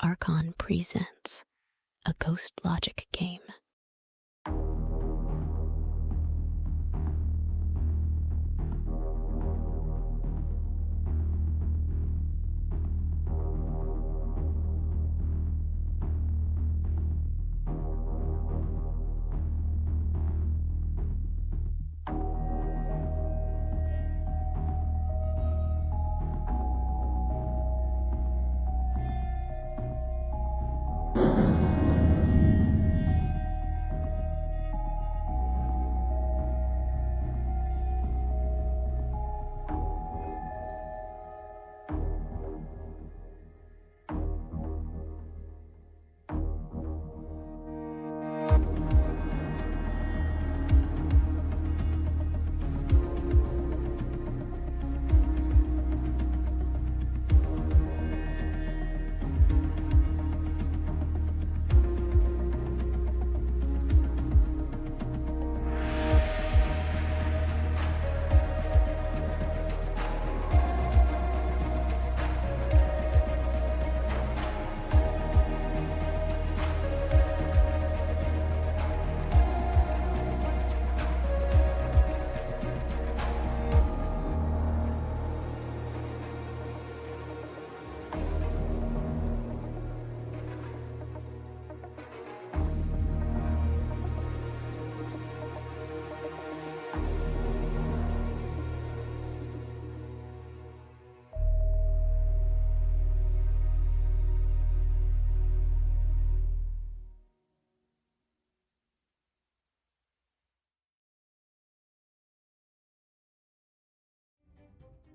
Archon presents a Ghost Logic game.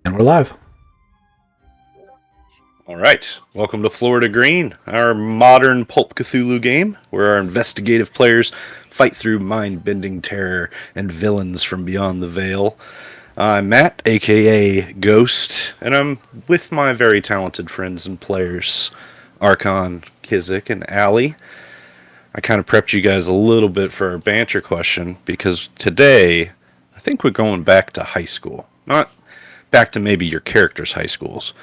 And we're live. All right, welcome to Florida Green, our modern Pulp Cthulhu game, where our investigative players fight through mind-bending terror and villains from beyond the veil. I'm Matt, aka Ghost, and I'm with my very talented friends and players, Archon, Kizik, and Allie. I kind of prepped you guys a little bit for our banter question, because today, I think we're going back to high school. Not back to maybe your characters' high schools,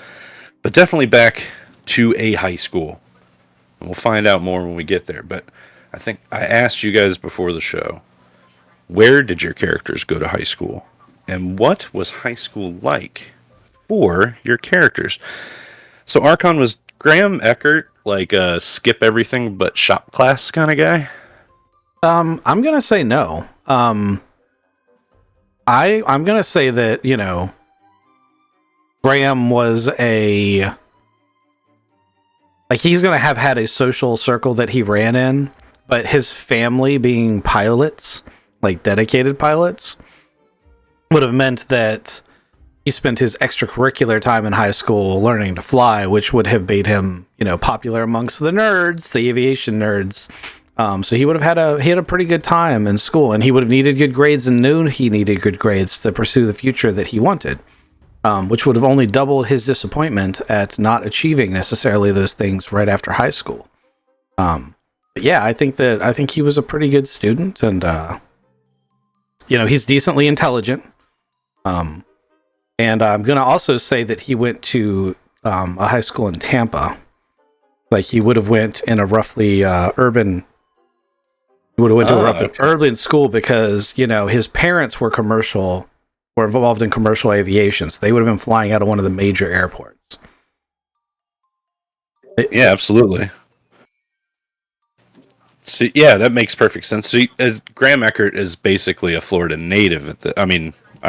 but definitely back to a high school. And we'll find out more when we get there. But I think I asked you guys before the show, where did your characters go to high school? And what was high school like for your characters? So Archon, was Graham Eckert like a skip everything but shop class kind of guy? I'm gonna say no. I'm gonna say that, Graham was he's gonna have had a social circle that he ran in, but his family being pilots, like dedicated pilots, would have meant that he spent his extracurricular time in high school learning to fly, which would have made him, popular amongst the nerds, the aviation nerds. So he would have had a pretty good time in school, and he would have needed good grades and knew he needed good grades to pursue the future that he wanted. Which would have only doubled his disappointment at not achieving necessarily those things right after high school. But yeah, I think he was a pretty good student, and he's decently intelligent. And I'm gonna also say that he went to a high school in Tampa. Like he would have went in a roughly urban. He would have went to a urban school because his parents were involved in commercial aviation, so they would have been flying out of one of the major airports. Yeah, absolutely. So yeah, that makes perfect sense. So Graham Eckert is basically a Florida native. I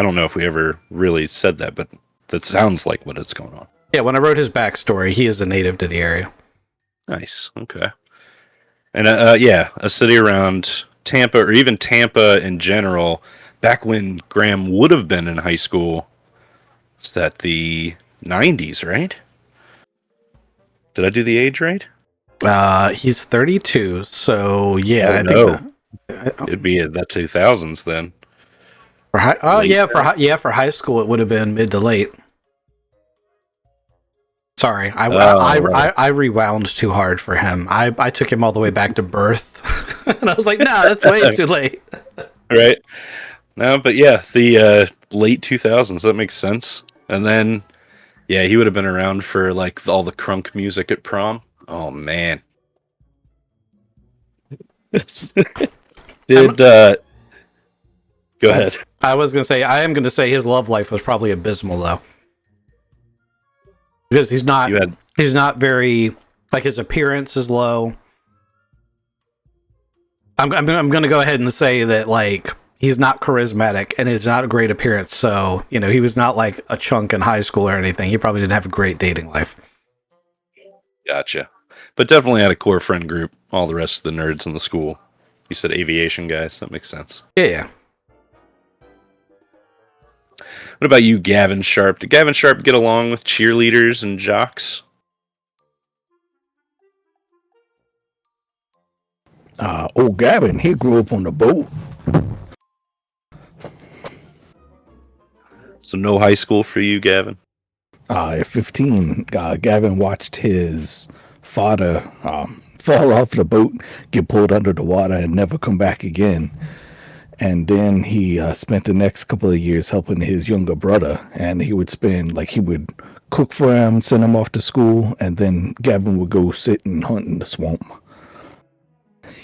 don't know if we ever really said that, but that sounds like what it's going on. Yeah, when I wrote his backstory, he is a native to the area. Nice. Okay. And a city around Tampa, or even Tampa in general. Back when Graham would have been in high school, is that the 90s, right? Did I do the age right? He's 32, so yeah, It'd be in the 2000s then. For high school it would have been mid to late. Sorry, I rewound too hard for him. I took him all the way back to birth, and I was like, no, that's way too late. Right. No, but yeah, the late 2000s, that makes sense. And then, yeah, he would have been around for like all the crunk music at prom. Oh man. I'm- Go ahead. I was gonna say I am gonna say his love life was probably abysmal though, because he's You had not very, like, his appearance is low. I'm gonna go ahead and say that, like, he's not charismatic and he's not a great appearance. So, you know, he was not like a chunk in high school or anything. He probably didn't have a great dating life. Gotcha. But definitely had a core friend group, all the rest of the nerds in the school. You said aviation guys, that makes sense. Yeah. What about you, Gavin Sharp? Did Gavin Sharp get along with cheerleaders and jocks? Old Gavin, he grew up on the boat. So no high school for you, Gavin? At 15, Gavin watched his father fall off the boat, get pulled under the water, and never come back again. And then he spent the next couple of years helping his younger brother, and he would cook for him, send him off to school, and then Gavin would go sit and hunt in the swamp.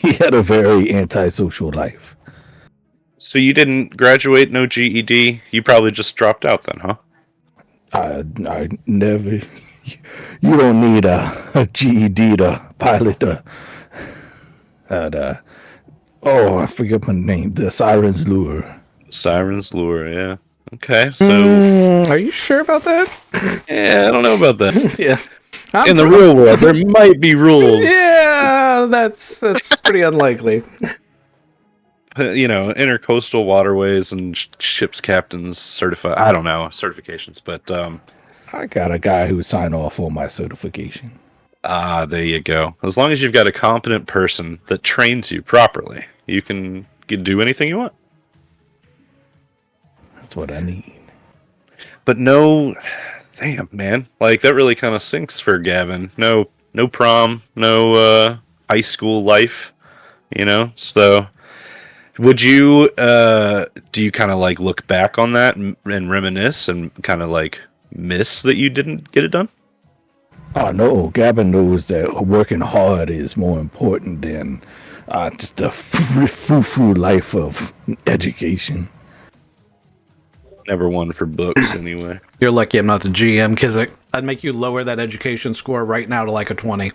He had a very antisocial life. So you didn't graduate, no GED? You probably just dropped out then, huh? I never. You don't need a GED to pilot I forget my name. The Siren's Lure. Siren's Lure, yeah. Okay, so Are you sure about that? yeah, I don't know about that. Yeah. In the real world, there might be rules. Yeah, that's pretty unlikely. You know, intercoastal waterways and ships captains certify. I don't know certifications, but I got a guy who signed off on my certification. there you go. As long as you've got a competent person that trains you properly, you can do anything you want. That's what I need. But no, damn man, like that really kind of sinks for Gavin. No prom, no high school life. You know, so. Would you, do you kind of like look back on that and reminisce and kind of like miss that you didn't get it done? Oh no, Gavin knows that working hard is more important than just a frou-frou life of education. Never one for books anyway. You're lucky I'm not the GM, Kizik. I'd make you lower that education score right now to like a 20.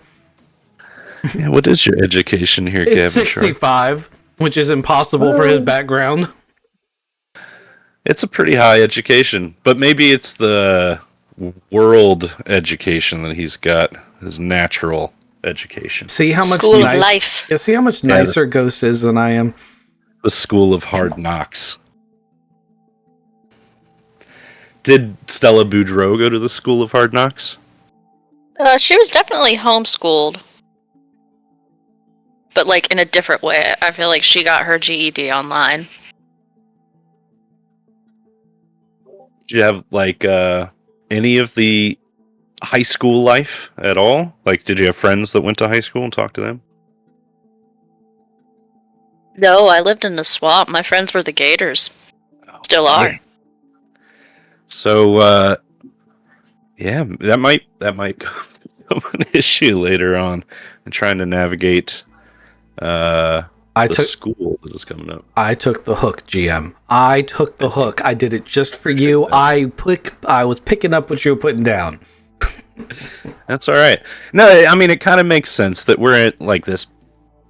Yeah, what is your education here, It's Gavin? 65. Which is impossible for his background. It's a pretty high education, but maybe it's the world education that he's got, his natural education. See how much School of life. Yeah, see how much nicer Ghost is than I am. The school of hard knocks. Did Stella Boudreaux go to the school of hard knocks? She was definitely homeschooled. But, like, in a different way. I feel like she got her GED online. Did you have, like, any of the high school life at all? Like, did you have friends that went to high school and talked to them? No, I lived in the swamp. My friends were the Gators. Still are. So, yeah, that might become an issue later on in trying to navigate the school that is coming up. I took the hook, GM. I took the hook. I did it just for you. I was picking up what you were putting down. That's all right. No, I mean, it kind of makes sense that we're at like this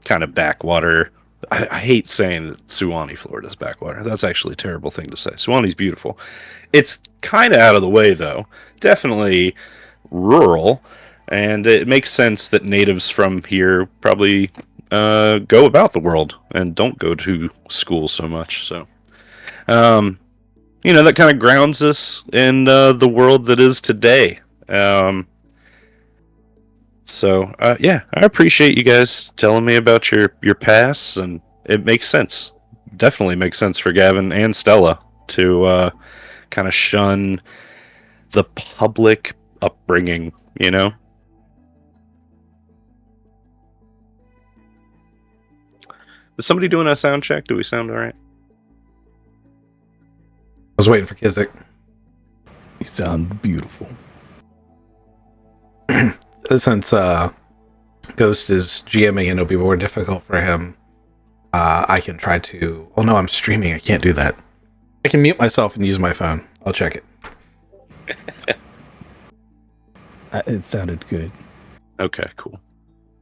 kind of backwater. I hate saying that Suwannee, Florida's backwater. That's actually a terrible thing to say. Suwannee's beautiful. It's kind of out of the way, though. Definitely rural. And it makes sense that natives from here probably go about the world and don't go to school so much. So, that kind of grounds us in the world that is today. Yeah, I appreciate you guys telling me about your pasts, and it makes sense. Definitely makes sense for Gavin and Stella to kind of shun the public upbringing, you know? Is somebody doing a sound check? Do we sound all right? I was waiting for Kizik. You sound beautiful. Since Ghost is GMing and it'll be more difficult for him, I can try to... Oh no, I'm streaming. I can't do that. I can mute myself and use my phone. I'll check it. It sounded good. Okay, cool.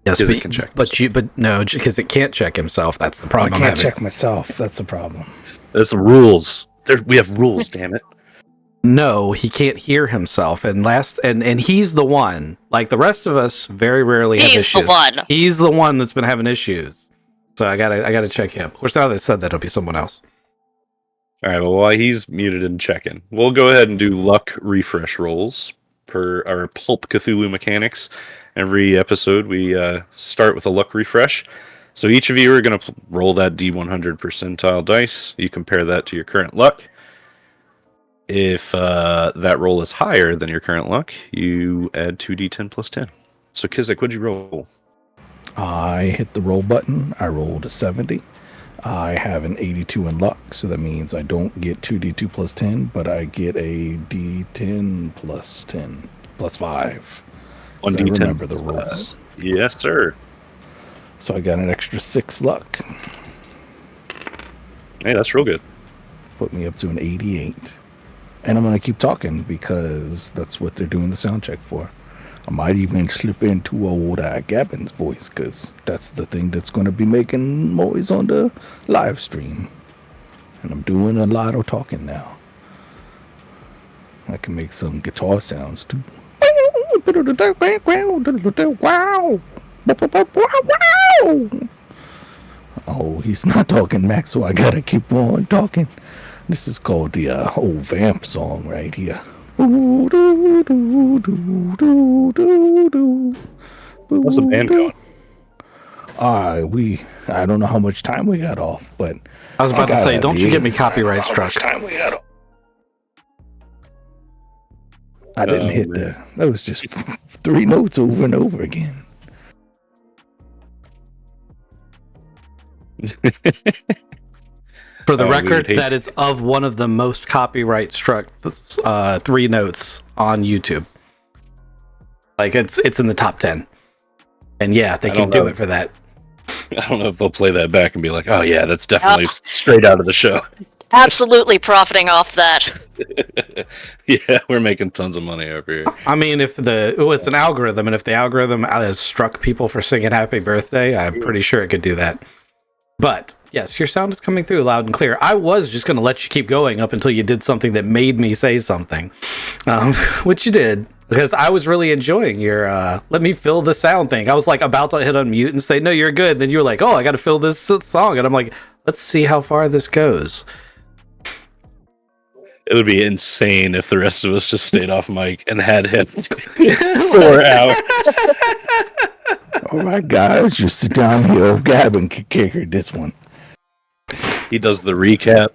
Yes, Because it can check. but no, because it can't check himself. That's the problem. I can't check myself. That's the problem. There's rules. We have rules, damn it. No, he can't hear himself, and he's the one. Like the rest of us, very rarely have issues. He's the one. He's the one that's been having issues. So I gotta check him. Of course, now that I said that, it'll be someone else. All right, well, while he's muted and checking, we'll go ahead and do luck refresh rolls per our Pulp Cthulhu mechanics. Every episode, we start with a luck refresh. So each of you are going to roll that D100 percentile dice. You compare that to your current luck. If that roll is higher than your current luck, you add 2d10 plus 10. So Kizik, what'd you roll? I hit the roll button. I rolled a 70. I have an 82 in luck, so that means I don't get 2d2 plus 10, but I get a d10 plus 10 plus 5. 1d10. I remember the rules. Yes, sir. So I got an extra 6 luck. Hey, that's real good. Put me up to an 88. And I'm going to keep talking because that's what they're doing the sound check for. I might even slip into old Gavin's voice because that's the thing that's going to be making noise on the live stream. And I'm doing a lot of talking now. I can make some guitar sounds too. Oh, he's not talking, Max, so I gotta keep on talking. This is called the old vamp song right here. How's the band going? I don't know how much time we got off, but I was about to say, don't you get me copyright struck. I didn't hit that was just 3 notes over and over again. For the record, that is of one of the most copyright struck 3 notes on YouTube. Like it's in the top 10. And yeah, they can do it for that. I don't know if they'll play that back and be like, oh yeah, that's definitely straight out of the show. Absolutely profiting off that. Yeah, we're making tons of money over here. I mean, it's an algorithm, and if the algorithm has struck people for singing happy birthday, I'm pretty sure it could do that. But yes, your sound is coming through loud and clear. I was just going to let you keep going up until you did something that made me say something, which you did, because I was really enjoying your let me fill the sound thing. I was like about to hit unmute and say, no, you're good. Then you were like, oh, I got to fill this song. And I'm like, let's see how far this goes. It would be insane if the rest of us just stayed off mic and had him 4 hours. All right, guys, just sit down here. Gavin can kicker this one. He does the recap.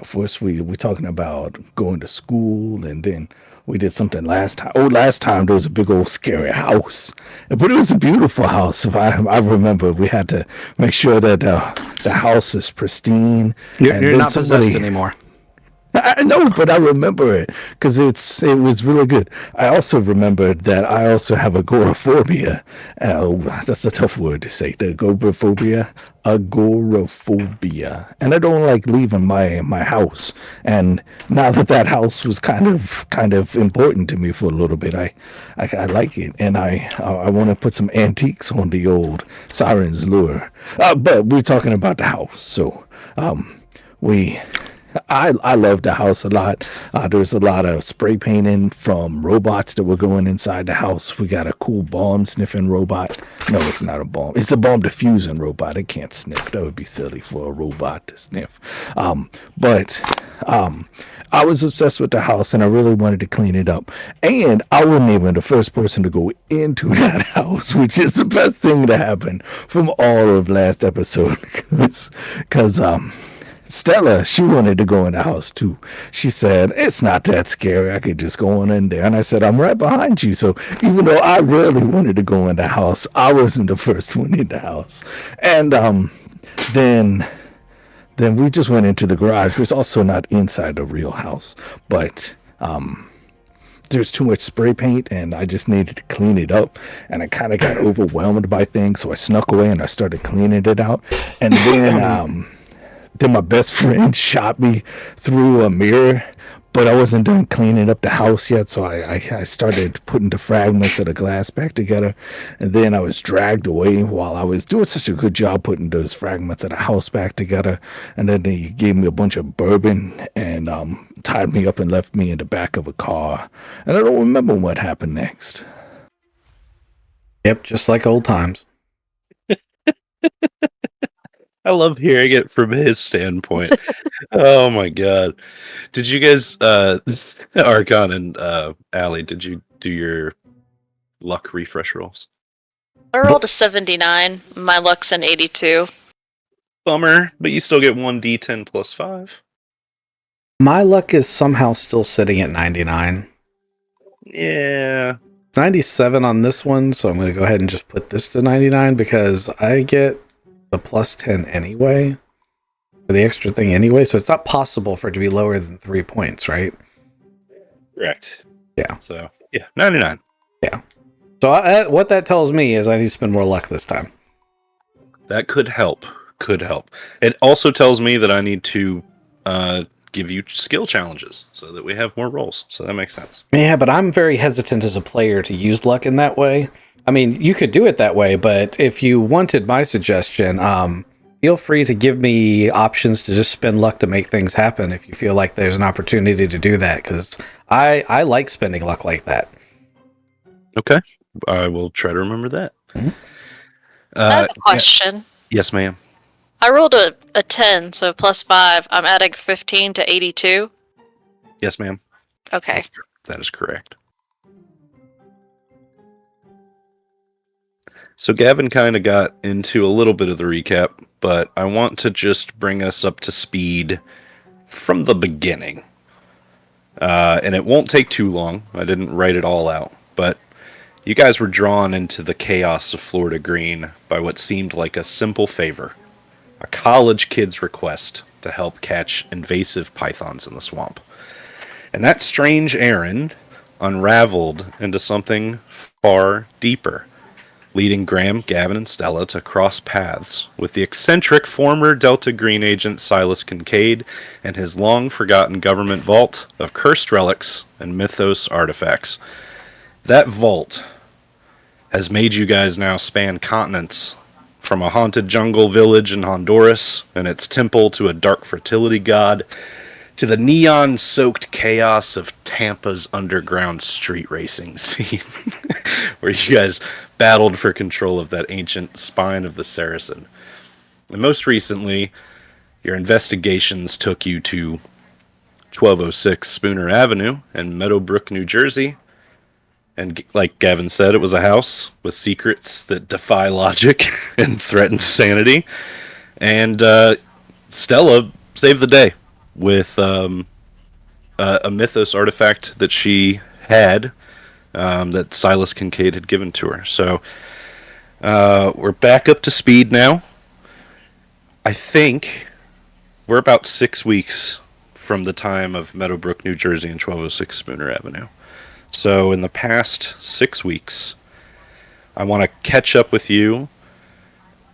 First, we're talking about going to school, and then we did something last time. Oh, last time there was a big old scary house, but it was a beautiful house. If I remember, we had to make sure that the house is pristine. You're not possessed anymore. I know, but I remember it because it was really good. I also remembered that I also have agoraphobia. That's a tough word to say. The agoraphobia, and I don't like leaving my house. And now that house was kind of important to me for a little bit, I like it, and I want to put some antiques on the old Siren's Lure. But we're talking about the house, so I love the house a lot. There's a lot of spray painting from robots that were going inside the house. We got a cool bomb sniffing robot. No, it's not a bomb. It's a bomb diffusing robot. It can't sniff. That would be silly for a robot to sniff. But I was obsessed with the house, and I really wanted to clean it up. And I wasn't even the first person to go into that house, which is the best thing to happen from all of last episode. Because Stella, she wanted to go in the house too. She said, it's not that scary. I could just go on in there. And I said, I'm right behind you. So even though I really wanted to go in the house, I wasn't the first one in the house. And then we just went into the garage, which is also not inside the real house. But there's too much spray paint and I just needed to clean it up, and I kind of got overwhelmed by things, so I snuck away and I started cleaning it out. And then my best friend shot me through a mirror, but I wasn't done cleaning up the house yet, so I started putting the fragments of the glass back together, and then I was dragged away while I was doing such a good job putting those fragments of the house back together, and then they gave me a bunch of bourbon and tied me up and left me in the back of a car, and I don't remember what happened next. Yep, just like old times. I love hearing it from his standpoint. Oh my god. Did you guys Archon and Allie, did you do your luck refresh rolls? I rolled a 79. My luck's an 82. Bummer, but you still get 1d10 plus 5. My luck is somehow still sitting at 99. Yeah. 97 on this one, so I'm going to go ahead and just put this to 99 because I get the plus 10 anyway, for the extra thing anyway, so it's not possible for it to be lower than 3 points, right? Correct. Yeah. So, yeah, 99. Yeah. So what that tells me is I need to spend more luck this time. That could help. Could help. It also tells me that I need to give you skill challenges so that we have more rolls. So that makes sense. Yeah, but I'm very hesitant as a player to use luck in that way. I mean, you could do it that way, but if you wanted my suggestion, feel free to give me options to just spend luck to make things happen if you feel like there's an opportunity to do that, because I like spending luck like that. Okay. I will try to remember that. Mm-hmm. I have a question. Yeah. Yes, ma'am. I rolled a 10, so plus 5. I'm adding 15 to 82. Yes, ma'am. Okay. That is correct. So Gavin kind of got into a little bit of the recap, but I want to just bring us up to speed from the beginning. And it won't take too long. I didn't write it all out, but you guys were drawn into the chaos of Florida Green by what seemed like a simple favor. A college kid's request to help catch invasive pythons in the swamp. And that strange errand unraveled into something far deeper, leading Graham, Gavin, and Stella to cross paths with the eccentric former Delta Green agent Silas Kincaid and his long-forgotten government vault of cursed relics and mythos artifacts. That vault has made you guys now span continents, from a haunted jungle village in Honduras and its temple to a dark fertility god, to the neon-soaked chaos of Tampa's underground street racing scene, where you guys battled for control of that ancient spine of the Saracen. And most recently, your investigations took you to 1206 Spooner Avenue in Meadowbrook, New Jersey. And like Gavin said, it was a house with secrets that defy logic and threaten sanity. And Stella saved the day with a mythos artifact that she had that Silas Kincaid had given to her. So we're back up to speed now. I think we're about 6 weeks from the time of Meadowbrook, New Jersey and 1206 Spooner Avenue. So in the past 6 weeks, I want to catch up with you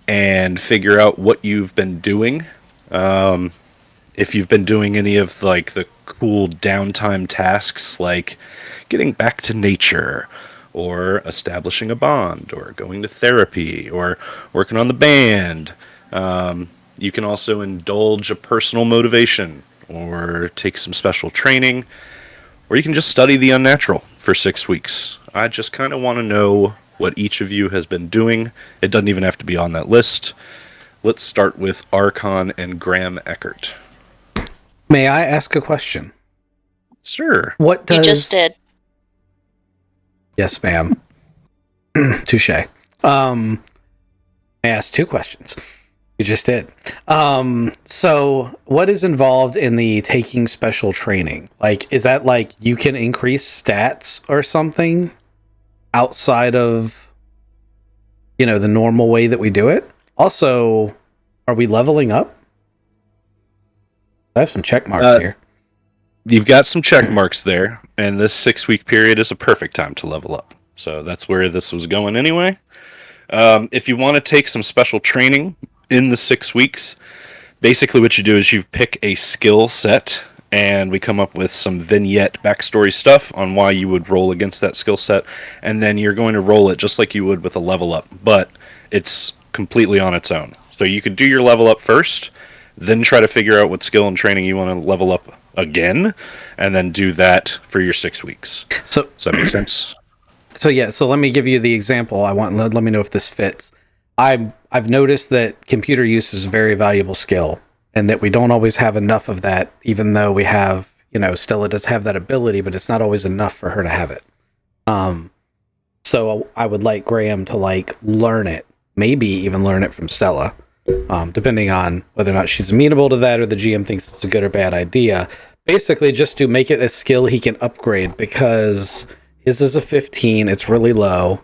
and figure out what you've been doing. If you've been doing any of like the cool downtime tasks like getting back to nature or establishing a bond or going to therapy or working on the band. You can also indulge a personal motivation or take some special training, or you can just study the unnatural for 6 weeks. I just kind of want to know what each of you has been doing. It doesn't even have to be on that list. Let's start with Archon and Graham Eckert. May I ask a question? Sure. What does... You just did. Yes, ma'am. Touche. I asked 2 questions. You just did. So what is involved in the taking special training? Like, is that like you can increase stats or something outside of, you know, the normal way that we do it? Also, are we leveling up? I have some check marks here. you've got some check marks there, and this 6-week period is a perfect time to level up. So that's where this was going anyway. If you want to take some special training in the 6 weeks, basically what you do is you pick a skill set, and we come up with some vignette backstory stuff on why you would roll against that skill set, and then you're going to roll it just like you would with a level up, but it's completely on its own. So you could do your level up first, then try to figure out what skill and training you want to level up again, and then do that for your 6 weeks. So Does that make sense? So let me give you the example. Let me know if this fits. I've noticed that computer use is a very valuable skill, and that we don't always have enough of that. Even though we have, Stella does have that ability, but it's not always enough for her to have it. So I would like Graham to learn it, maybe even learn it from Stella, depending on whether or not she's amenable to that, or the GM thinks it's a good or bad idea. Basically, just to make it a skill he can upgrade, because his is a 15. It's really low,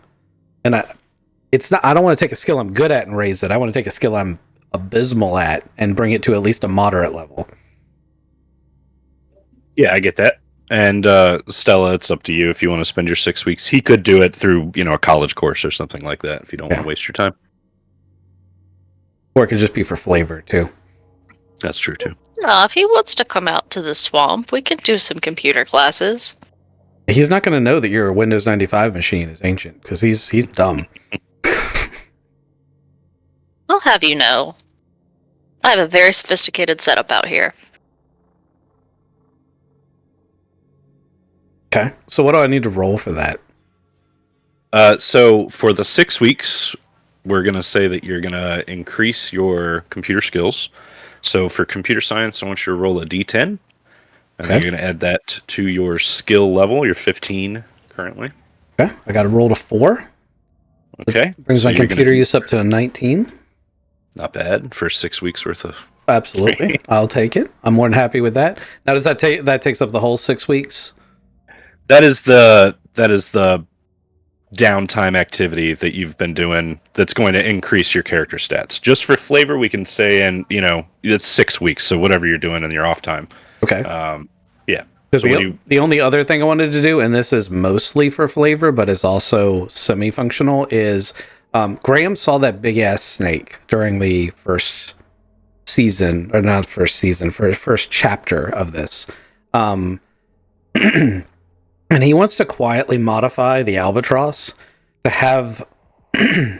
and I don't want to take a skill I'm good at and raise it. I want to take a skill I'm abysmal at and bring it to at least a moderate level. Yeah, I get that. And Stella, it's up to you if you want to spend your 6 weeks. He could do it through, a college course or something like that if you don't want to waste your time. Or it could just be for flavor too. That's true too. No, if he wants to come out to the swamp, we can do some computer classes. He's not going to know that your Windows 95 machine is ancient, because he's dumb. I'll have you know. I have a very sophisticated setup out here. Okay, so what do I need to roll for that? So for the 6 weeks, we're going to say that you're going to increase your computer skills. So for computer science, I want you to roll a d10. And then you're going to add that to your skill level. You're 15 currently. Okay, I got to roll to 4. Okay. Brings my computer use up to a 19. Not bad for 6 weeks worth of... Absolutely. I'll take it. I'm more than happy with that. Now, does that takes up the whole 6 weeks? That is the downtime activity that you've been doing that's going to increase your character stats. Just for flavor, we can say, and it's 6 weeks, so whatever you're doing in your off time. Okay. Yeah. Because the only other thing I wanted to do, and this is mostly for flavor, but is also semi-functional, is Graham saw that big-ass snake during the first season, or not first season, first chapter of this. And he wants to quietly modify the albatross to have a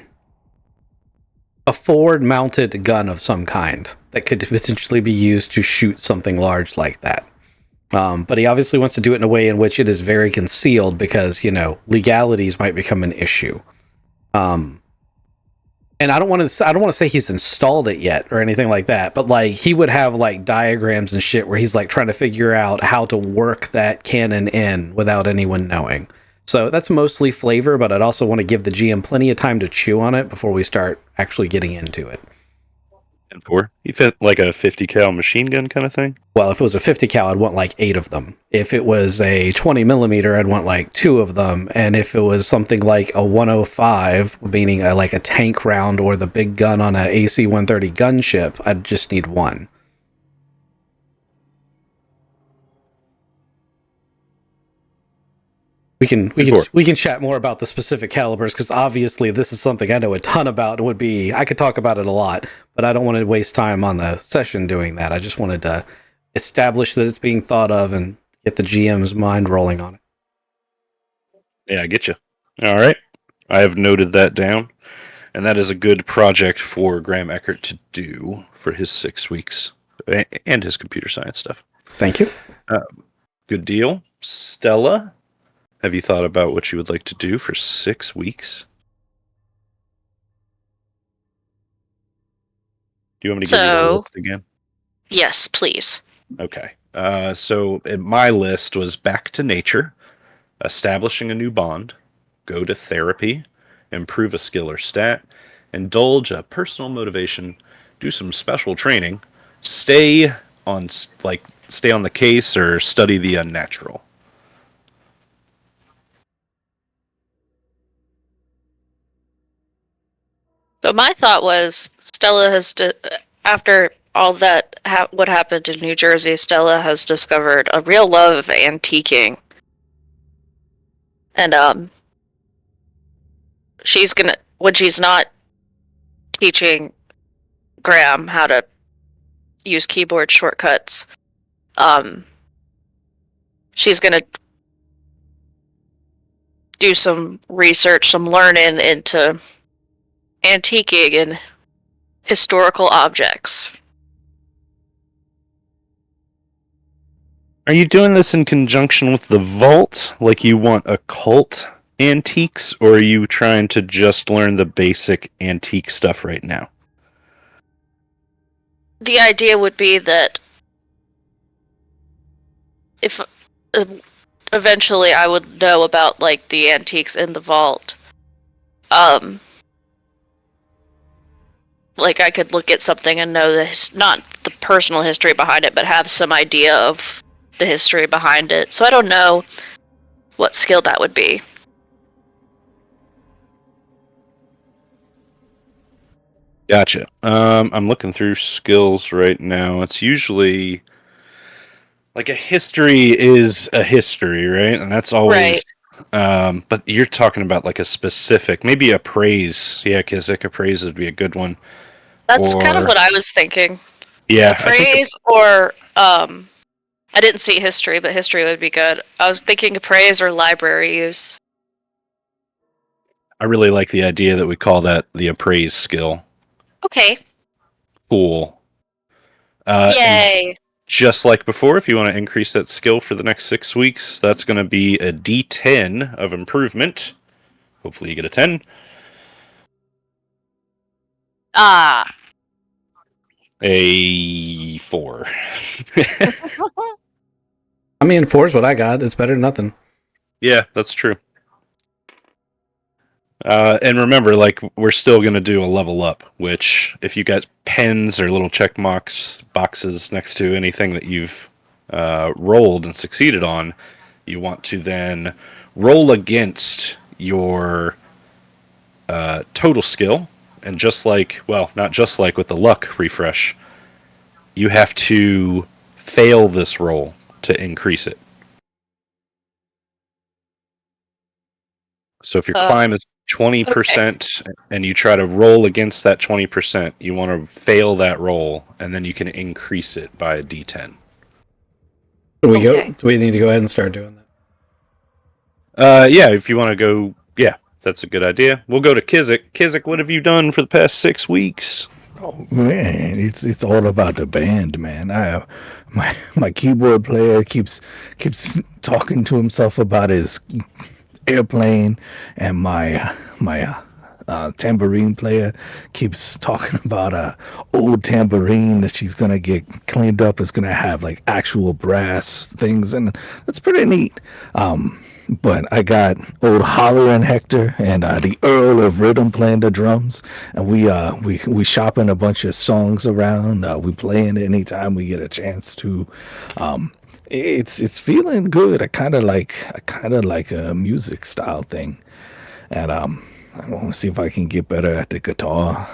forward-mounted gun of some kind that could potentially be used to shoot something large like that. But he obviously wants to do it in a way in which it is very concealed, because, legalities might become an issue. And I don't want to say he's installed it yet or anything like that, but he would have diagrams and shit where he's trying to figure out how to work that cannon in without anyone knowing. So that's mostly flavor, but I'd also want to give the GM plenty of time to chew on it before we start actually getting into it. And 4? You fit a 50 cal machine gun kind of thing? Well, if it was a 50 cal, I'd want 8 of them. If it was a 20 millimeter, I'd want 2 of them. And if it was something like a 105, meaning a tank round or the big gun on a AC-130 gunship, I'd just need 1. We can chat more about the specific calibers, because obviously this is something I know a ton about. I could talk about it a lot, but I don't want to waste time on the session doing that. I just wanted to establish that it's being thought of and get the GM's mind rolling on it. Yeah, I get you. All right. I have noted that down, and that is a good project for Graham Eckert to do for his 6 weeks and his computer science stuff. Thank you. Good deal. Stella, have you thought about what you would like to do for 6 weeks? Do you want me to give you the list again? Yes, please. Okay. So my list was back to nature, establishing a new bond, go to therapy, improve a skill or stat, indulge a personal motivation, do some special training, stay on the case, or study the unnatural. But my thought was, Stella has to, after all that what happened in New Jersey, Stella has discovered a real love of antiquing. And she's gonna, when she's not teaching Graham how to use keyboard shortcuts, she's gonna do some research, some learning into antiquing and historical objects. Are you doing this in conjunction with the vault? Like you want occult antiques, or are you trying to just learn the basic antique stuff right now? The idea would be that if eventually I would know about like the antiques in the vault, like I could look at something and know not the personal history behind it, but have some idea of the history behind it. So I don't know what skill that would be. Gotcha. I'm looking through skills right now. It's usually like a history is a history, right? And that's always but you're talking about like a specific, maybe appraise. Yeah, Kizik, appraise would be a good one. That's kind of what I was thinking. Yeah, Appraise or I didn't see history, but history would be good. I was thinking appraise or library use. I really like the idea that we call that the appraise skill. Okay. Cool. Yay. Just like before, if you want to increase that skill for the next 6 weeks, that's going to be a D10 of improvement. Hopefully you get a 10. A 4. I mean, 4 is what I got. It's better than nothing. Yeah, that's true. And remember, like, we're still going to do a level up, which if you got pens or little check marks boxes next to anything that you've rolled and succeeded on, you want to then roll against your total skill. And just like, well, not just like with the luck refresh, you have to fail this roll to increase it. So if your climb is 20% and you try to roll against that 20%, you want to fail that roll, and then you can increase it by a D10. Do we need to go ahead and start doing that? Yeah, if you want to go, yeah, that's a good idea. We'll go to Kizik. Kizik, what have you done for the past 6 weeks? Oh man, it's all about the band, man. My keyboard player keeps talking to himself about his airplane, and my tambourine player keeps talking about a old tambourine that she's gonna get cleaned up. It's gonna have like actual brass things, and that's pretty neat. But I got old Holler Hector and the Earl of Rhythm playing the drums, and we shopping a bunch of songs around. We playing anytime we get a chance to. It's feeling good. I kind of like a music style thing, and I want to see if I can get better at the guitar.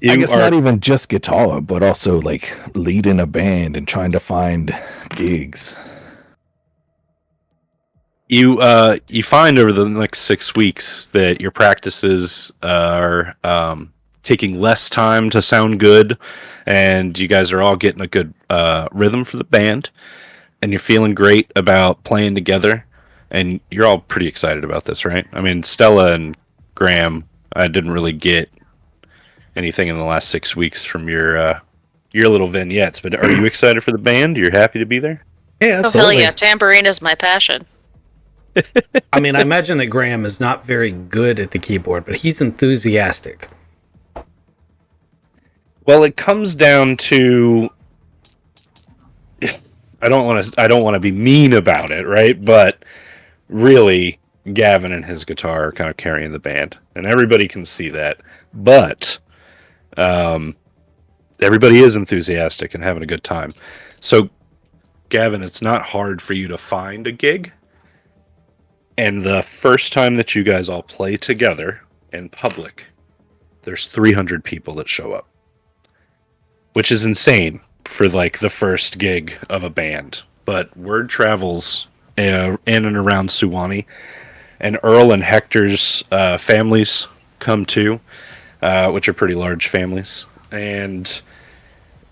I guess not even just guitar, but also like leading a band and trying to find gigs. You find over the next 6 weeks that your practices are taking less time to sound good, and you guys are all getting a good rhythm for the band, and you're feeling great about playing together, and you're all pretty excited about this, right? I mean, Stella and Graham, I didn't really get anything in the last 6 weeks from your little vignettes, but are you excited for the band? You're happy to be there? Yeah, absolutely. Oh, hell yeah, tambourine is my passion. I mean, I imagine that Graham is not very good at the keyboard, but he's enthusiastic. Well, it comes down to I don't want to be mean about it, right? But really, Gavin and his guitar are kind of carrying the band, and everybody can see that. But everybody is enthusiastic and having a good time. So, Gavin, it's not hard for you to find a gig. And the first time that you guys all play together in public, there's 300 people that show up. which is insane for like the first gig of a band. But word travels in and around Suwannee, and Earl and Hector's families come too, which are pretty large families, and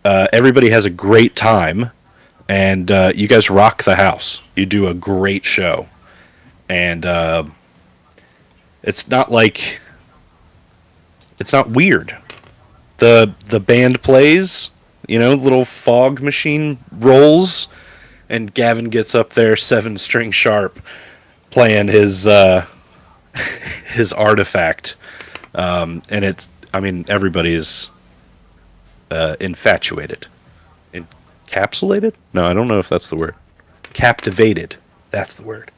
everybody has a great time. And you guys rock the house. You do a great show, and it's not like it's not weird. The band plays, little fog machine rolls, and Gavin gets up there 7 string sharp, playing his his artifact, and everybody is infatuated, encapsulated. No, I don't know if that's the word. Captivated. That's the word.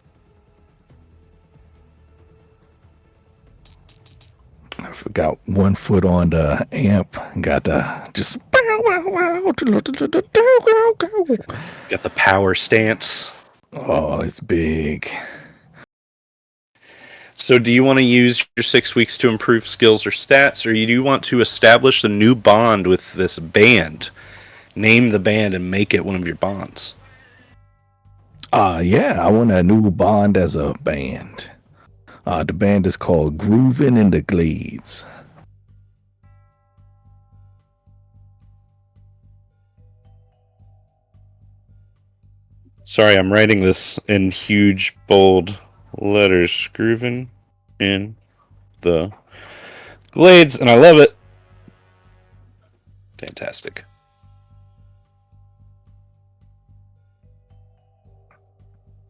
I forgot one foot on the amp. Got the just. Got the power stance. Oh, it's big. So do you want to use your 6 weeks to improve skills or stats, or do you want to establish a new bond with this band? Name the band and make it one of your bonds. Yeah, I want a new bond as a band. The band is called Groovin' in the Glades. Sorry, I'm writing this in huge, bold letters. Groovin' in the Glades, and I love it. Fantastic.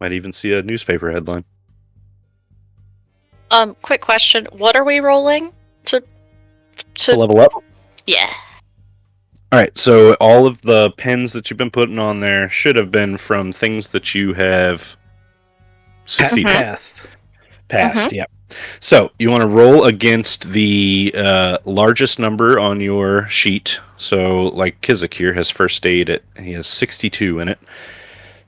Might even see a newspaper headline. Quick question. What are we rolling to level up? Yeah. Alright, so all of the pins that you've been putting on there should have been from things that you have succeeded. Passed, yep. So, you want to roll against the largest number on your sheet. So, like Kizik here has first aid, he has 62 in it.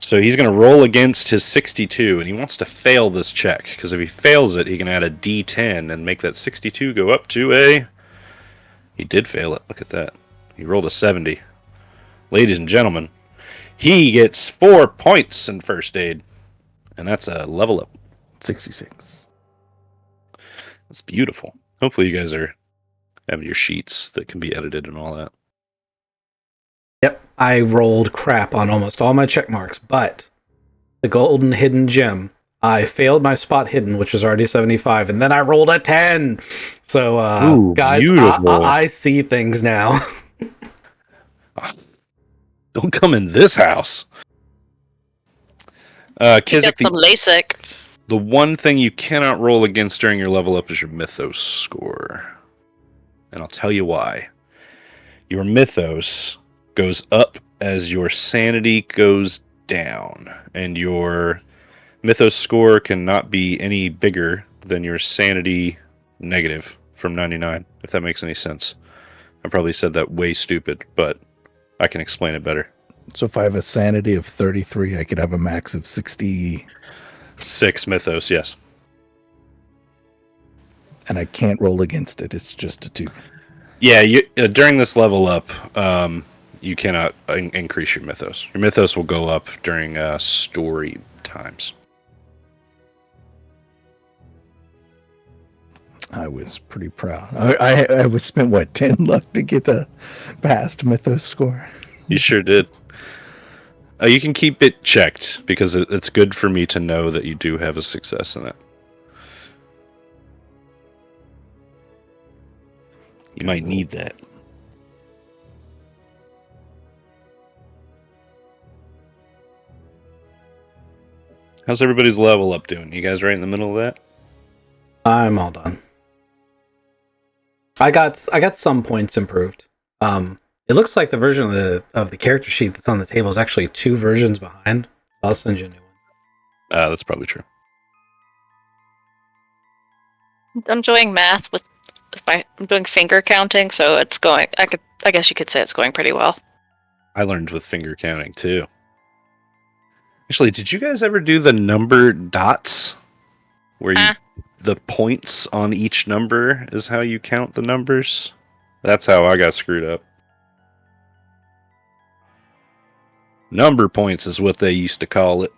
So he's going to roll against his 62, and he wants to fail this check, because if he fails it, he can add a D10 and make that 62 go up to a... He did fail it. Look at that. He rolled a 70. Ladies and gentlemen, he gets 4 points in first aid, and that's a level up. 66. That's beautiful. Hopefully you guys are having your sheets that can be edited and all that. Yep, I rolled crap on almost all my check marks, but the golden hidden gem, I failed my spot hidden, which was already 75, and then I rolled a 10. So, Ooh, guys, I see things now. Don't come in this house. Kizik, some LASIK. the one thing you cannot roll against during your level up is your mythos score. And I'll tell you why. Your mythos goes up as your sanity goes down, and your mythos score cannot be any bigger than your sanity negative from 99, if that makes any sense. I probably said that way stupid, but I can explain it better. So if I have a sanity of 33, I could have a max of 60. 6 mythos, yes. And I can't roll against it. It's just a 2. Yeah, during this level up, you cannot increase your mythos. Your mythos will go up during story times. I was pretty proud. I would spend, 10 luck to get the past mythos score? You sure did. You can keep it checked, because it's good for me to know that you do have a success in it. You might need that. How's everybody's level up doing? You guys right in the middle of that? I'm all done. I got some points improved. It looks like the version of the character sheet that's on the table is actually 2 versions behind. I'll send you a new one. That's probably true. I'm doing math I'm doing finger counting, so it's going. I guess you could say it's going pretty well. I learned with finger counting too. Actually, did you guys ever do the number dots? Where the points on each number is how you count the numbers? That's how I got screwed up. Number points is what they used to call it.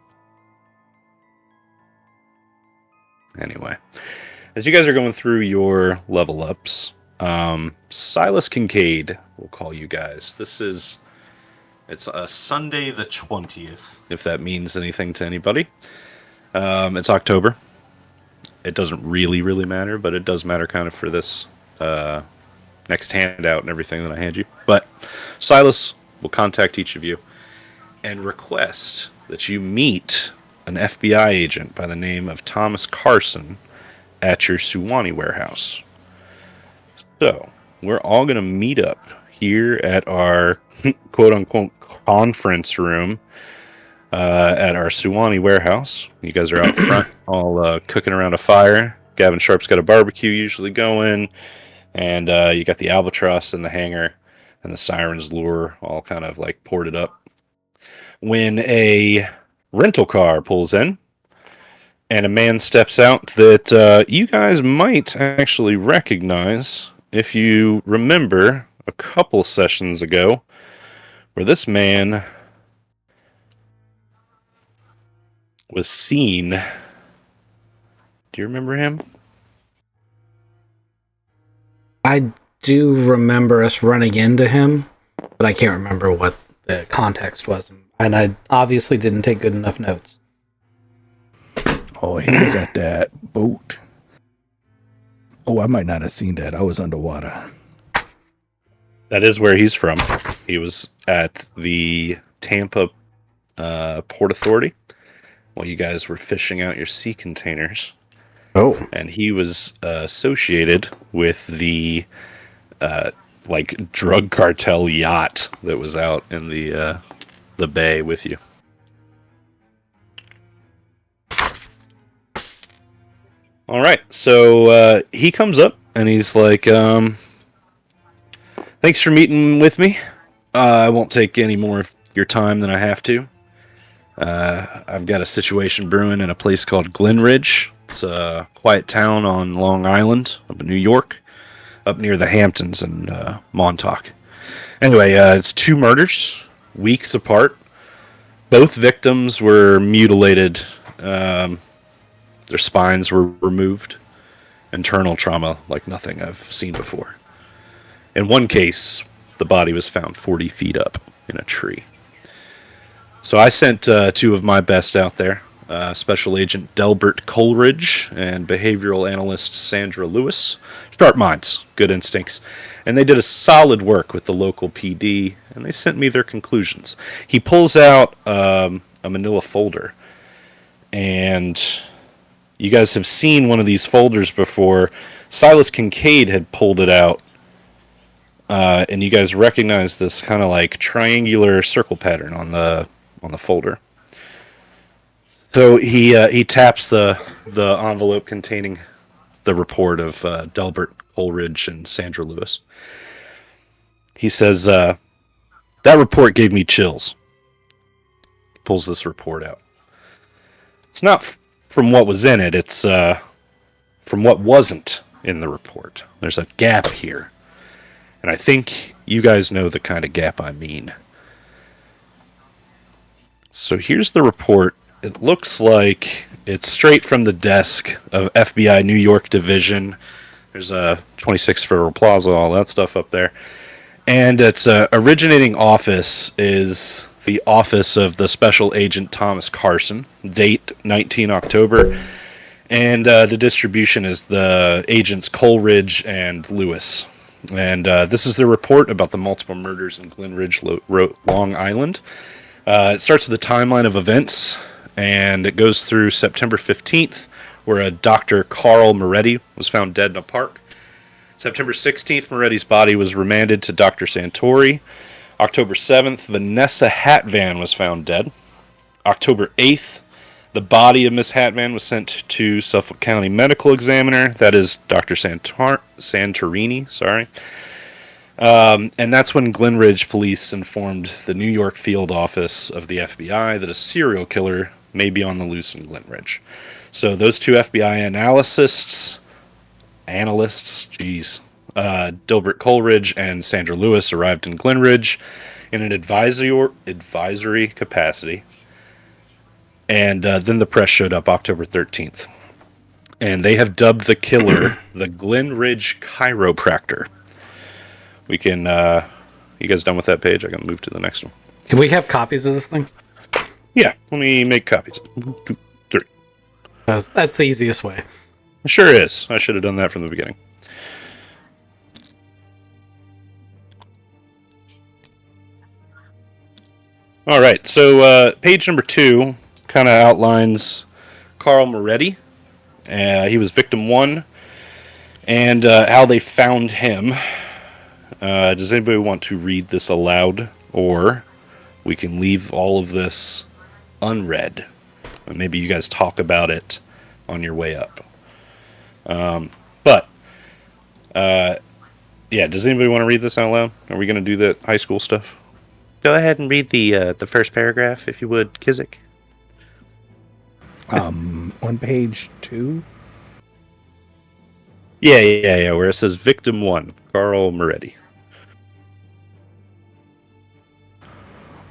Anyway, as you guys are going through your level ups, Silas Kincaid will call you guys. It's a Sunday the 20th, if that means anything to anybody. It's October. It doesn't really matter, but it does matter kind of for this next handout and everything that I hand you. But Silas will contact each of you and request that you meet an FBI agent by the name of Thomas Carson at your Suwannee warehouse. So, we're all going to meet up here at our quote-unquote conference room at our Suwannee warehouse. You guys are out front, all cooking around a fire. Gavin Sharp's got a barbecue usually going, and you got the albatross in the hangar and the Siren's Lure all kind of like ported up. When a rental car pulls in, and a man steps out that you guys might actually recognize if you remember a couple sessions ago, where this man was seen. Do you remember him? I do remember us running into him, but I can't remember what the context was. And I obviously didn't take good enough notes. Oh, he was at that boat. Oh, I might not have seen that. I was underwater. That is where he's from. He was at the Tampa Port Authority while you guys were fishing out your sea containers. Oh. And he was associated with the drug cartel yacht that was out in the bay with you. All right, so he comes up and he's like, thanks for meeting with me. I won't take any more of your time than I have to. I've got a situation brewing in a place called Glenridge. It's a quiet town on Long Island up in New York, up near the Hamptons and Montauk. Anyway, it's 2 murders, weeks apart. Both victims were mutilated. Their spines were removed. Internal trauma like nothing I've seen before. In one case, the body was found 40 feet up in a tree. So I sent 2 of my best out there, Special Agent Delbert Coleridge and Behavioral Analyst Sandra Lewis. Sharp minds, good instincts. And they did a solid work with the local PD, and they sent me their conclusions. He pulls out a manila folder, and you guys have seen one of these folders before. Silas Kincaid had pulled it out, and you guys recognize this kind of like triangular circle pattern on the folder. So he taps the envelope containing the report of Delbert Coleridge and Sandra Lewis. He says, that report gave me chills. He pulls this report out. It's not from what was in it, it's from what wasn't in the report. There's a gap here. And I think you guys know the kind of gap I mean. So here's the report. It looks like it's straight from the desk of FBI New York Division. There's a 26 Federal Plaza, all that stuff up there. And its originating office is the office of the Special Agent Thomas Carson, date 19 October. And the distribution is the agents Coleridge and Lewis. And this is the report about the multiple murders in Glenridge, Long Island. It starts with a timeline of events, and it goes through September 15th, where a Dr. Carl Moretti was found dead in a park. September 16th, Moretti's body was remanded to Dr. Santori. October 7th, Vanessa Hatvan was found dead. October 8th, the body of Miss Hatvan was sent to Suffolk County Medical Examiner. That is Dr. Santorini, sorry. And that's when Glenridge police informed the New York field office of the FBI that a serial killer may be on the loose in Glenridge. So those 2 FBI analysts, Delbert Coleridge and Sandra Lewis arrived in Glenridge in an advisory capacity. And then the press showed up October 13th. And they have dubbed the killer the Glenridge Chiropractor. We can... you guys done with that page? I can move to the next one. Can we have copies of this thing? Yeah, let me make copies. 1, 2, 3. That's the easiest way. It sure is. I should have done that from the beginning. All right, so page number 2 kind of outlines Carl Moretti. He was victim 1, and how they found him. Does anybody want to read this aloud, or we can leave all of this unread? Maybe you guys talk about it on your way up. Yeah, does anybody want to read this out loud? Are we going to do that high school stuff? Go ahead and read the first paragraph, if you would, Kizik. On page 2? Yeah, where it says Victim 1, Carl Moretti.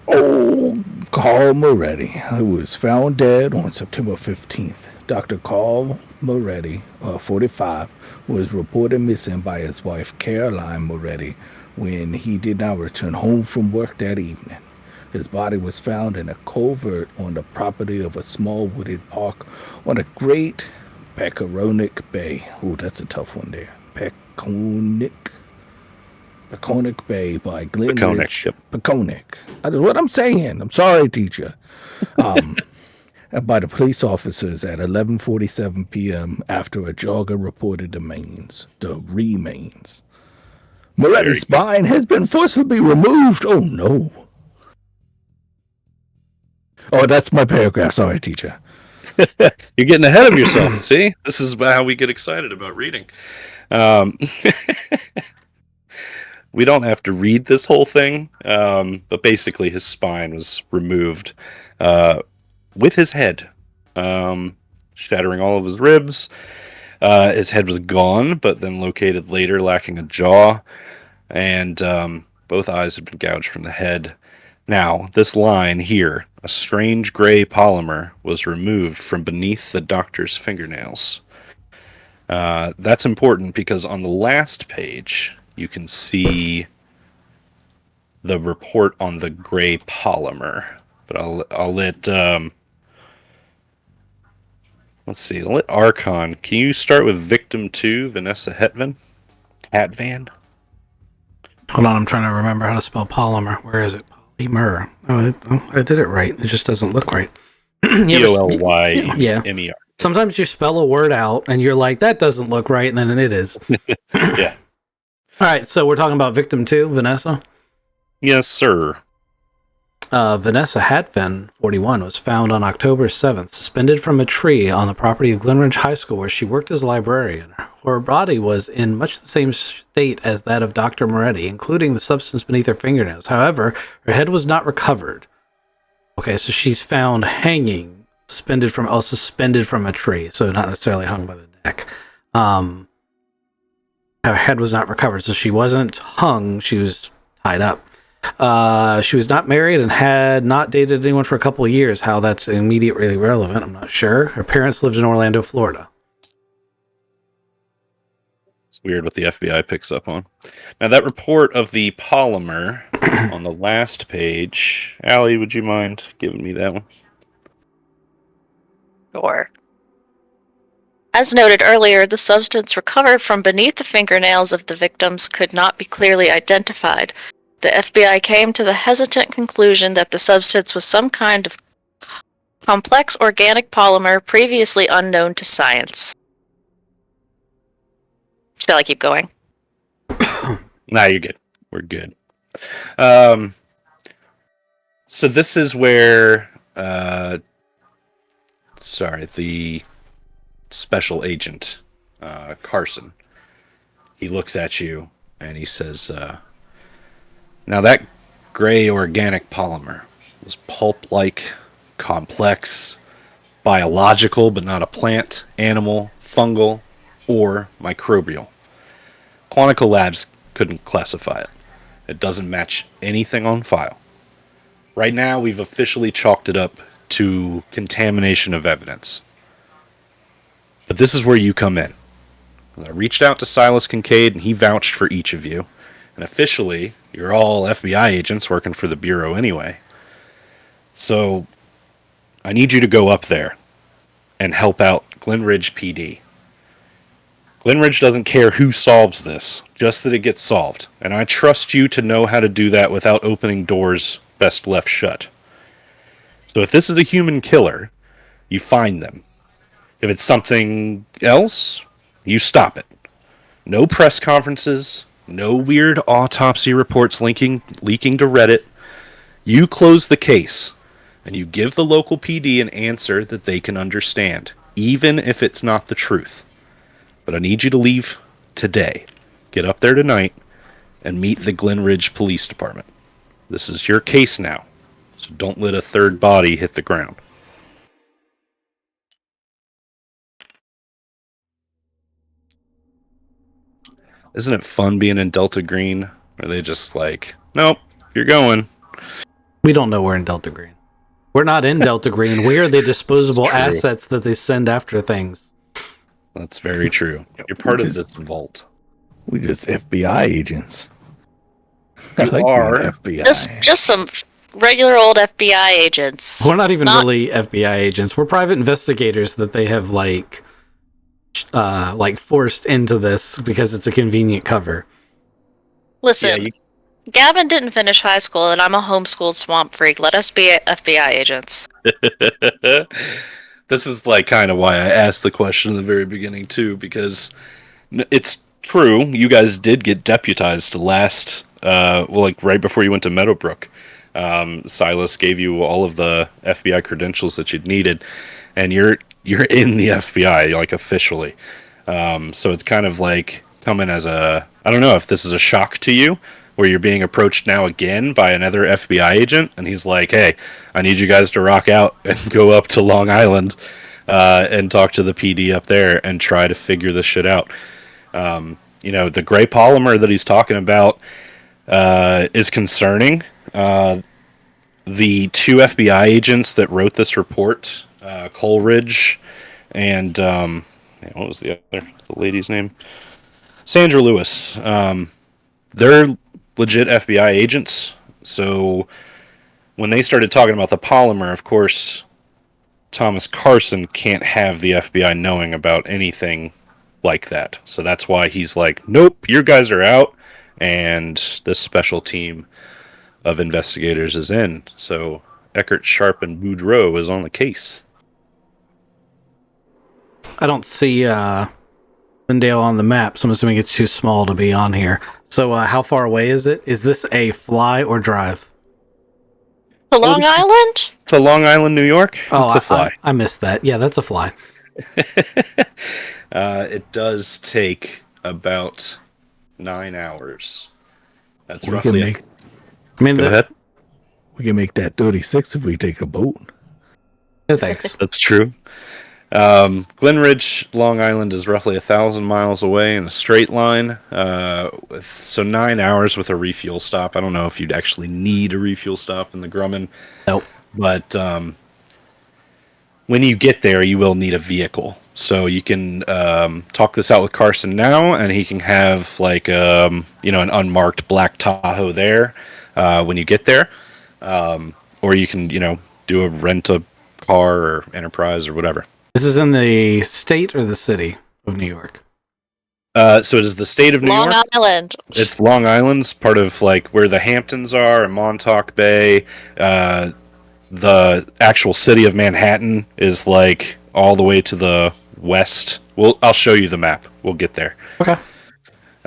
Oh, Carl Moretti, who was found dead on September 15th. Dr. Carl Moretti, 45, was reported missing by his wife Caroline Moretti when he did not return home from work that evening. His body was found in a culvert on the property of a small wooded park on the Great Peconic Bay. Oh, that's a tough one there. Peconic Bay by Glenridge. Yep. Peconic. That's what I'm saying. I'm sorry, teacher. By the police officers at 11:47 p.m. after a jogger reported the remains. Moretti's spine has been forcibly removed. Oh, no. Oh, that's my paragraph. Sorry, teacher. You're getting ahead of yourself, see? This is how we get excited about reading. We don't have to read this whole thing, but basically his spine was removed with his head, shattering all of his ribs. His head was gone, but then located later, lacking a jaw, and both eyes had been gouged from the head. Now, this line here, a strange gray polymer, was removed from beneath the doctor's fingernails. That's important because on the last page, you can see the report on the gray polymer. But I'll let let's see. I'll let Archon. Can you start with victim 2, Vanessa Hetvan? Hold on, I'm trying to remember how to spell polymer. Where is it? Polymer. Oh, I did it right. It just doesn't look right. Pollymer. Yeah. Sometimes you spell a word out and you're like, that doesn't look right, and then it is. Yeah. All right, so we're talking about victim 2, Vanessa? Yes, sir. Vanessa Hatven, 41, was found on October 7th, suspended from a tree on the property of Glenridge High School, where she worked as a librarian. Her body was in much the same state as that of Dr. Moretti, including the substance beneath her fingernails. However, her head was not recovered. Okay, so she's found hanging, suspended from a tree, so not necessarily hung by the neck. Her head was not recovered, so she wasn't hung, she was tied up. She was not married and had not dated anyone for a couple of years. How that's immediately relevant, I'm not sure. Her parents lived in Orlando, Florida. It's weird what the FBI picks up on. Now, that report of the polymer on the last page, Allie, would you mind giving me that one? Sure. As noted earlier, the substance recovered from beneath the fingernails of the victims could not be clearly identified. The FBI came to the hesitant conclusion that the substance was some kind of complex organic polymer previously unknown to science. Shall I keep going? Nah, you're good. We're good. So this is where, the special agent, Carson, he looks at you and he says, now that gray organic polymer was pulp-like, complex, biological but not a plant, animal, fungal, or microbial. Quantico Labs couldn't classify it. It doesn't match anything on file. Right now, we've officially chalked it up to contamination of evidence. But this is where you come in. I reached out to Silas Kincaid, and he vouched for each of you. And officially, you're all FBI agents working for the Bureau anyway. So, I need you to go up there and help out Glenridge PD. Glenridge doesn't care who solves this, just that it gets solved. And I trust you to know how to do that without opening doors best left shut. So if this is a human killer, you find them. If it's something else, you stop it. No press conferences, no weird autopsy reports leaking to Reddit. You close the case, and you give the local PD an answer that they can understand, even if it's not the truth. But I need you to leave today. Get up there tonight and meet the Glenridge Police Department. This is your case now, so don't let a third body hit the ground. Isn't it fun being in Delta Green? Are they just like, nope, you're going? We don't know we're in Delta Green. We're not in Delta Green. We are the disposable assets that they send after things. That's very true. You're part of this vault. We just FBI agents. I You like are. being FBI. Just some regular old FBI agents. We're not even really FBI agents. We're private investigators that they have like forced into this because it's a convenient cover. Listen, Gavin didn't finish high school, and I'm a homeschooled swamp freak. Let us be FBI agents. This is like kind of why I asked the question in the very beginning too, because it's true. You guys did get deputized last, right before you went to Meadowbrook. Silas gave you all of the FBI credentials that you'd needed, and you're in the FBI like officially. So it's kind of like coming as I don't know if this is a shock to you, where you're being approached now again by another FBI agent, and he's like, "Hey, I need you guys to rock out and go up to Long Island and talk to the PD up there and try to figure this shit out." The gray polymer that he's talking about is concerning. The two FBI agents that wrote this report, Coleridge and what was the lady's name? Sandra Lewis. They're legit FBI agents. So when they started talking about the polymer, of course, Thomas Carson can't have the FBI knowing about anything like that. So that's why he's like, nope, your guys are out, and this special team of investigators is in. So Eckert, Sharp, and Boudreaux is on the case. I don't see Lindale on the map, so I'm assuming it's too small to be on here. So how far away is it? Is this a fly or drive? To Long Island? To Long Island, New York? Oh, it's a fly. I missed that. Yeah, that's a fly. It does take about 9 hours. That's We roughly. Go ahead. We can make that 36 if we take a boat. No thanks. That's true. Glenridge, Long Island is roughly 1,000 miles away in a straight line. So 9 hours with a refuel stop. I don't know if you'd actually need a refuel stop in the Grumman. Nope. But when you get there, you will need a vehicle. So you can talk this out with Carson now, and he can have an unmarked black Tahoe there when you get there, or you can do a rent a car or Enterprise or whatever. This is in the state or the city of New York? So it is the state of New York. Long Island. It's Long Island's part of where the Hamptons are and Montauk Bay. The actual city of Manhattan is all the way to the west. I'll show you the map. We'll get there. Okay.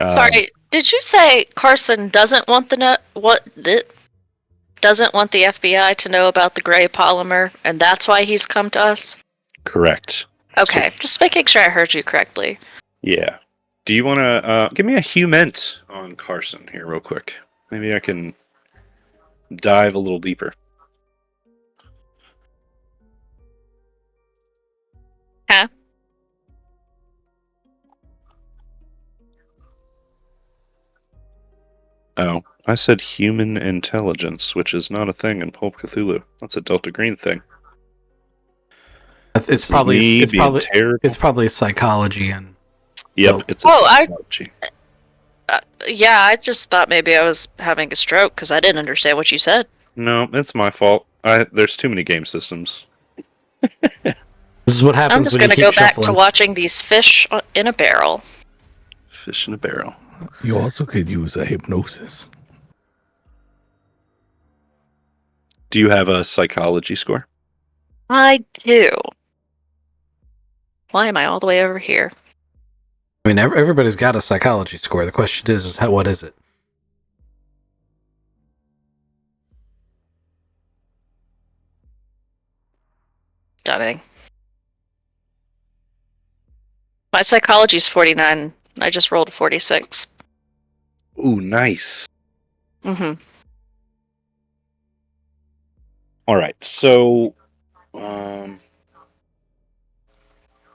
Sorry, did you say Carson doesn't want doesn't want the FBI to know about the gray polymer, and that's why he's come to us? Correct. Okay, just making sure I heard you correctly. Yeah. Do you want to give me a hument on Carson here real quick? Maybe I can dive a little deeper. Huh? Oh, I said human intelligence, which is not a thing in Pulp Cthulhu. That's a Delta Green thing. It's This is probably me it's being probably terrible. it's probably psychology and Yep, so- it's a Oh, psychology. Yeah, I just thought maybe I was having a stroke because I didn't understand what you said. No, it's my fault. There's too many game systems. this is what I'm happens just when you gonna keep go back to shuffling. watching these fish in a barrel. Fish in a barrel. You also could use a hypnosis. Do you have a psychology score? I do. Why am I all the way over here? I mean, everybody's got a psychology score. The question is what is it? Stunning. My psychology's 49. I just rolled a 46. Ooh, nice. Mm-hmm. All right, so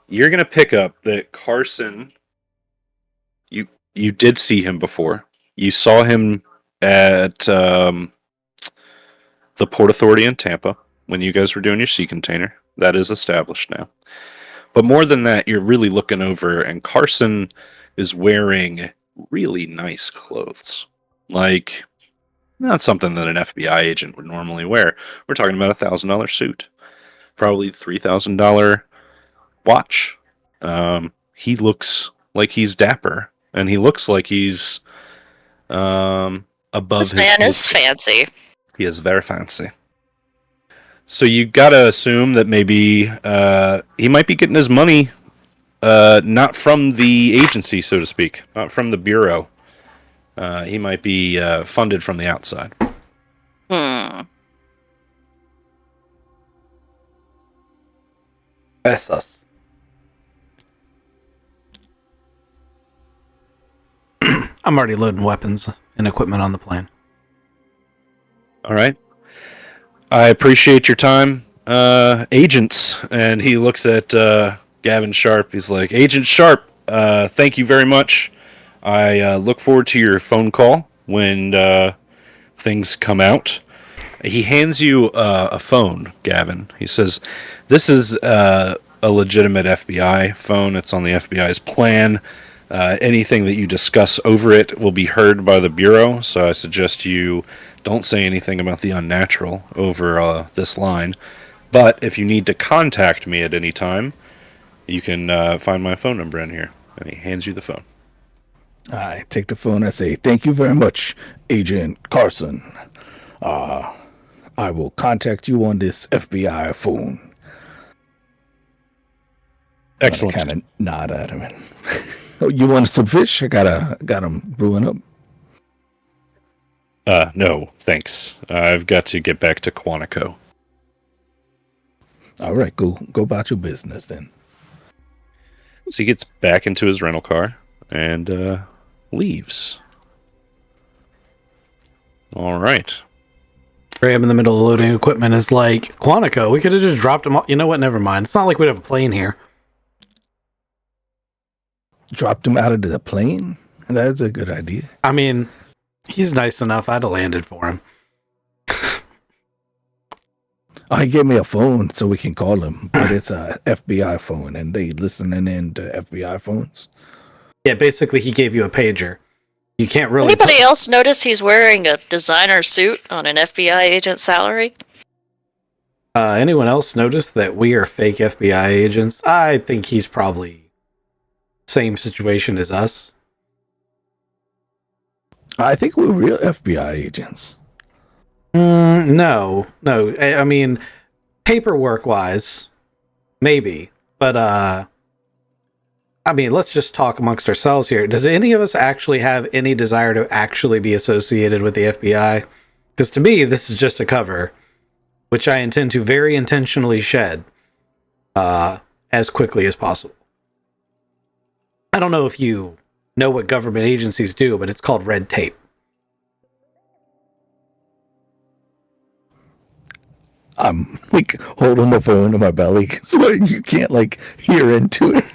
you're gonna pick up that Carson. You did see him before. You saw him at the Port Authority in Tampa when you guys were doing your sea container. That is established now. But more than that, you're really looking over, and Carson is wearing really nice clothes. Like, not something that an FBI agent would normally wear. We're talking about $1,000 suit, probably $3,000 watch. He looks like he's dapper, and he looks like he's above This his man is posture. fancy. He is very fancy. So you gotta assume that maybe he might be getting his money not from the agency, so to speak, not from the bureau. He might be funded from the outside. Hmm. That's us. I'm already loading weapons and equipment on the plane. All right. I appreciate your time, agents. And he looks at Gavin Sharp. He's like, Agent Sharp, thank you very much. I look forward to your phone call when things come out. He hands you a phone, Gavin. He says, this is a legitimate FBI phone. It's on the FBI's plan. Anything that you discuss over it will be heard by the Bureau, so I suggest you don't say anything about the unnatural over this line. But if you need to contact me at any time, you can find my phone number in here. And he hands you the phone. I take the phone. I say, thank you very much, Agent Carson. I will contact you on this FBI phone. Excellent. Kind of nod at him. Oh, you want some fish? I got them brewing up. No, thanks. I've got to get back to Quantico. All right, go about your business then. So he gets back into his rental car and leaves. All right. Graham in the middle of loading equipment is like, Quantico, we could have just dropped him off. You know what? Never mind. It's not like we'd have a plane here. Dropped him out of the plane? That's a good idea. I mean, he's nice enough. I'd have landed for him. Oh, he gave me a phone so we can call him, but it's a FBI phone, and they listening in to FBI phones. Yeah, basically, he gave you a pager. You can't really. Anybody else notice he's wearing a designer suit on an FBI agent's salary? Anyone else notice that we are fake FBI agents? I think he's probably same situation as us. I think we're real FBI agents. No. I mean, paperwork-wise, maybe. But, I mean, let's just talk amongst ourselves here. Does any of us actually have any desire to actually be associated with the FBI? Because to me, this is just a cover, which I intend to very intentionally shed as quickly as possible. I don't know if you know what government agencies do, but it's called red tape. I'm like holding the phone to my belly so you can't like hear into it.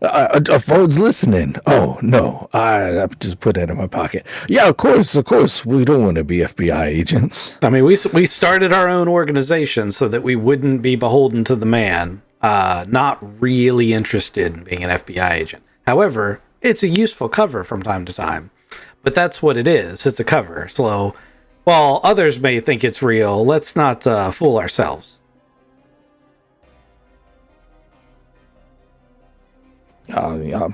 A phone's listening. Oh no, I just put that in my pocket. Yeah, of course. We don't want to be FBI agents. I mean, we started our own organization so that we wouldn't be beholden to the man. Not really interested in being an FBI agent. However, it's a useful cover from time to time. But that's what it is. It's a cover. So while others may think it's real, let's not fool ourselves. Yeah,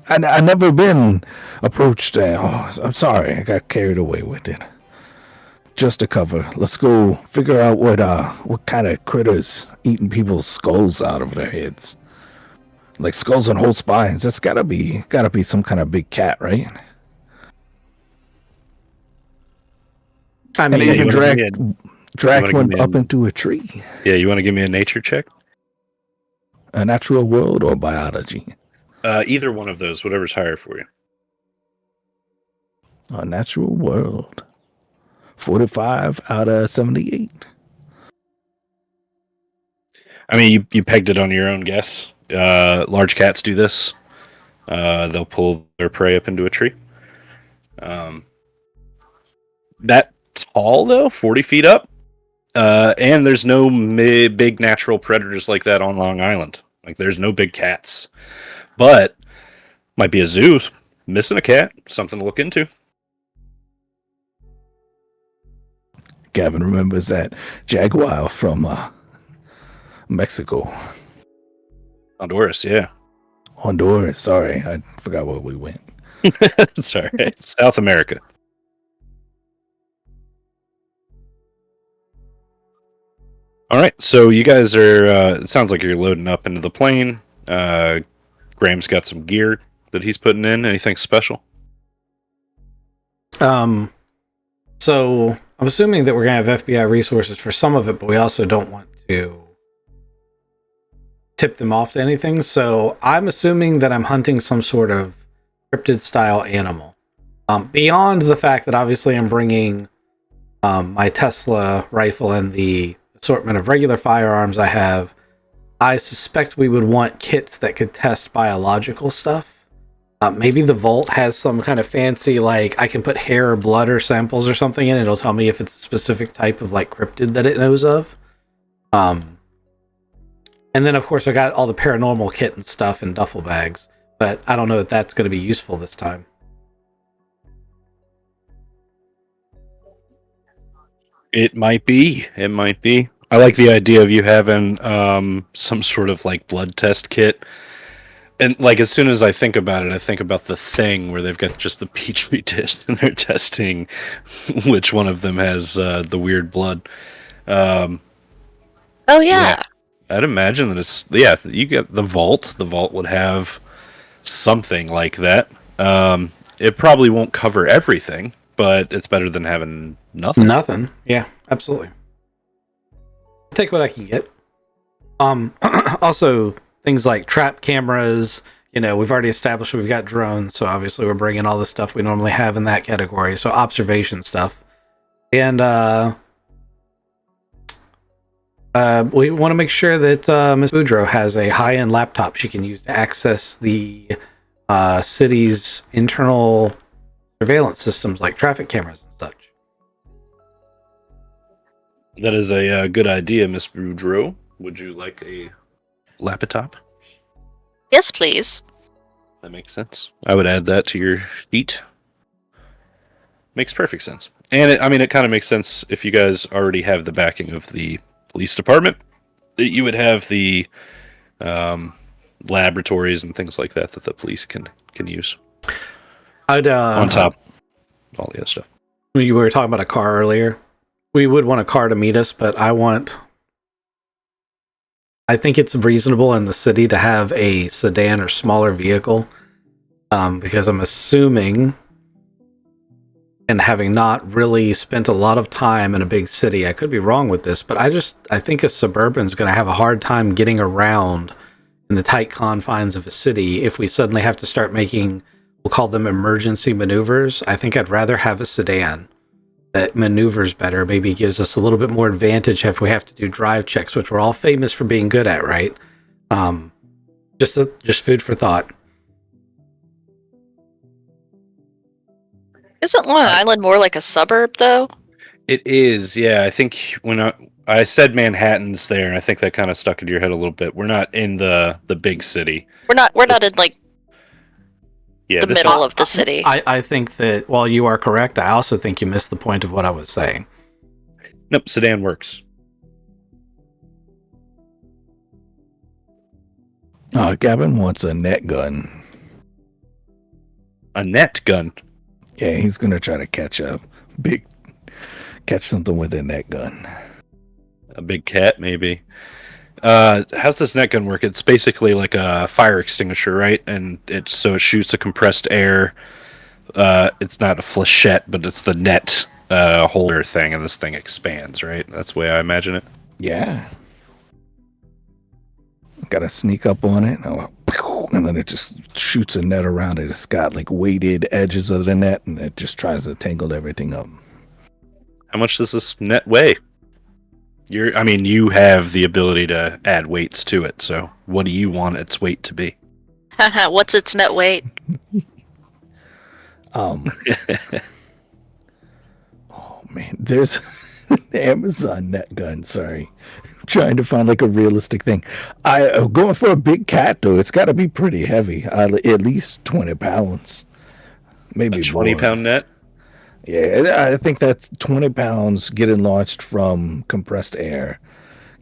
I never been approached. I'm sorry, I got carried away with it. Just a cover. Let's go figure out what kind of critters eating people's skulls out of their heads, like skulls and whole spines. That's gotta be some kind of big cat, right? I And mean, even you wanna drag give one me up into a tree. Yeah, you want to give me a nature check? A natural world or biology? Either one of those, whatever's higher for you. A natural world. 45 out of 78. I mean, you pegged it on your own guess. Large cats do this. They'll pull their prey up into a tree. That tall, though, 40 feet up. And there's no big natural predators like that on Long Island. Like, there's no big cats. But, might be a zoo. Missing a cat. Something to look into. Gavin remembers that jaguar from Mexico. Honduras, yeah. Honduras. Sorry, I forgot where we went. It's all right. South America. All right, so you guys are, it sounds like you're loading up into the plane. Graham's got some gear that he's putting in. Anything special? So I'm assuming that we're going to have FBI resources for some of it, but we also don't want to tip them off to anything. So I'm assuming that I'm hunting some sort of cryptid style animal. Beyond the fact that obviously I'm bringing my Tesla rifle and the assortment of regular firearms I have, I suspect we would want kits that could test biological stuff. Maybe the vault has some kind of fancy, like, I can put hair or blood or samples or something in. It'll tell me if it's a specific type of, like, cryptid that it knows of. And then, of course, I got all the paranormal kit and stuff in duffel bags. But I don't know if that's going to be useful this time. It might be. It might be. I like the idea of you having some sort of, like, blood test kit. And, like, as soon as I think about it, I think about the Thing where they've got just the petri dish and they're testing which one of them has the weird blood. Oh yeah. Yeah. I'd imagine that it's, yeah, you get the vault. The vault would have something like that. It probably won't cover everything, but it's better than having nothing. Nothing. Yeah, absolutely. I'll take what I can get. Also, things like trap cameras. You know, we've already established we've got drones, so obviously we're bringing all the stuff we normally have in that category. So observation stuff. And we want to make sure that Ms. Boudreaux has a high-end laptop she can use to access the city's internal surveillance systems like traffic cameras and such. That is a good idea, Miss Boudreaux. Would you like a laptop? Yes, please. That makes sense. I would add that to your sheet. Makes perfect sense. And it kind of makes sense if you guys already have the backing of the police department, that you would have the laboratories and things like that the police can use. I'd on top of all the other stuff. We were talking about a car earlier. We would want a car to meet us, but I think it's reasonable in the city to have a sedan or smaller vehicle, because I'm assuming, and having not really spent a lot of time in a big city, I could be wrong with this, but I think a Suburban is going to have a hard time getting around in the tight confines of a city if we suddenly have to start making, we'll call them emergency maneuvers. I think I'd rather have a sedan that maneuvers better, maybe gives us a little bit more advantage if we have to do drive checks, which we're all famous for being good at, right? Just Just food for thought. Isn't Long Island more like a suburb, though? It is, yeah. I think when I said Manhattan's there, I think that kind of stuck into your head a little bit. We're not in the big city. We're not in like Yeah, the middle of the city. I think that while you are correct, I also think you missed the point of what I was saying. Nope, sedan works. Gavin wants a net gun. A net gun. Yeah, he's gonna try to catch something with a net gun. A big cat, maybe. How's this net gun work? It's basically like a fire extinguisher, right? And it shoots a compressed air. It's not a flechette, but it's the net holder thing, and this thing expands, right? That's the way I imagine it. Yeah. Gotta sneak up on it, and then it just shoots a net around it. It's got like weighted edges of the net, and it just tries to tangle everything up. How much does this net weigh? You have the ability to add weights to it, so what do you want its weight to be? What's its net weight? Oh man, there's an Amazon net gun. Sorry, trying to find like a realistic thing. I'm going for a big cat though. It's got to be pretty heavy, at least 20 pounds, maybe A 20-pound net? Yeah, I think that's 20 pounds getting launched from compressed air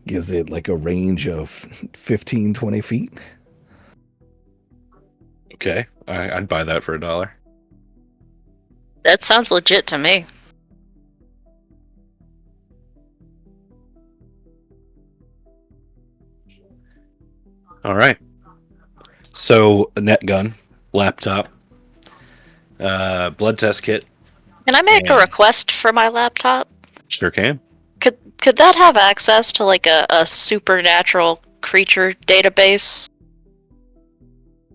gives it like a range of 15, 20 feet. Okay, I'd buy that for $1. That sounds legit to me. All right. So, a net gun, laptop, blood test kit. Can I make a request for my laptop? Sure can. Could that have access to like a supernatural creature database?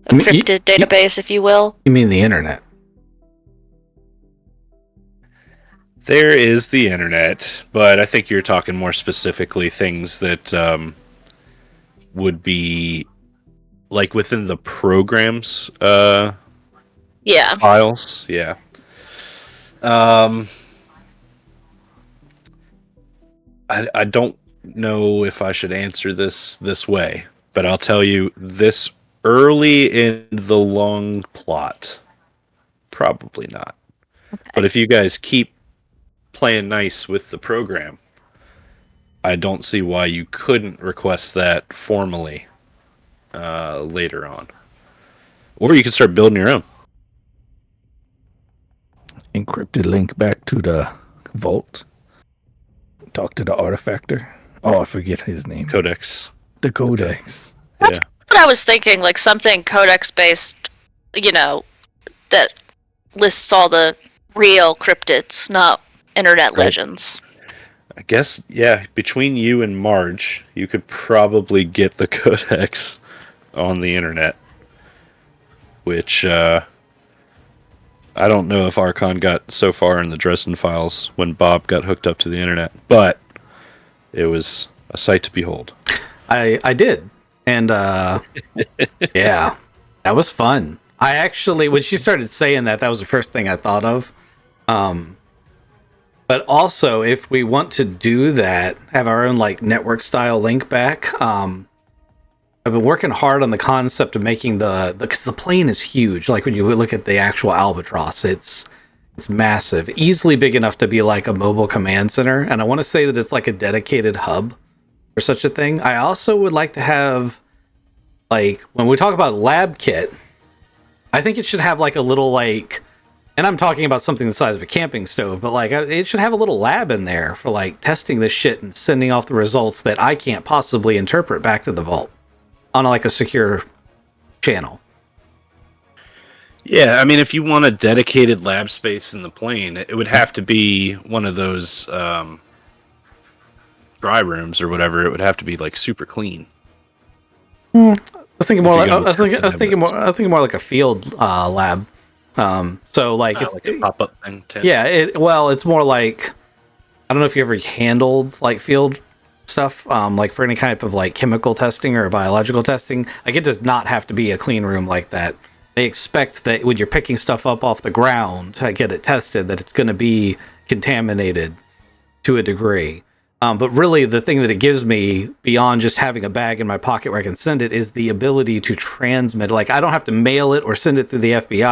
A cryptid database, if you will? You mean the internet? There is the internet, but I think you're talking more specifically things that would be like within the programs Yeah. files. Yeah. I don't know if I should answer this way, but I'll tell you this early in the long plot, probably not. Okay. But if you guys keep playing nice with the program, I don't see why you couldn't request that formally later on. Or you can start building your own. Encrypted link back to the vault. Talk to the artifactor. Oh, I forget his name. Codex. The Codex. That's what I was thinking, like something codex-based, that lists all the real cryptids, not internet legends. I guess, yeah, between you and Marge, you could probably get the codex on the internet. Which, I don't know if Archon got so far in the Dresden Files when Bob got hooked up to the internet, but it was a sight to behold. I did. And, yeah, that was fun. I actually, when she started saying that was the first thing I thought of. But also, if we want to do that, have our own like network style link back, I've been working hard on the concept of making because the plane is huge. Like when you look at the actual Albatross, it's massive, easily big enough to be like a mobile command center. And I want to say that it's like a dedicated hub for such a thing. I also would like to have, like, when we talk about lab kit, I think it should have like a little like, and I'm talking about something the size of a camping stove, but like it should have a little lab in there for like testing this shit and sending off the results that I can't possibly interpret back to the vault on like a secure channel. Yeah, I mean, if you want a dedicated lab space in the plane, it would have to be one of those dry rooms or whatever. It would have to be like super clean. I was thinking more like I was thinking more like a field lab. So like it's like a pop-up thing. Yeah, it's more like, I don't know if you ever handled like field stuff, like for any kind of like chemical testing or biological testing, like it does not have to be a clean room like that. They expect that when you're picking stuff up off the ground to get it tested, that it's going to be contaminated to a degree. But really, the thing that it gives me beyond just having a bag in my pocket where I can send it is the ability to transmit. Like, I don't have to mail it or send it through the FBI.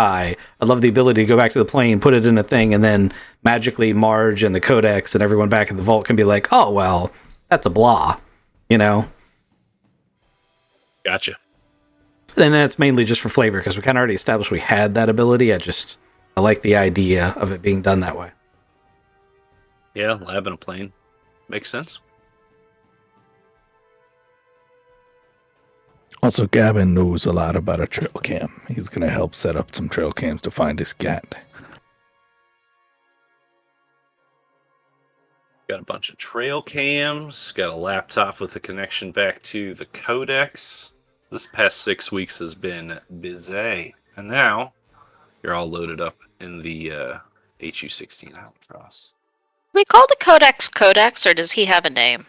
I love the ability to go back to the plane, put it in a thing, and then magically Marge and the Codex and everyone back in the vault can be like, oh, well, that's a blah, you know? Gotcha. And that's mainly just for flavor, because we kind of already established we had that ability. I like the idea of it being done that way. Yeah, lab and a plane. Makes sense. Also, Gavin knows a lot about a trail cam. He's going to help set up some trail cams to find his cat. Got a bunch of trail cams. Got a laptop with a connection back to the Codex. This past 6 weeks has been busy. And now, you're all loaded up in the HU-16 Albatross. We call the Codex, or does he have a name?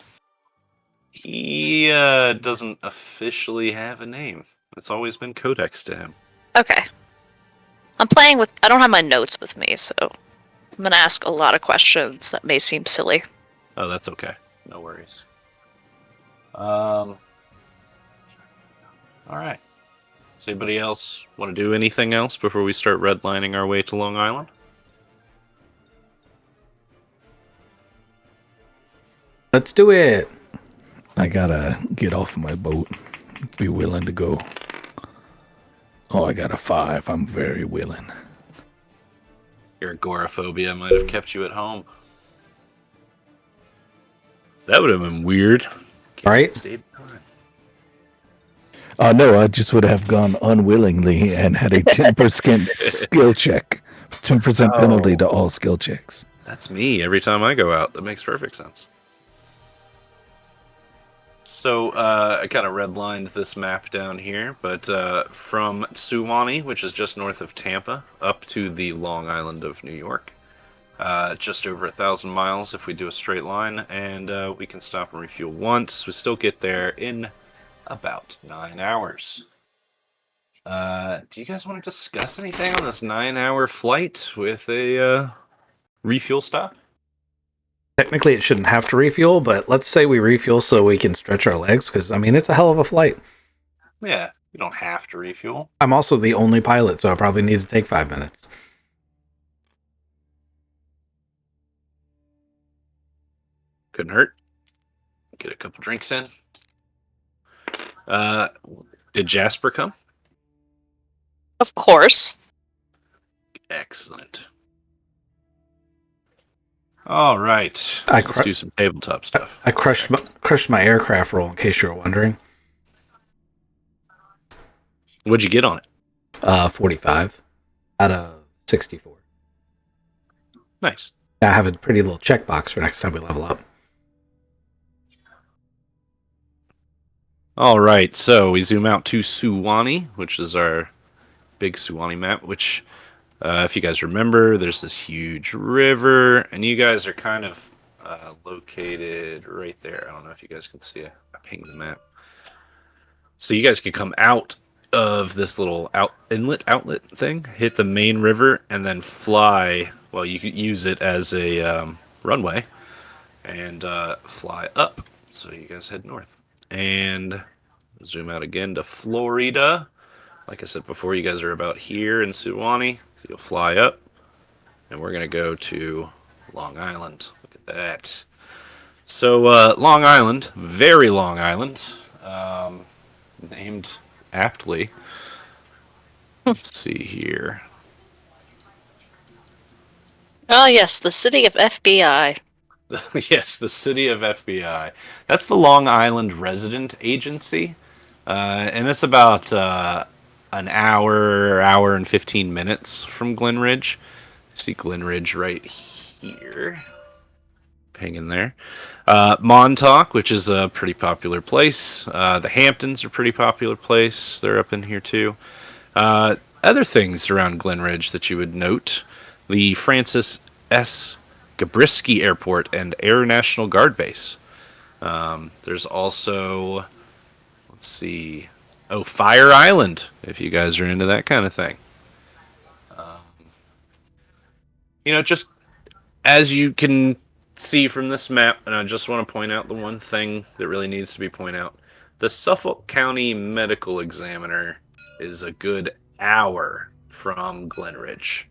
He doesn't officially have a name. It's always been Codex to him. Okay. I don't have my notes with me, so I'm going to ask a lot of questions that may seem silly. Oh, that's okay. No worries. All right. Does anybody else want to do anything else before we start redlining our way to Long Island? Let's do it. I gotta get off my boat. Be willing to go. Oh, I got a 5. I'm very willing. Your agoraphobia might have kept you at home. That would have been weird. Right? Stayed behind. No, I just would have gone unwillingly and had a 10% skill check. 10% penalty to all skill checks. That's me every time I go out. That makes perfect sense. So I kind of redlined this map down here, but from Suwannee, which is just north of Tampa, up to the Long Island of New York, just over 1,000 miles if we do a straight line, and we can stop and refuel once. We still get there in about 9 hours. Do you guys want to discuss anything on this 9-hour flight with a refuel stop? Technically, it shouldn't have to refuel, but let's say we refuel so we can stretch our legs, because, I mean, it's a hell of a flight. Yeah, you don't have to refuel. I'm also the only pilot, so I probably need to take 5 minutes. Couldn't hurt. Get a couple drinks in. Did Jasper come? Of course. Excellent. All right. Let's do some tabletop stuff. I crushed my aircraft roll, in case you were wondering. What'd you get on it? 45 out of 64. Nice. I have a pretty little checkbox for next time we level up. All right, so we zoom out to Suwannee, which is our big Suwannee map, which, if you guys remember, there's this huge river, and you guys are kind of located right there. I don't know if you guys can see it. I pinged the map. So you guys can come out of this little outlet thing, hit the main river, and then fly. Well, you could use it as a runway and fly up. So you guys head north. And zoom out again to Florida. Like I said before, you guys are about here in Suwannee. So you'll fly up. And we're going to go to Long Island. Look at that. So Long Island, very Long Island. Named aptly. Let's see here. Oh, yes, the city of FBI. Yes, the city of FBI. That's the Long Island Resident Agency. And it's about an hour and 15 minutes from Glenridge. See Glenridge right here. Hanging there. Montauk, which is a pretty popular place. The Hamptons are a pretty popular place. They're up in here too. Other things around Glenridge that you would note. The Francis S. Gabrisky Airport and Air National Guard Base. There's also, let's see, Fire Island, if you guys are into that kind of thing. Just as you can see from this map, and I just want to point out the one thing that really needs to be pointed out. The Suffolk County Medical Examiner is a good hour from Glenridge.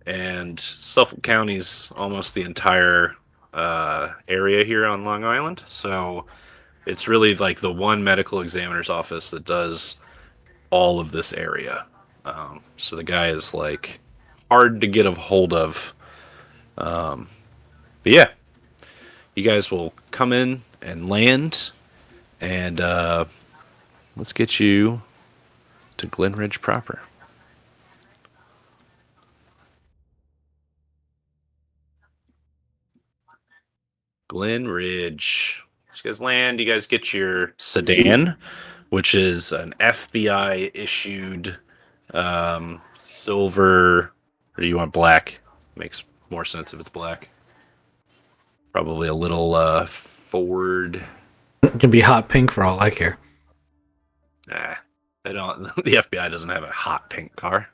And Suffolk County's almost the entire area here on Long Island. So it's really like the one medical examiner's office that does all of this area. So the guy is like hard to get a hold of. But yeah, you guys will come in and land, and let's get you to Glenridge proper. Glenridge. So you guys land, you guys get your sedan, which is an FBI issued silver, or do you want black? Makes more sense if it's black. Probably a little Ford. It can be hot pink for all I care. Nah, they don't. The FBI doesn't have a hot pink car.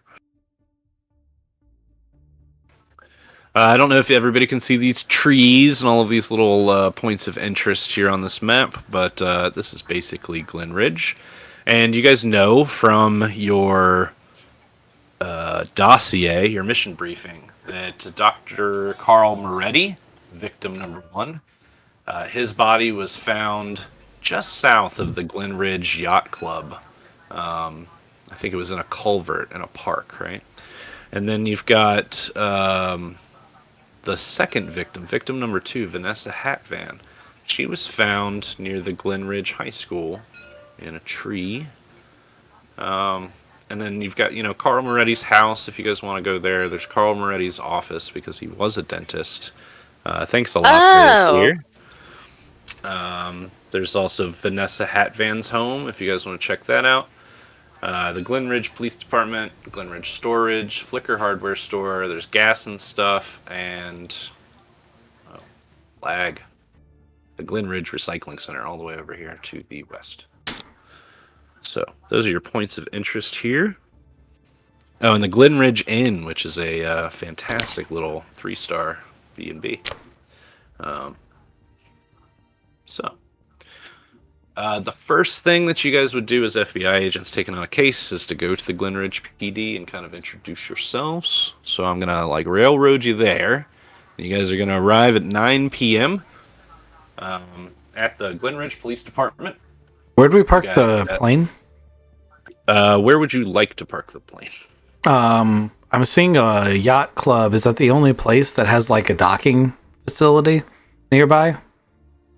I don't know if everybody can see these trees and all of these little points of interest here on this map, but this is basically Glenridge. And you guys know from your dossier, your mission briefing, that Dr. Carl Moretti, victim number 1, his body was found just south of the Glenridge Yacht Club. I think it was in a culvert in a park, right? And then you've got the second victim, victim number 2, Vanessa Hatvan. She was found near the Glenridge High School in a tree. And then you've got, Carl Moretti's house, if you guys want to go there. There's Carl Moretti's office because he was a dentist. Thanks a lot for your here. There's also Vanessa Hatvan's home, if you guys want to check that out. The Glenridge Police Department, Glenridge Storage, Flicker Hardware Store. There's gas and stuff, and lag. The Glenridge Recycling Center all the way over here to the west. So those are your points of interest here. Oh, and the Glenridge Inn, which is a fantastic little 3-star B&B. The first thing that you guys would do as FBI agents taking on a case is to go to the Glenridge PD and kind of introduce yourselves. So I'm going to railroad you there. You guys are going to arrive at 9 p.m. At the Glenridge Police Department. Where do we park the plane? Where would you like to park the plane? I'm seeing a yacht club. Is that the only place that has a docking facility nearby?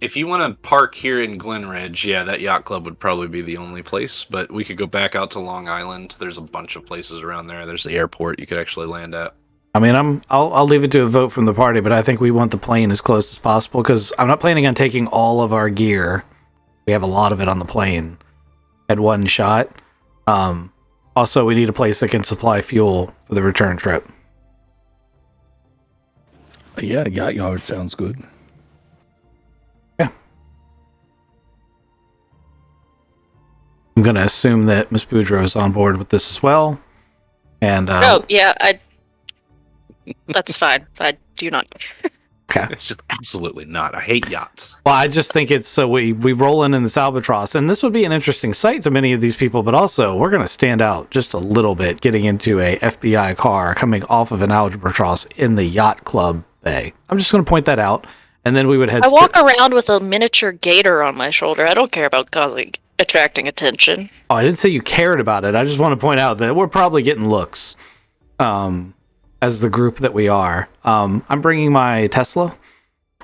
If you want to park here in Glenridge, yeah, that yacht club would probably be the only place. But we could go back out to Long Island. There's a bunch of places around there. There's the airport you could actually land at. I mean, I'll leave it to a vote from the party, but I think we want the plane as close as possible because I'm not planning on taking all of our gear. We have a lot of it on the plane at one shot. Also, we need a place that can supply fuel for the return trip. Yeah, yacht yard sounds good. Yeah. I'm going to assume that Miss Boudreaux is on board with this as well. And that's fine. I do not. Okay. It's just absolutely not. I hate yachts. Well, I just think it's so we roll in this albatross, and this would be an interesting sight to many of these people, but also we're going to stand out just a little bit getting into a FBI car coming off of an albatross in the yacht club bay. I'm just going to point that out, and then we would head. I walk around with a miniature gator on my shoulder. I don't care about attracting attention. Oh, I didn't say you cared about it. I just want to point out that we're probably getting looks. As the group that we are. I'm bringing my Tesla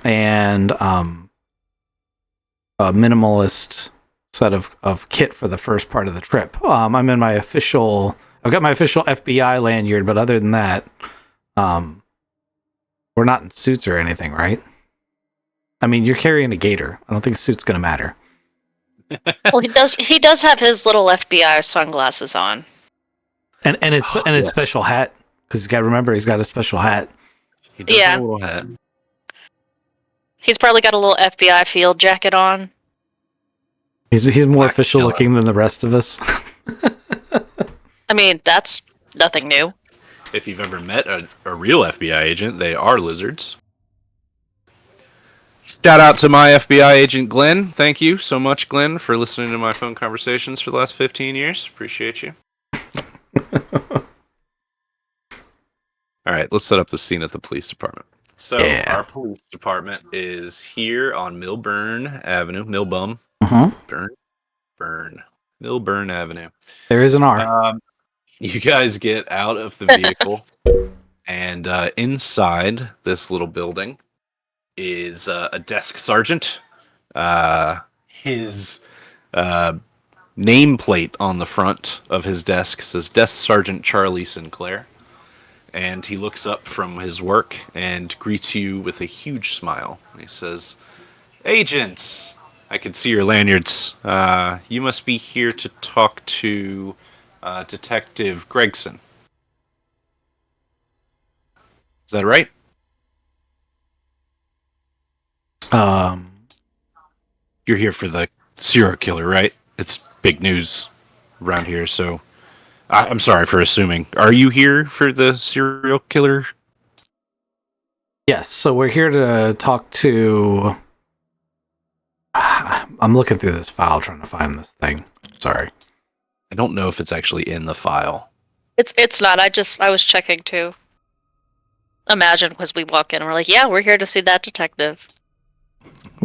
and a minimalist set of kit for the first part of the trip. I've got my official FBI lanyard, but other than that, we're not in suits or anything, right? I mean, you're carrying a gator. I don't think the suit's going to matter. Well, he does have his little FBI sunglasses on. And his special hat. Because he's got to remember, he's got a special hat. He does have a little hat. He's probably got a little FBI field jacket on. He's more Black official yellow. looking than the rest of us. I mean, that's nothing new. If you've ever met a real FBI agent, they are lizards. Shout out to my FBI agent, Glenn. Thank you so much, Glenn, for listening to my phone conversations for the last 15 years. Appreciate you. All right, let's set up the scene at the police department. So, Yeah. our police department is here on Milburn Avenue. Milbum. Uh-huh. Milburn Avenue. There is an R. You guys get out of the vehicle, and inside this little building is a desk sergeant. His nameplate on the front of his desk says Desk Sergeant Charlie Sinclair. And he looks up from his work and greets you with a huge smile. He says, "Agents, I can see your lanyards. You must be here to talk to Detective Gregson. Is that right?" You're here for the serial killer, right? It's big news around here, so I'm sorry for assuming. Are you here for the serial killer? Yes, so we're here to talk to... I'm looking through this file trying to find this thing. Sorry. I don't know if it's actually in the file. It's not. I was checking too. Imagine because we walk in and we're like, yeah, we're here to see that detective.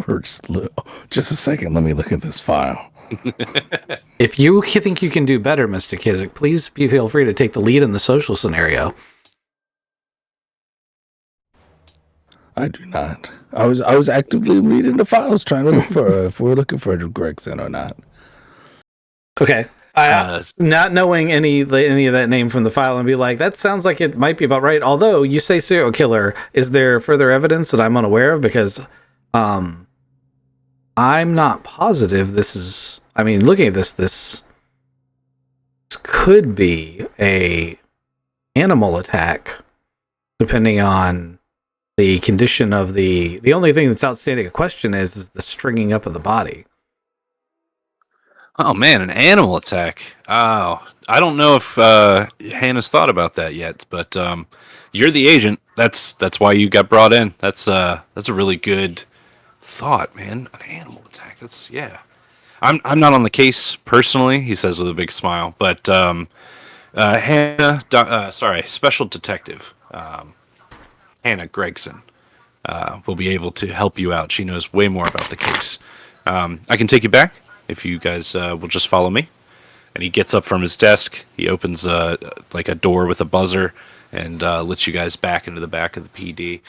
We're just a second. Let me look at this file. If you think you can do better, Mr. Kizik, please feel free to take the lead in the social scenario. I do not. I was actively reading the files, trying to look for if we're looking for Gregson or not. Okay. Not knowing any of that name from the file and be like, that sounds like it might be about right. Although you say serial killer, is there further evidence that I'm unaware of? Because I'm not positive this is... I mean, looking at this could be a animal attack, depending on the condition of the... The only thing that's outstanding a question is the stringing up of the body. Oh man, an animal attack. Oh, I don't know if Hannah's thought about that yet, but you're the agent. That's why you got brought in. That's a really good thought, man. An animal attack. That's yeah. I'm not on the case personally, he says with a big smile, but Hannah, Special Detective Hannah Gregson will be able to help you out. She knows way more about the case. I can take you back if you guys will just follow me. And he gets up from his desk. He opens like a door with a buzzer and lets you guys back into the back of the PD.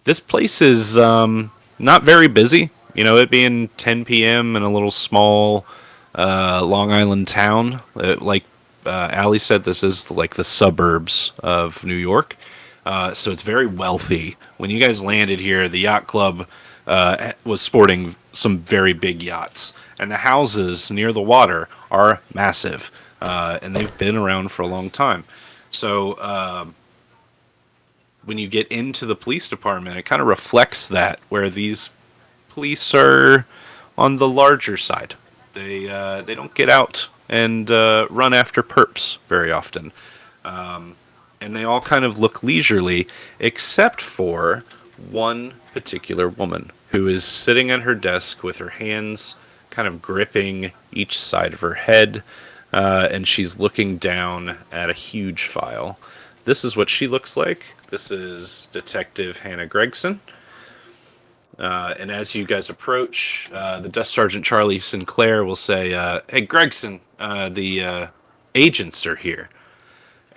This place is not very busy. You know, it being 10 p.m. in a little small Long Island town. Like Allie said, this is like the suburbs of New York. So it's very wealthy. When you guys landed here, the yacht club was sporting some very big yachts. And the houses near the water are massive. And they've been around for a long time. So when you get into the police department, it kind of reflects that, where these police are on the larger side. They don't get out and run after perps very often. And they all kind of look leisurely, except for one particular woman who is sitting at her desk with her hands kind of gripping each side of her head, and she's looking down at a huge file. This is what she looks like. This is Detective Hannah Gregson. And as you guys approach, the Desk Sergeant Charlie Sinclair will say, "Hey, Gregson, the agents are here."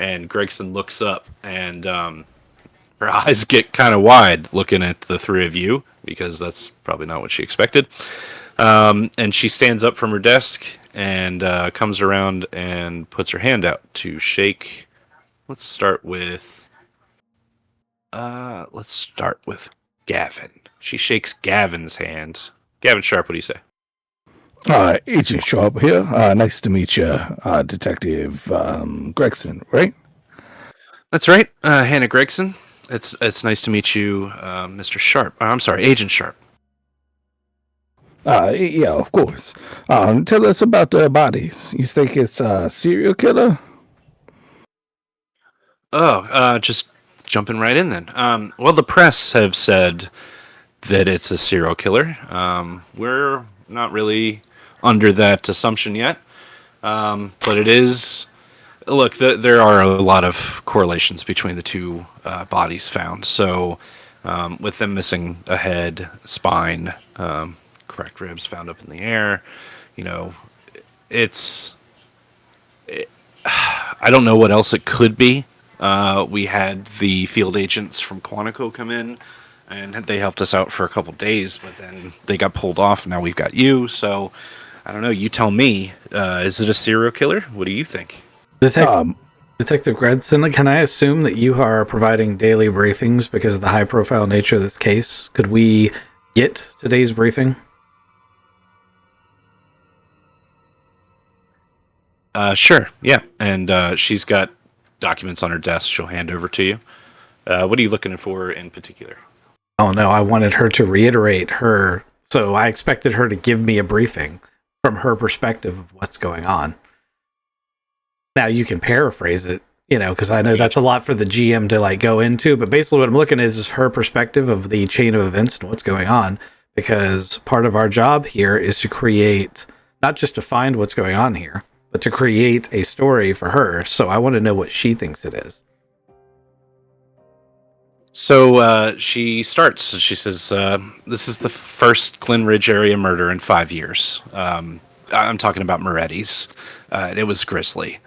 And Gregson looks up, and her eyes get kind of wide looking at the three of you, because that's probably not what she expected. And she stands up from her desk and comes around and puts her hand out to shake. Let's start with Gavin. She shakes Gavin's hand. Gavin Sharp, what do you say? Agent Sharp here. Nice to meet you, Detective Gregson, right? That's right, Hannah Gregson. It's nice to meet you, Mr. Sharp. I'm sorry, Agent Sharp. Yeah, of course. Tell us about the bodies. You think it's a serial killer? Just jumping right in then. Well, the press have said that it's a serial killer. We're not really under that assumption yet, but it is. Look, there are a lot of correlations between the two bodies found. So, with them missing a head, spine, cracked ribs found up in the air, you know, it's. I don't know what else it could be. We had the field agents from Quantico come in, and they helped us out for a couple days, but then they got pulled off. And now we've got you, so I don't know. You tell me. Is it a serial killer? What do you think? Detective Gredson, can I assume that you are providing daily briefings because of the high-profile nature of this case? Could we get today's briefing? Sure, yeah. And she's got documents on her desk she'll hand over to you. What are you looking for in particular? Oh no, I wanted her to reiterate her. So I expected her to give me a briefing from her perspective of what's going on. Now you can paraphrase it, because I know that's a lot for the GM to go into. But basically, what I'm looking at is her perspective of the chain of events and what's going on. Because part of our job here is to create, not just to find what's going on here, but to create a story for her. So I want to know what she thinks it is. So she starts. She says, "This is the first Glenridge area murder in 5 years. I'm talking about Moretti's. It was grisly.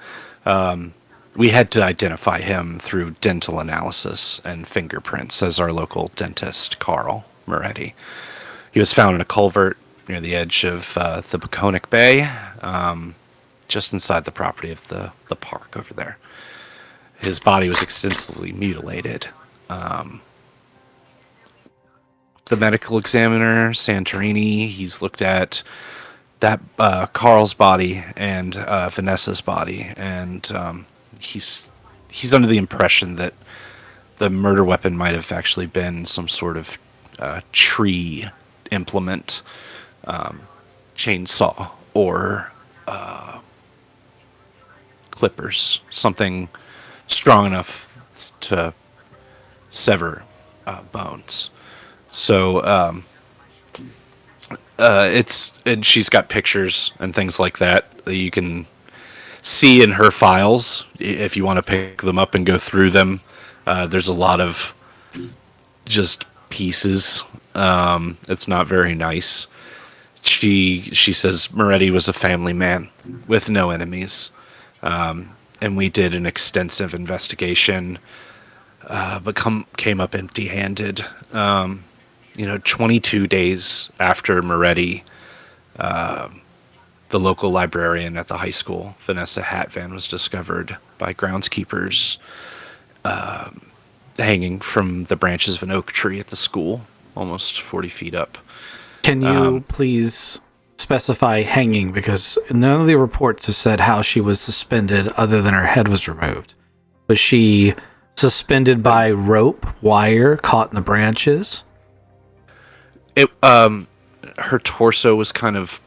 We had to identify him through dental analysis and fingerprints as our local dentist, Carl Moretti. He was found in a culvert near the edge of the Peconic Bay, just inside the property of the park over there. His body was extensively mutilated. The medical examiner, Santorini, he's looked at that Carl's body and Vanessa's body, and he's under the impression that the murder weapon might have actually been some sort of tree implement, chainsaw or clippers, something strong enough to sever bones. So and she's got pictures and things like that you can see in her files if you want to pick them up and go through them. There's a lot of just pieces. It's not very nice. She says Moretti was a family man with no enemies, and we did an extensive investigation, but came up empty-handed. 22 days after Moretti, the local librarian at the high school, Vanessa Hatvan, was discovered by groundskeepers hanging from the branches of an oak tree at the school, almost 40 feet up. Can you please specify hanging? Because none of the reports have said how she was suspended other than her head was removed. Was she suspended by rope, wire, caught in the branches? Her torso was kind of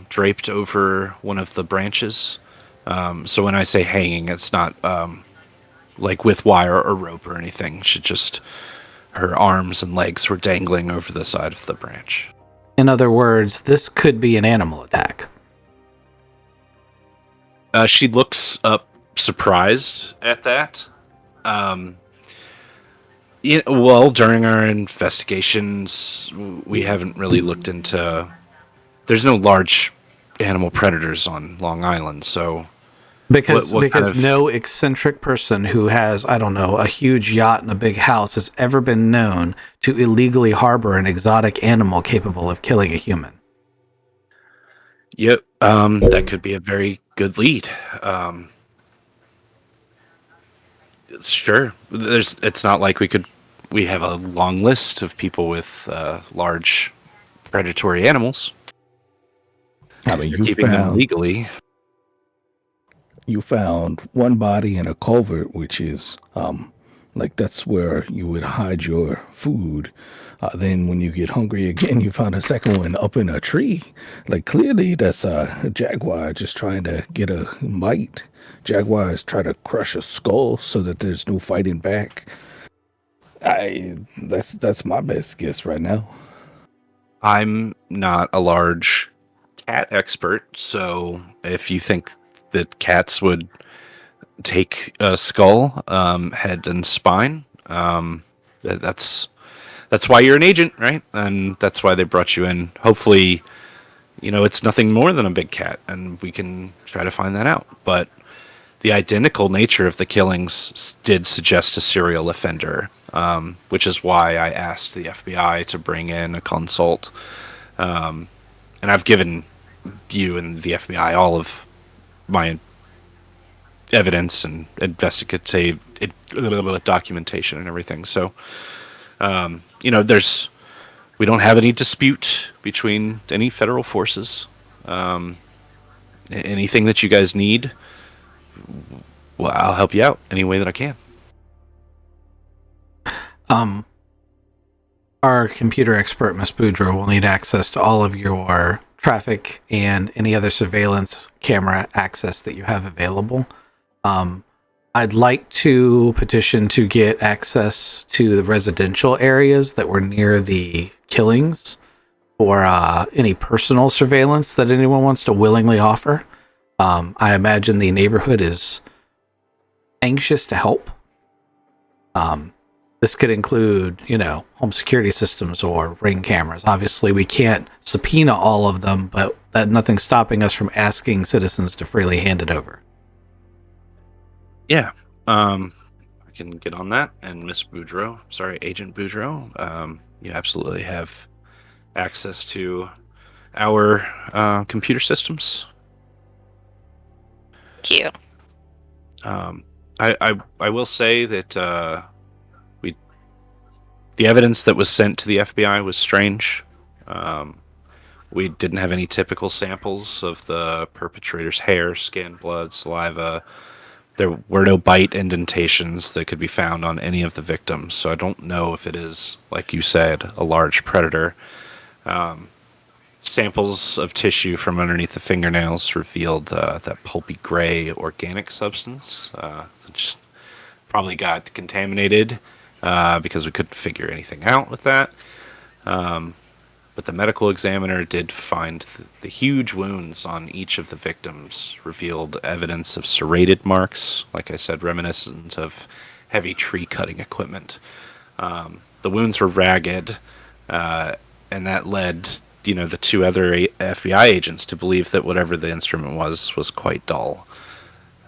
draped over one of the branches. So when I say hanging, it's not like with wire or rope or anything. Her arms and legs were dangling over the side of the branch. In other words, this could be an animal attack. She looks up surprised at that. During our investigations, we haven't really looked into. There's no large animal predators on Long Island, so because no eccentric person who has, I don't know, a huge yacht and a big house has ever been known to illegally harbor an exotic animal capable of killing a human. Yep, that could be a very good lead. Sure, it's not like we have a long list of people with large predatory animals. I mean, keeping them legally. You found one body in a culvert, which is Like that's where you would hide your food. Then when you get hungry again, you found a second one up in a tree. Like clearly that's a jaguar just trying to get a bite. Jaguars try to crush a skull so that there's no fighting back. That's my best guess right now. I'm not a large cat expert, so if you think that cats would take a skull, head, and spine, that's why you're an agent, right? And that's why they brought you in. Hopefully, it's nothing more than a big cat, and we can try to find that out. But the identical nature of the killings did suggest a serial offender, which is why I asked the FBI to bring in a consult. And I've given you and the FBI all of my evidence and investigative documentation and everything. So, we don't have any dispute between any federal forces. Anything that you guys need, well, I'll help you out any way that I can. Our computer expert, Miss Boudreaux, will need access to all of your traffic and any other surveillance camera access that you have available. I'd like to petition to get access to the residential areas that were near the killings for any personal surveillance that anyone wants to willingly offer. I imagine the neighborhood is anxious to help. This could include, home security systems or ring cameras. Obviously, we can't subpoena all of them, but nothing's stopping us from asking citizens to freely hand it over. Yeah, I can get on that. And Agent Boudreaux, you absolutely have access to our computer systems. Thank you. I will say that the evidence that was sent to the FBI was strange. We didn't have any typical samples of the perpetrator's hair, skin, blood, saliva. There were no bite indentations that could be found on any of the victims, so I don't know if it is, like you said, a large predator. Samples of tissue from underneath the fingernails revealed that pulpy gray organic substance, which probably got contaminated because we couldn't figure anything out with that. But the medical examiner did find the huge wounds on each of the victims revealed evidence of serrated marks, like I said, reminiscent of heavy tree cutting equipment. The wounds were ragged, and that led the two other FBI agents to believe that whatever the instrument was quite dull.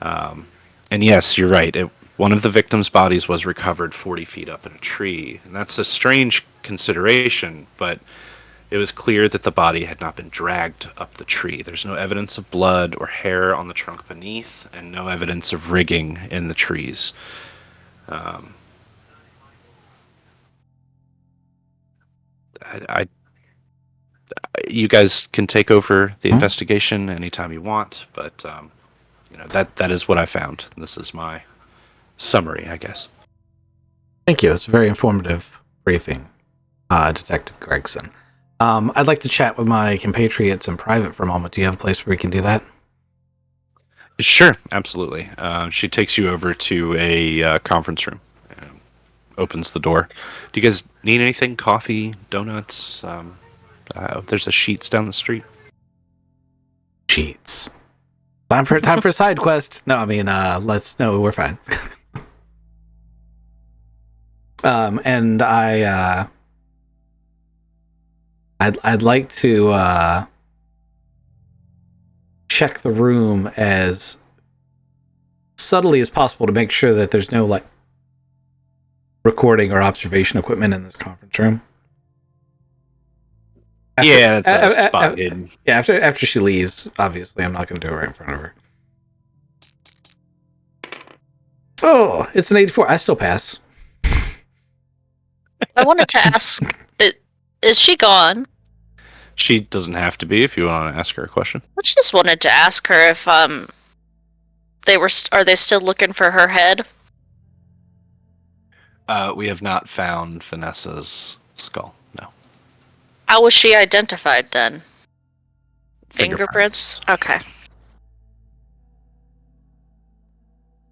And yes, you're right. One of the victims' bodies was recovered 40 feet up in a tree, and that's a strange consideration, but it was clear that the body had not been dragged up the tree. There's no evidence of blood or hair on the trunk beneath, and no evidence of rigging in the trees. You guys can take over the investigation anytime you want, but that is what I found. This is my summary, I guess. Thank you. It's a very informative briefing, Detective Gregson. I'd like to chat with my compatriots in private for a moment. Do you have a place where we can do that? Sure, absolutely. She takes you over to a conference room and opens the door. Do you guys need anything? Coffee, donuts? There's a Sheets down the street. Sheets. Time for a side quest. No, I mean, we're fine. And I'd like to check the room as subtly as possible to make sure that there's no recording or observation equipment in this conference room. That's a spot hidden. Yeah, after she leaves, obviously I'm not going to do it right in front of her. Oh, it's an 84. I still pass. I wanted to ask, is she gone? She doesn't have to be if you want to ask her a question. I just wanted to ask her if are they still looking for her head? We have not found Vanessa's skull. No. How was she identified then? Fingerprints. Okay.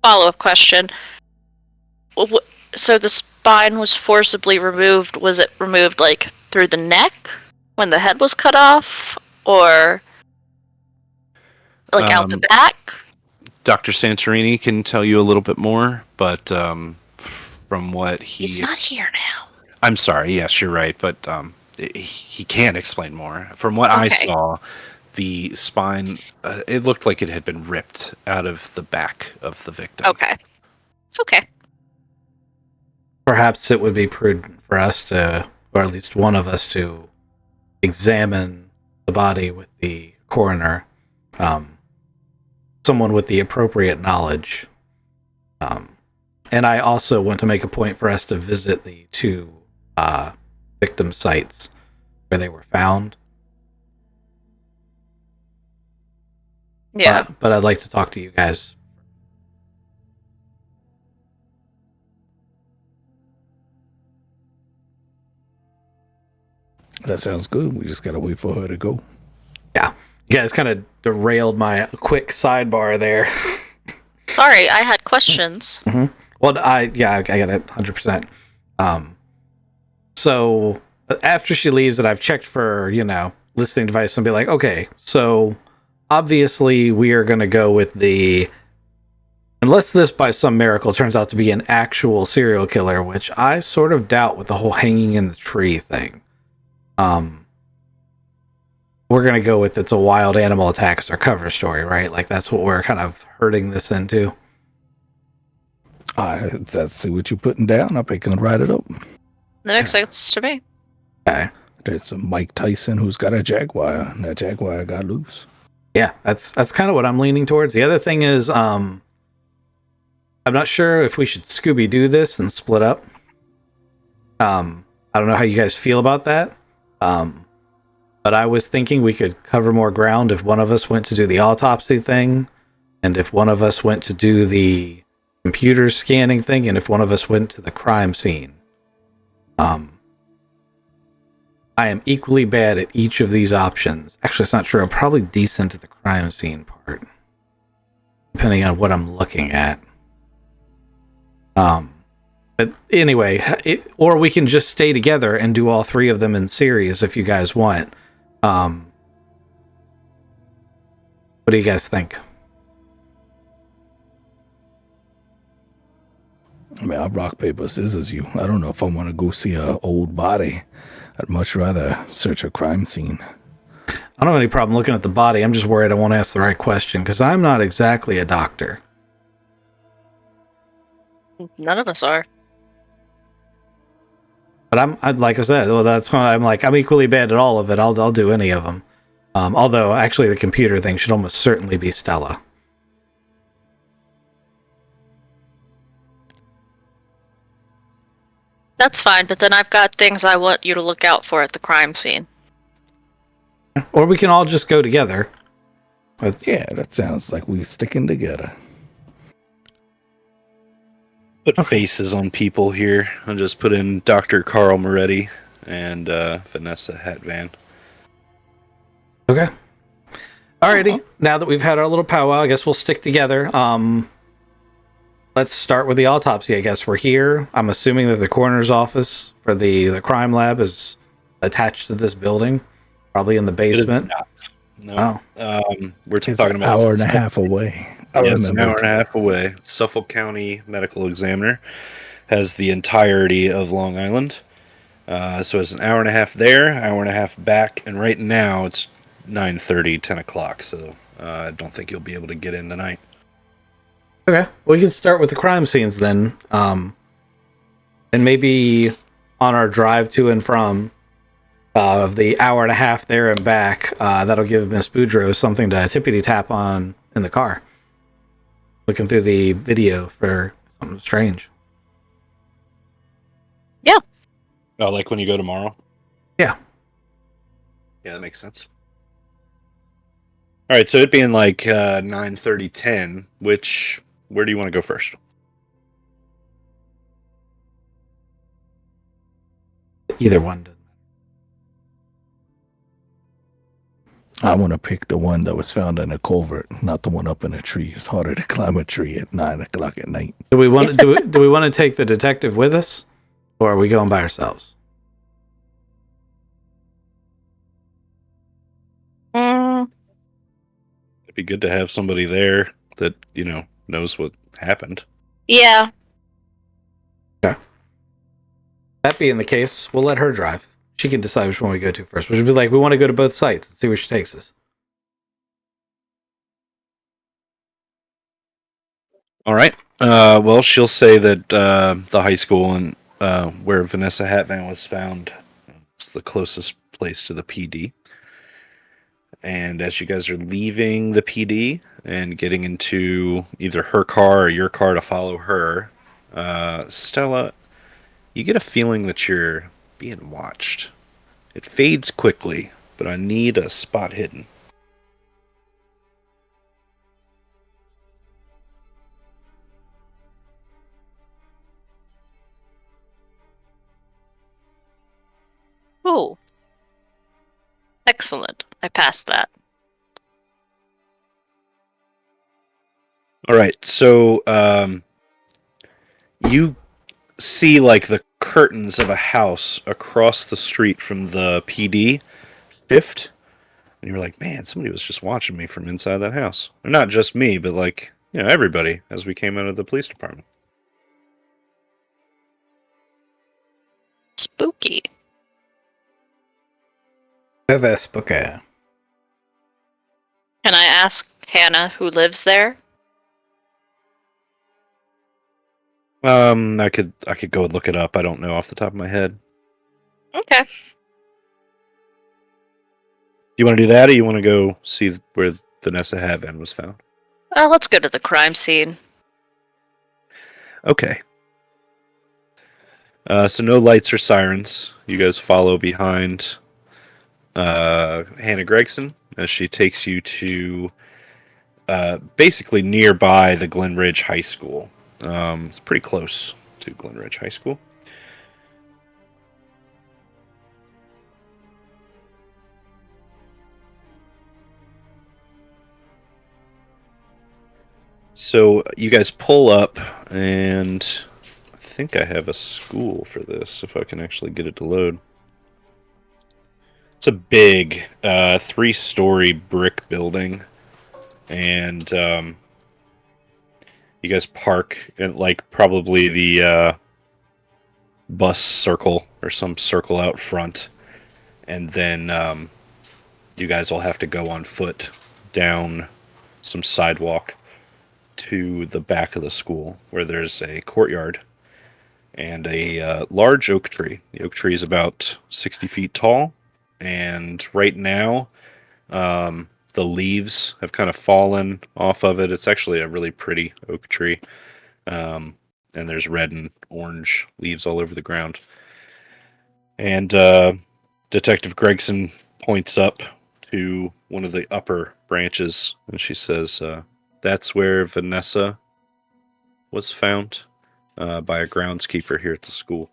Follow-up question. So the spine was forcibly removed. Was it removed, like, through the neck when the head was cut off? Or, like, out the back? Dr. Santorini can tell you a little bit more, but from what He's not here now. I'm sorry, yes, you're right, but he can explain more. From what I saw, the spine, it looked like it had been ripped out of the back of the victim. Okay. Perhaps it would be prudent for us to, or at least one of us, to examine the body with the coroner, someone with the appropriate knowledge. And I also want to make a point for us to visit the two victim sites where they were found. Yeah. But I'd like to talk to you guys. That sounds good. We just gotta wait for her to go. Yeah. You guys kind of derailed my quick sidebar there. Sorry, I had questions. Mm-hmm. Well, I got it 100%. So after she leaves, and I've checked for, listening device and be like, okay, so obviously we are going to go with unless this by some miracle turns out to be an actual serial killer, which I sort of doubt with the whole hanging in the tree thing. We're going to go with it's a wild animal attacks or cover story, right? Like that's what we're kind of hurting this into. Let's see what you're putting down. I can write it up. That makes sense to me. Okay. There's a Mike Tyson who's got a jaguar, and that jaguar got loose. Yeah, that's kind of what I'm leaning towards. The other thing is, I'm not sure if we should Scooby-Doo this and split up. I don't know how you guys feel about that. But I was thinking we could cover more ground if one of us went to do the autopsy thing, and if one of us went to do the computer scanning thing, and if one of us went to the crime scene. I am equally bad at each of these options. Actually, it's not true. I'm probably decent at the crime scene part, depending on what I'm looking at. But anyway, or we can just stay together and do all three of them in series if you guys want. What do you guys think? I mean, I'll rock, paper, scissors you. I don't know if I want to go see an old body. I'd much rather search a crime scene. I don't have any problem looking at the body. I'm just worried I won't ask the right question because I'm not exactly a doctor. None of us are. But like I said, well, that's why I'm equally bad at all of it. I'll do any of them. Although actually the computer thing should almost certainly be Stella. That's fine, but then I've got things I want you to look out for at the crime scene. Or we can all just go together. Yeah, that sounds like we're sticking together. Put faces on people here. I'll just put in Dr. Carl Moretti and Vanessa Hatvan. Okay. Alrighty. Now that we've had our little powwow, I guess we'll stick together. Let's start with the autopsy. I guess we're here. I'm assuming that the coroner's office for the crime lab is attached to this building, probably in the basement. No. We're It's talking an about hour and a half away. It's an hour and a half away. Suffolk County Medical Examiner has the entirety of Long Island. So it's an hour and a half there, hour and a half back, and right now it's 9:30, 10 o'clock. So I don't think you'll be able to get in tonight. Okay, we can start with the crime scenes then. And maybe on our drive to and from of the hour and a half there and back, that'll give Miss Boudreaux something to tippity tap on in the car. Looking through the video for something strange. Yeah. Oh, like when you go tomorrow? Yeah. Yeah, that makes sense. All right, so it being like 9:30, 10, where do you want to go first? Either one doesn't. I want to pick the one that was found in a culvert, not the one up in a tree. It's harder to climb a tree at 9 o'clock at night. Do we want to do we want to take the detective with us, or are we going by ourselves? Mm, It'd be good to have somebody there that, knows what happened. yeah. That being the case, we'll let her drive. She can decide which one we go to first. Which would be like, we want to go to both sites and see where she takes us. All right. Well, she'll say that the high school and where Vanessa Hatvan was found is the closest place to the PD. And as you guys are leaving the PD and getting into either her car or your car to follow her, Stella, you get a feeling that you're being watched. It fades quickly, but I need a spot hidden. Oh. Excellent. I passed that. All right, so you see like the curtains of a house across the street from the PD shift, and you're like, man, somebody was just watching me from inside that house. Or not just me, but like, everybody as we came out of the police department. Spooky. Okay. Can I ask Hannah who lives there? I could go and look it up. I don't know off the top of my head. Okay. You want to do that, or you want to go see where Vanessa Hatvan was found? Let's go to the crime scene. Okay. So no lights or sirens. You guys follow behind Hannah Gregson as she takes you to basically nearby the Glenridge High School. It's pretty close to Glenridge High School. So you guys pull up, and I think I have a school for this, if I can actually get it to load. It's a big 3-story brick building, and you guys park at like probably the bus circle or some circle out front, and then you guys will have to go on foot down some sidewalk to the back of the school where there's a courtyard and a large oak tree. The oak tree is about 60 feet tall, and right now the leaves have kind of fallen off of it. It's actually a really pretty oak tree, and there's red and orange leaves all over the ground. And Detective Gregson points up to one of the upper branches, and she says, that's where Vanessa was found by a groundskeeper here at the school.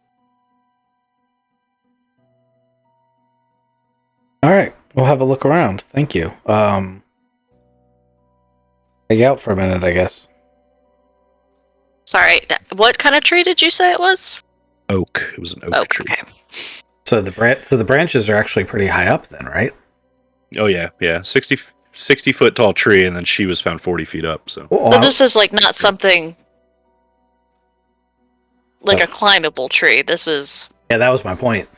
All right, we'll have a look around. Thank you. Hang out for a minute, I guess. Sorry, what kind of tree did you say it was? Oak. It was an oak tree. Okay. So the branches are actually pretty high up, then, right? Oh yeah. 60 foot tall tree, and then she was found 40 feet up. So So this is like not something like a climbable tree. This is. Yeah, that was my point.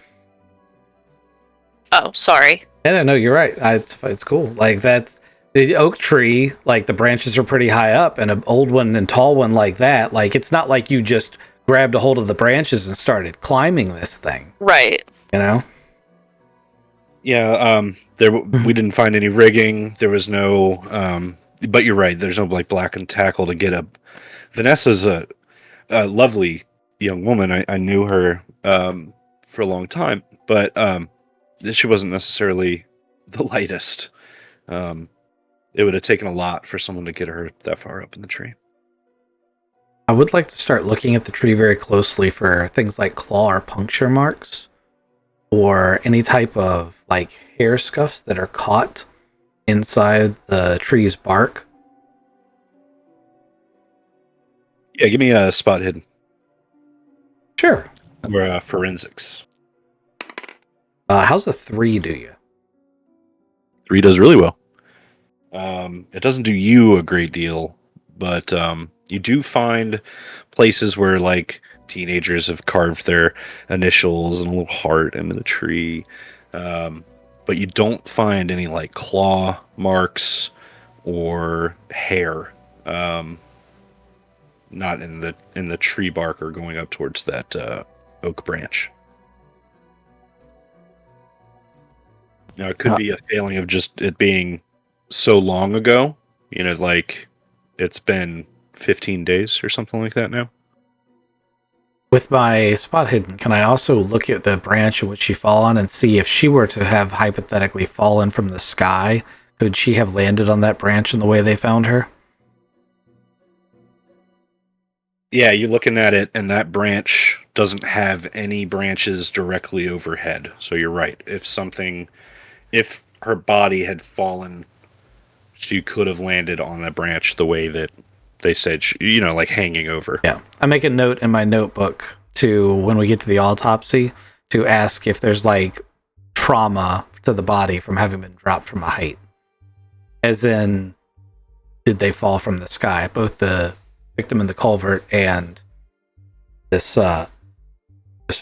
Oh, sorry. Yeah, no, you're right. It's cool. Like that's the oak tree. Like the branches are pretty high up, and an old one and tall one like that. Like it's not like you just grabbed a hold of the branches and started climbing this thing. Right. You know. yeah, we didn't find any rigging. There was no, but you're right. There's no like blackened tackle to get up. Vanessa's a lovely young woman. I knew her for a long time, but she wasn't necessarily the lightest. It would have taken a lot for someone to get her that far up in the tree. I would like to start looking at the tree very closely for things like claw or puncture marks. or any type of like hair scuffs that are caught inside the tree's bark? Yeah, give me a spot hidden Sure. or forensics. How's a 3 do you? 3 does really well. It doesn't do you a great deal, but you do find places where like teenagers have carved their initials and a little heart into the tree, but you don't find any like claw marks or hair. Not in the tree bark or going up towards that oak branch. Now it could be a failing of just it being so long ago. Like it's been 15 days or something like that now. With my spot hidden, can I also look at the branch in which she fell on and see if she were to have hypothetically fallen from the sky, could she have landed on that branch in the way they found her? Yeah, you're looking at it, and that branch doesn't have any branches directly overhead. So you're right. If her body had fallen, she could have landed on that branch the way that they said, like hanging over. Yeah. I make a note in my notebook to, when we get to the autopsy, to ask if there's like trauma to the body from having been dropped from a height. As in, did they fall from the sky? Both the victim in the culvert and this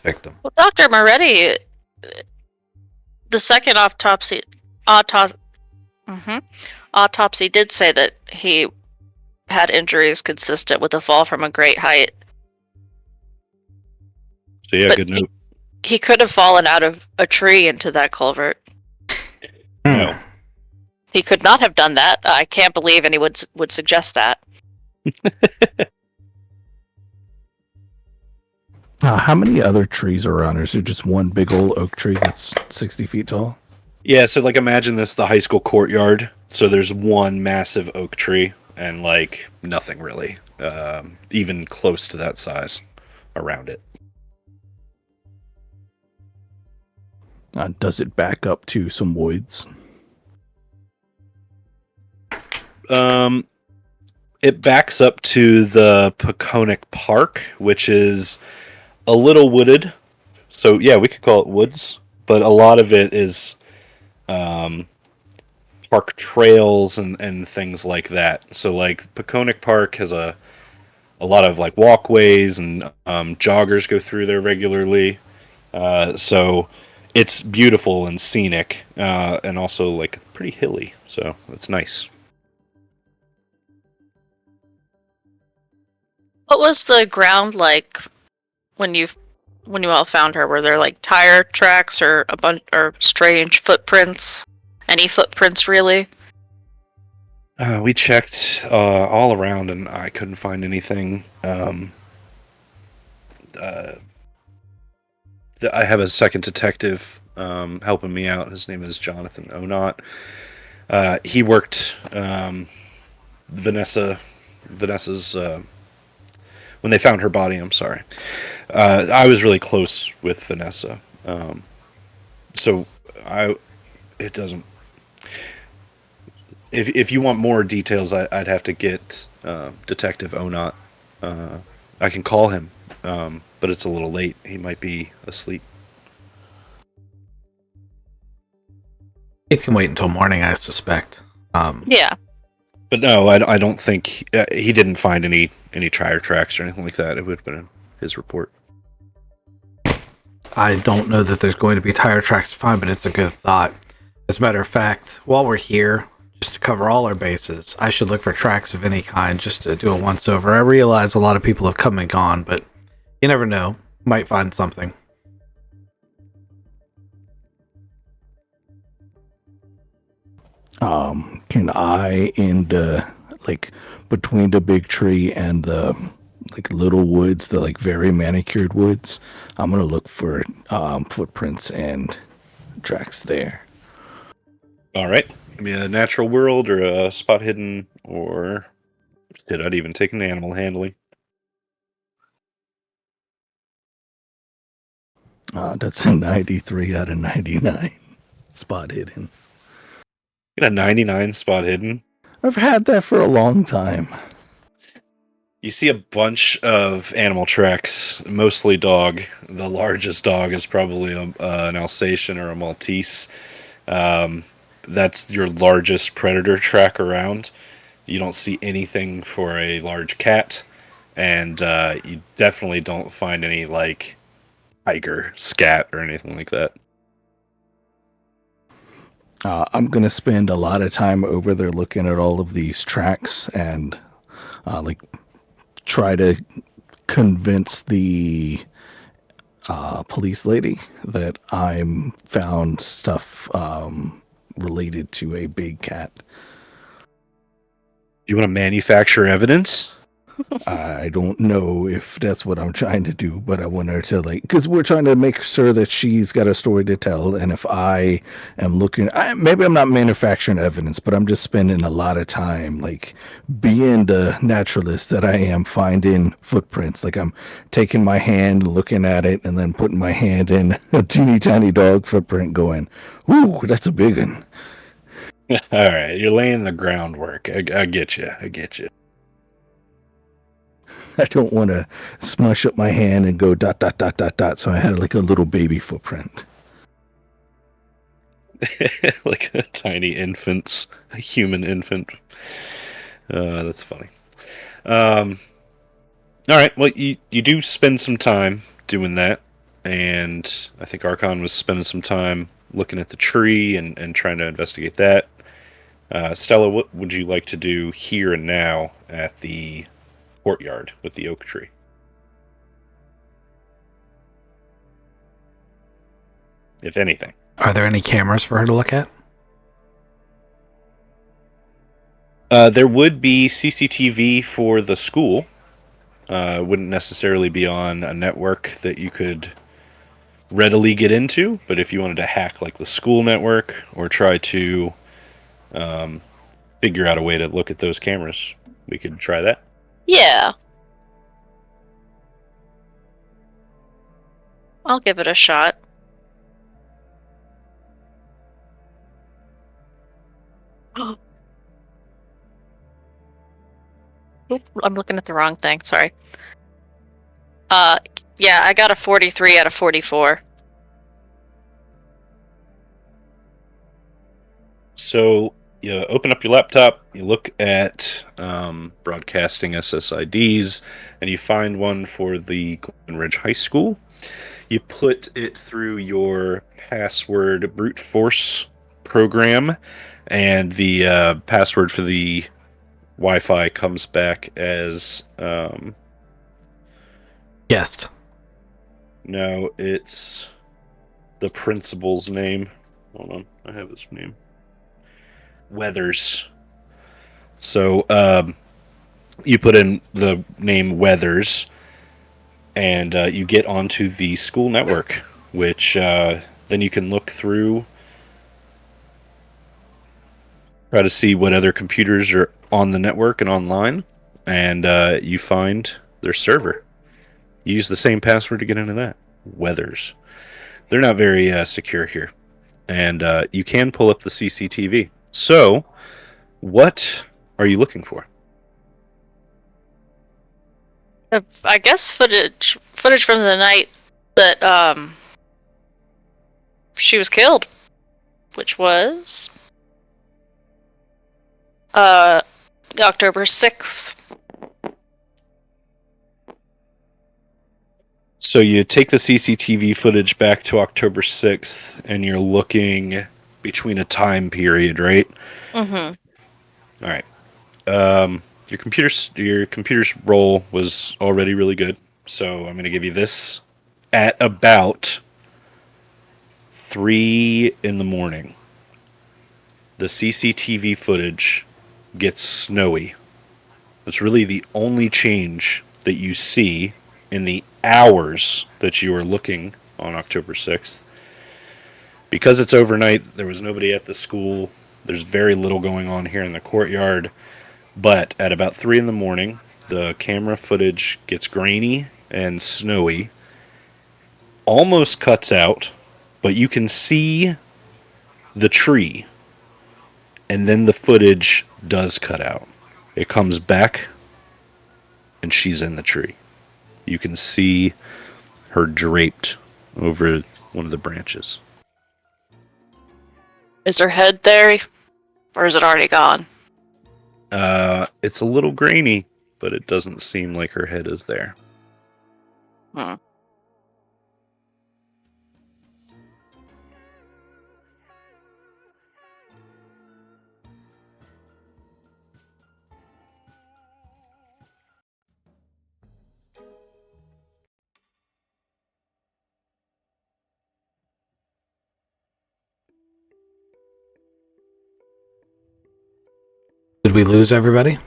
victim. Well, Dr. Moretti, the second autopsy did say that he had injuries consistent with a fall from a great height. So yeah, But good note. He could have fallen out of a tree into that culvert. No. He could not have done that. I can't believe anyone would suggest that. How many other trees are around? Or is there just one big old oak tree that's 60 feet tall? Yeah, so like imagine this the high school courtyard. So there's one massive oak tree and like nothing really, even close to that size around it. Does it back up to some woods? It backs up to the Peconic Park, which is a little wooded. So yeah, we could call it woods, but a lot of it is park trails and things like that. So like Peconic Park has a lot of like walkways and joggers go through there regularly. So it's beautiful and scenic, and also like pretty hilly. So it's nice. What was the ground like when you all found her? Were there like tire tracks or a bunch or strange footprints? Any footprints really? We checked all around, and I couldn't find anything. I have a second detective helping me out. His name is Jonathan Onot. He worked Vanessa's when they found her body. I'm sorry. I was really close with Vanessa, so it doesn't. If you want more details, I'd have to get Detective Onot. I can call him, but it's a little late. He might be asleep. It can wait until morning, I suspect. Yeah. But no, I don't think he didn't find any tire tracks or anything like that. It would have been in his report. I don't know that there's going to be tire tracks to find, but it's a good thought. As a matter of fact, while we're here, just to cover all our bases, I should look for tracks of any kind just to do a once over. I realize a lot of people have come and gone, but you never know. Might find something. Can I, in the like between the big tree and the like little woods, the like very manicured woods, I'm gonna look for footprints and tracks there. All right. Give me a natural world or a spot hidden, or did I even take an animal handling? That's a 93 out of 99 spot hidden. You got a 99 spot hidden. I've had that for a long time. You see a bunch of animal tracks, mostly dog. The largest dog is probably an Alsatian or a Maltese. That's your largest predator track around. You don't see anything for a large cat, and you definitely don't find any like tiger, scat, or anything like that. I'm going to spend a lot of time over there looking at all of these tracks and like try to convince the police lady that I'm found stuff related to a big cat. You want to manufacture evidence? I don't know if that's what I'm trying to do, but I want her to because we're trying to make sure that she's got a story to tell. And if I am looking, maybe I'm not manufacturing evidence, but I'm just spending a lot of time being the naturalist that I am, finding footprints. Like I'm taking my hand, looking at it, and then putting my hand in a teeny tiny dog footprint going, ooh, that's a big one. All right, you're laying the groundwork. I get you. I get you. I don't want to smush up my hand and go ... So I had like a little baby footprint. Like a tiny infant, a human infant. That's funny. All right, well, you do spend some time doing that, and I think Archon was spending some time looking at the tree and trying to investigate that. Stella, what would you like to do here and now at the courtyard with the oak tree? If anything. Are there any cameras for her to look at? There would be CCTV for the school. Wouldn't necessarily be on a network that you could readily get into, but if you wanted to hack like the school network or try to figure out a way to look at those cameras, we could try that. Yeah. I'll give it a shot. Oop, I'm looking at the wrong thing. Sorry. Yeah, I got a 43 out of 44. So you open up your laptop, you look at broadcasting SSIDs, and you find one for the Glenridge High School. You put it through your password brute force program, and the password for the Wi-Fi comes back as Guest. no, it's the principal's name. Hold on, I have his name. Weathers. So you put in the name Weathers, and you get onto the school network, which then you can look through, try to see what other computers are on the network and online, and you find their server. You use the same password to get into that. Weathers. They're not very secure here, and you can pull up the CCTV. So, what are you looking for? I guess footage from the night that she was killed, which was October 6th. So you take the CCTV footage back to October 6th, and you're looking between a time period, right? Mm-hmm. All right. Your computer's roll was already really good, so I'm going to give you this at about 3 in the morning. The CCTV footage gets snowy. That's really the only change that you see in the hours that you are looking on October 6th. Because it's overnight, there was nobody at the school. There's very little going on here in the courtyard. But at about 3 in the morning, the camera footage gets grainy and snowy. almost cuts out, but you can see the tree, and then the footage does cut out. It comes back, and she's in the tree. You can see her draped over one of the branches. Is her head there, or is it already gone? It's a little grainy, but it doesn't seem like her head is there. Hmm. Did we lose everybody?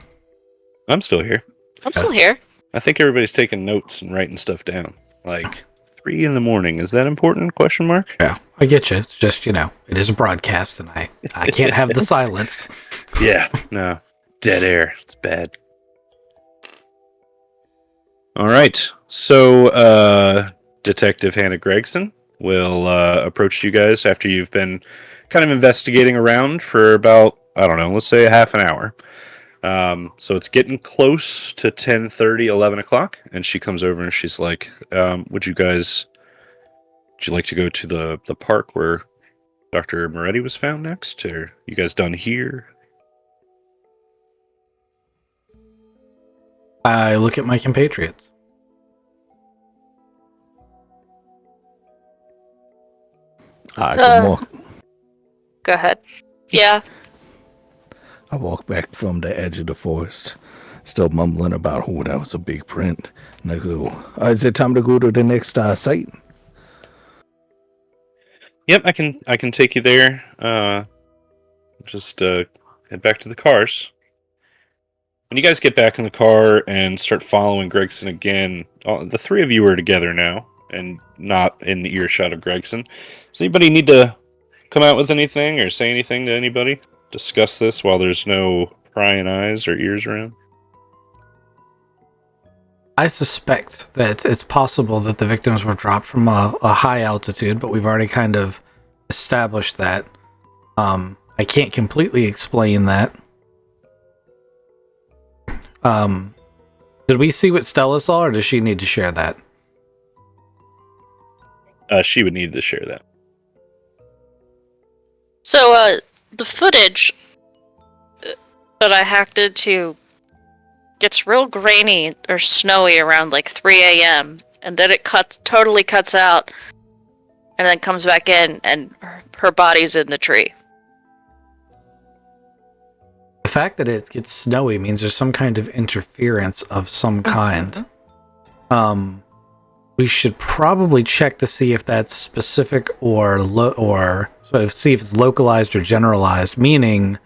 I'm still here. I'm still here. I think everybody's taking notes and writing stuff down. Like 3 a.m. Is that important? Question mark. Yeah, I get you. It's just, it is a broadcast, and I can't have the silence. Yeah, no. Dead air. It's bad. All right. So, Detective Hannah Gregson will approach you guys after you've been kind of investigating around for about, I don't know, let's say a half an hour. So it's getting close to 10:30, 11 o'clock, and she comes over and she's like, would you like to go to the park where Dr. Moretti was found next? Or you guys done here? I look at my compatriots. I can walk. Go ahead. Yeah. I walk back from the edge of the forest, still mumbling about, oh, that was a big print. And I go, is it time to go to the next site? Yep, I can take you there. Just head back to the cars. When you guys get back in the car and start following Gregson again, the three of you are together now and not in the earshot of Gregson. Does anybody need to come out with anything or say anything to anybody? Discuss this while there's no prying eyes or ears around? I suspect that it's possible that the victims were dropped from a high altitude, but we've already kind of established that. I can't completely explain that. Did we see what Stella saw, or does she need to share that? She would need to share that. So, the footage that I hacked into gets real grainy or snowy around like 3 a.m. and then it totally cuts out and then comes back in and her body's in the tree. The fact that it gets snowy means there's some kind of interference of some kind. We should probably check to see if that's specific or see if it's localized or generalized, meaning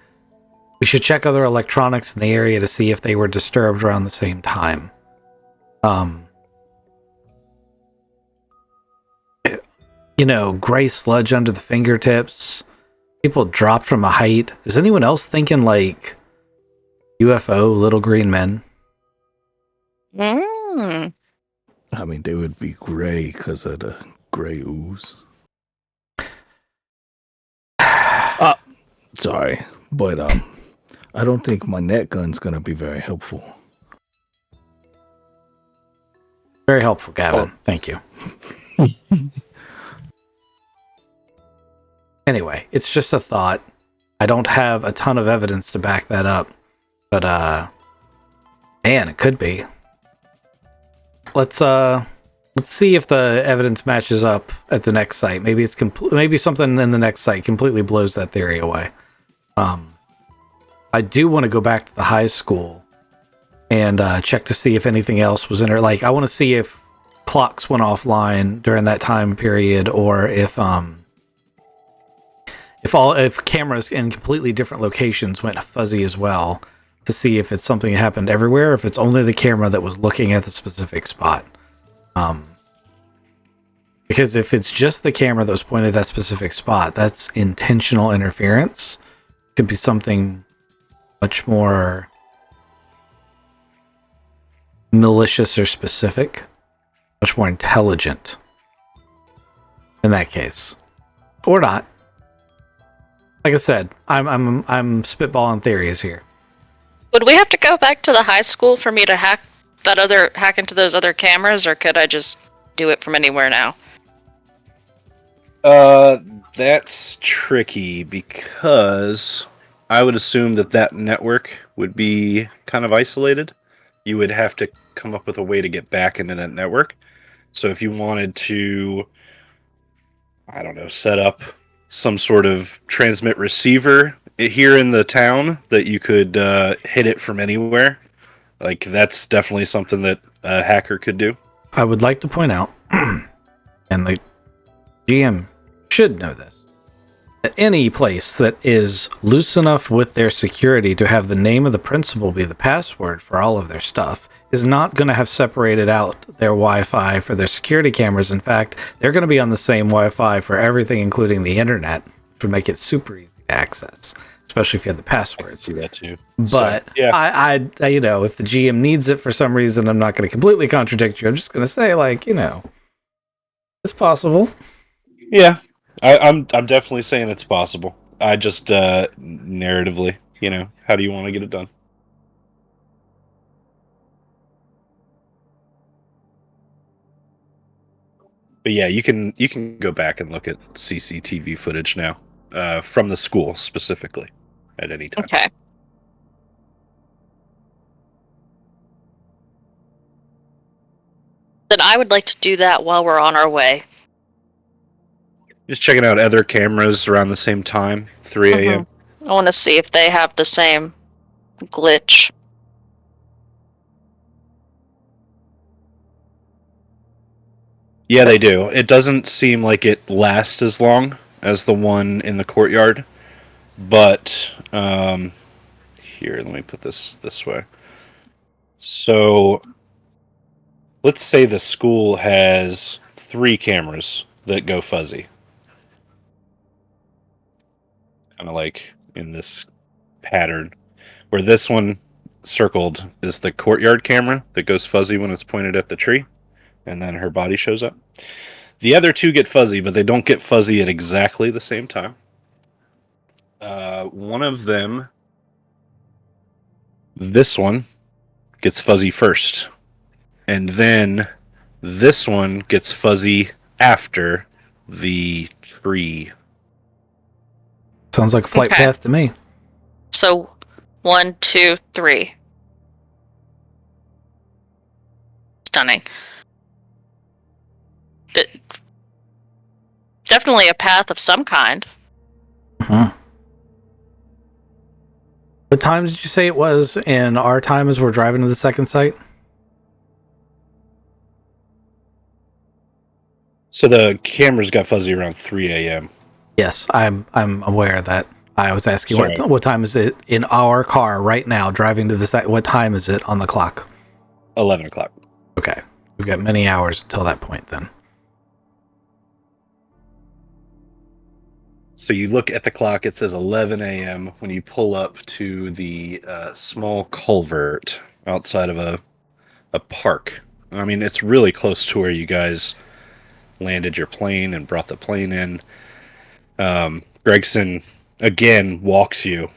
we should check other electronics in the area to see if they were disturbed around the same time. Gray sludge under the fingertips, people dropped from a height. Is anyone else thinking like UFO, little green men? I mean, they would be gray because of the gray ooze. Sorry, but I don't think my net gun's gonna be very helpful. Very helpful, Gavin. Thank you. Anyway, it's just a thought. I don't have a ton of evidence to back that up, but man, it could be. Let's see if the evidence matches up at the next site. Maybe it's maybe something in the next site completely blows that theory away. I do want to go back to the high school and check to see if anything else was in there. Like, I want to see if clocks went offline during that time period, or if cameras in completely different locations went fuzzy as well, to see if it's something that happened everywhere, or if it's only the camera that was looking at the specific spot. Because if it's just the camera that was pointed at that specific spot, that's intentional interference. Could be something much more malicious or specific, much more intelligent. in that case, or not. Like I said, I'm spitballing theories here. Would we have to go back to the high school for me to hack into those other cameras, or could I just do it from anywhere now? That's tricky because I would assume that network would be kind of isolated. You would have to come up with a way to get back into that network. So if you wanted to, I don't know, set up some sort of transmit receiver here in the town that you could hit it from anywhere, like that's definitely something that a hacker could do. I would like to point out, and the GM should know this, that any place that is loose enough with their security to have the name of the principal be the password for all of their stuff is not going to have separated out their Wi-Fi for their security cameras. In fact, they're going to be on the same Wi-Fi for everything, including the internet, which would make it super easy to access, especially if you had the password. I can see that too. But so, yeah. I, you know, if the GM needs it for some reason, I'm not going to completely contradict you. I'm just going to say, like, you know, it's possible. Yeah, I'm definitely saying it's possible. I just narratively, you know, how do you want to get it done? But yeah, you can go back and look at CCTV footage now from the school specifically at any time. Okay. Then I would like to do that while we're on our way. Just checking out other cameras around the same time, 3 a.m. I want to see if they have the same glitch. Yeah, they do. It doesn't seem like it lasts as long as the one in the courtyard, but here, let me put this way. So, let's say the school has 3 cameras that go fuzzy. Kind of like in this pattern, where this one circled is the courtyard camera that goes fuzzy when it's pointed at the tree, and then her body shows up. The other 2 get fuzzy, but they don't get fuzzy at exactly the same time. One of them, this one, gets fuzzy first, and then this one gets fuzzy after the tree. Sounds like a flight Okay. path to me. So, 1, 2, 3. Stunning. Definitely a path of some kind. What time did you say it was in our time as we're driving to the second site? So the cameras got fuzzy around 3 a.m. Yes, I'm aware of that. I was asking Sorry. what time is it in our car right now driving to the site? What time is it on the clock? 11 o'clock. Okay, we've got many hours until that point then. So you look at the clock, it says 11 a.m. when you pull up to the small culvert outside of a park. I mean, it's really close to where you guys landed your plane and brought the plane in. Gregson, again, walks you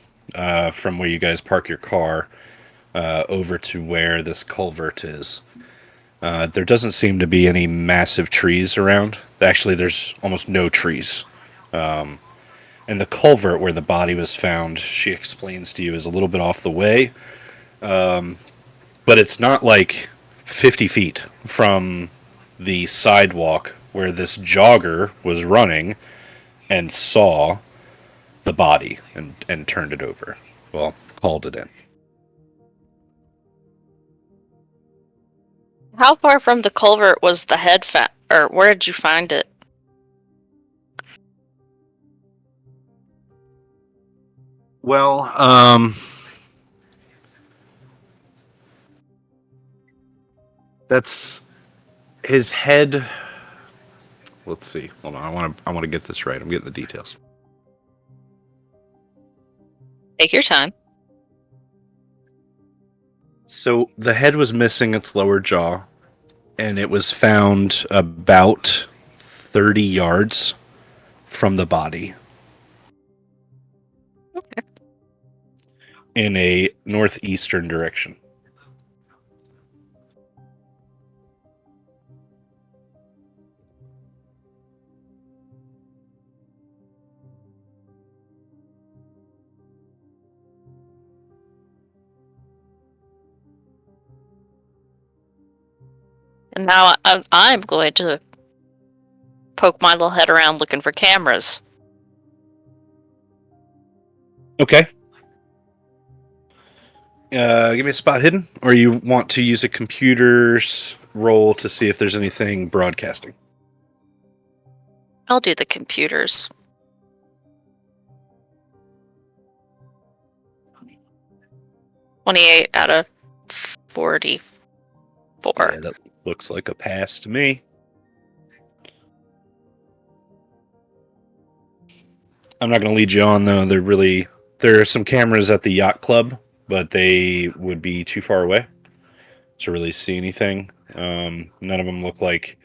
from where you guys park your car over to where this culvert is. There doesn't seem to be any massive trees around. Actually, there's almost no trees. And the culvert where the body was found, she explains to you, is a little bit off the way. But it's not like 50 feet from the sidewalk where this jogger was running and saw the body and turned it over. Well, called it in. How far from the culvert was the head or where did you find it? Well, that's his head. Let's see. Hold on. I want to get this right. I'm getting the details. Take your time. So the head was missing its lower jaw, and it was found about 30 yards from the body. Okay. In a northeastern direction. And now I'm going to poke my little head around looking for cameras. Okay. Give me a spot hidden, or you want to use a computer's roll to see if there's anything broadcasting? I'll do the computers. 28 out of 44. Yeah, that looks like a pass to me. I'm not going to lead you on, though. There are some cameras at the yacht club, but they would be too far away to really see anything. None of them look like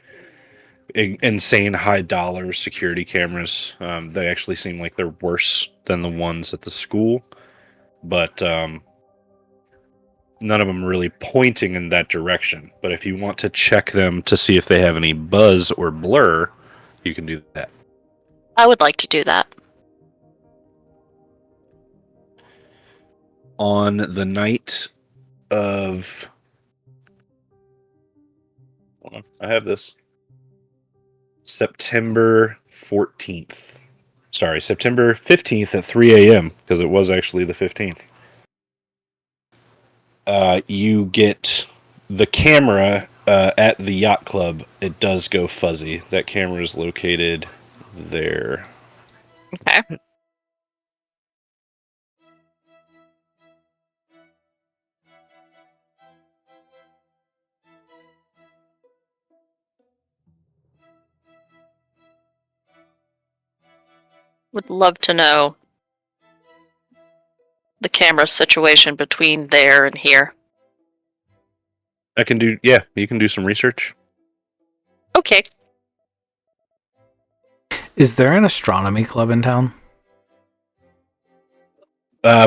insane high dollar security cameras. They actually seem like they're worse than the ones at the school, but none of them really pointing in that direction. But if you want to check them to see if they have any buzz or blur, you can do that. I would like to do that. On the night of... Hold on, I have this. September 14th. Sorry, September 15th at 3 a.m., because it was actually the 15th. You get the camera at the yacht club. It does go fuzzy. That camera is located there. Okay. Would love to know the camera situation between there and here. I can do, yeah, you can do some research. Okay. Is there an astronomy club in town?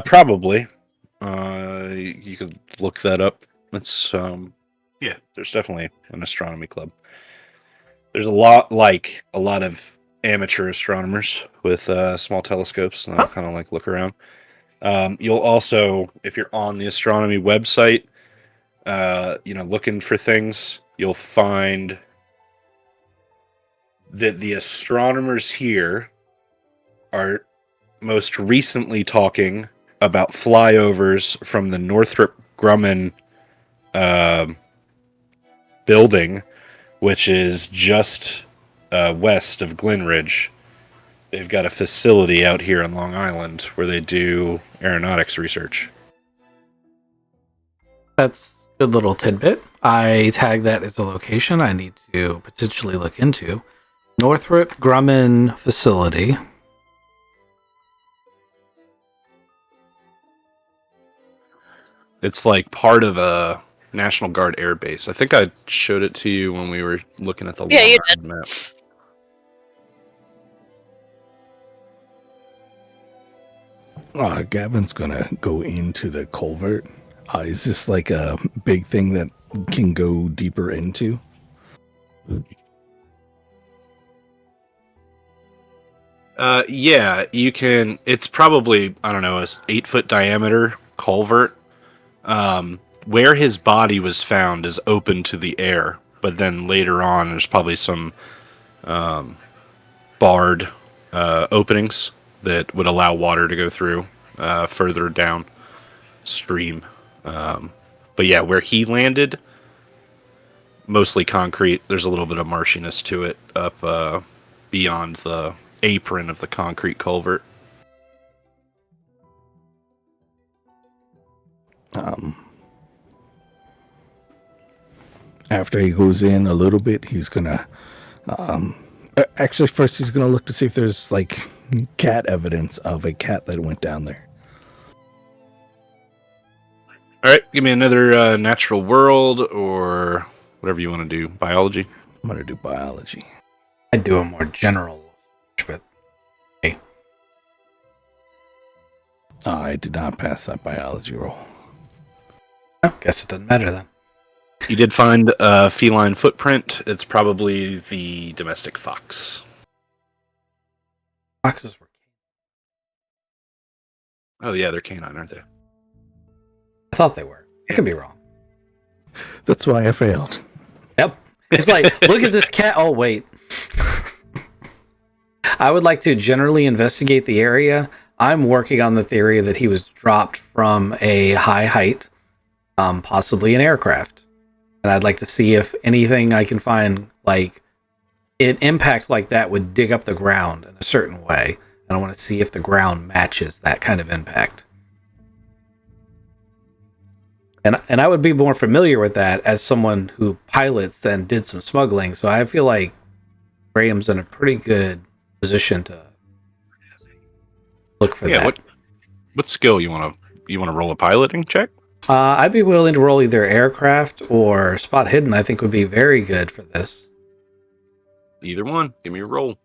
Probably. You could look that up. It's yeah, there's definitely an astronomy club. There's a lot of amateur astronomers with small telescopes, and I'll kind of like look around. You'll also, if you're on the astronomy website, looking for things, you'll find that the astronomers here are most recently talking about flyovers from the Northrop Grumman building, which is just west of Glenridge. They've got a facility out here on Long Island where they do aeronautics research. That's a good little tidbit. I tag that as a location I need to potentially look into. Northrop Grumman facility. It's like part of a National Guard air base. I think I showed it to you when we were looking at the Yeah, you Long did. Island map. Gavin's gonna go into the culvert. Is this like a big thing that can go deeper into? Yeah, you can. It's probably, I don't know, a 8-foot diameter culvert. Where his body was found is open to the air, but then later on, there's probably some barred openings that would allow water to go through further downstream. But yeah, where he landed, mostly concrete. There's a little bit of marshiness to it up beyond the apron of the concrete culvert. After he goes in a little bit, he's gonna actually first he's gonna look to see if there's like cat evidence of a cat that went down there. All right, give me another natural world or whatever you want to do. Biology. I'm gonna do biology. I'd do a more general, but hey. I did not pass that biology roll. I guess it doesn't matter then. You did find a feline footprint. It's probably the domestic fox. Foxes were. Oh yeah, they're canine, aren't they? I thought they were. I could be wrong. That's why I failed. Yep. It's like, look at this cat. Oh, wait. I would like to generally investigate the area. I'm working on the theory that he was dropped from a high height, possibly an aircraft. And I'd like to see if anything I can find, like, an impact like that would dig up the ground in a certain way. And I want to see if the ground matches that kind of impact. And I would be more familiar with that as someone who pilots and did some smuggling. So I feel like Graham's in a pretty good position to look for that. What skill you want to roll a piloting check? I'd be willing to roll either aircraft or spot hidden. I think would be very good for this. Either one. Give me a roll.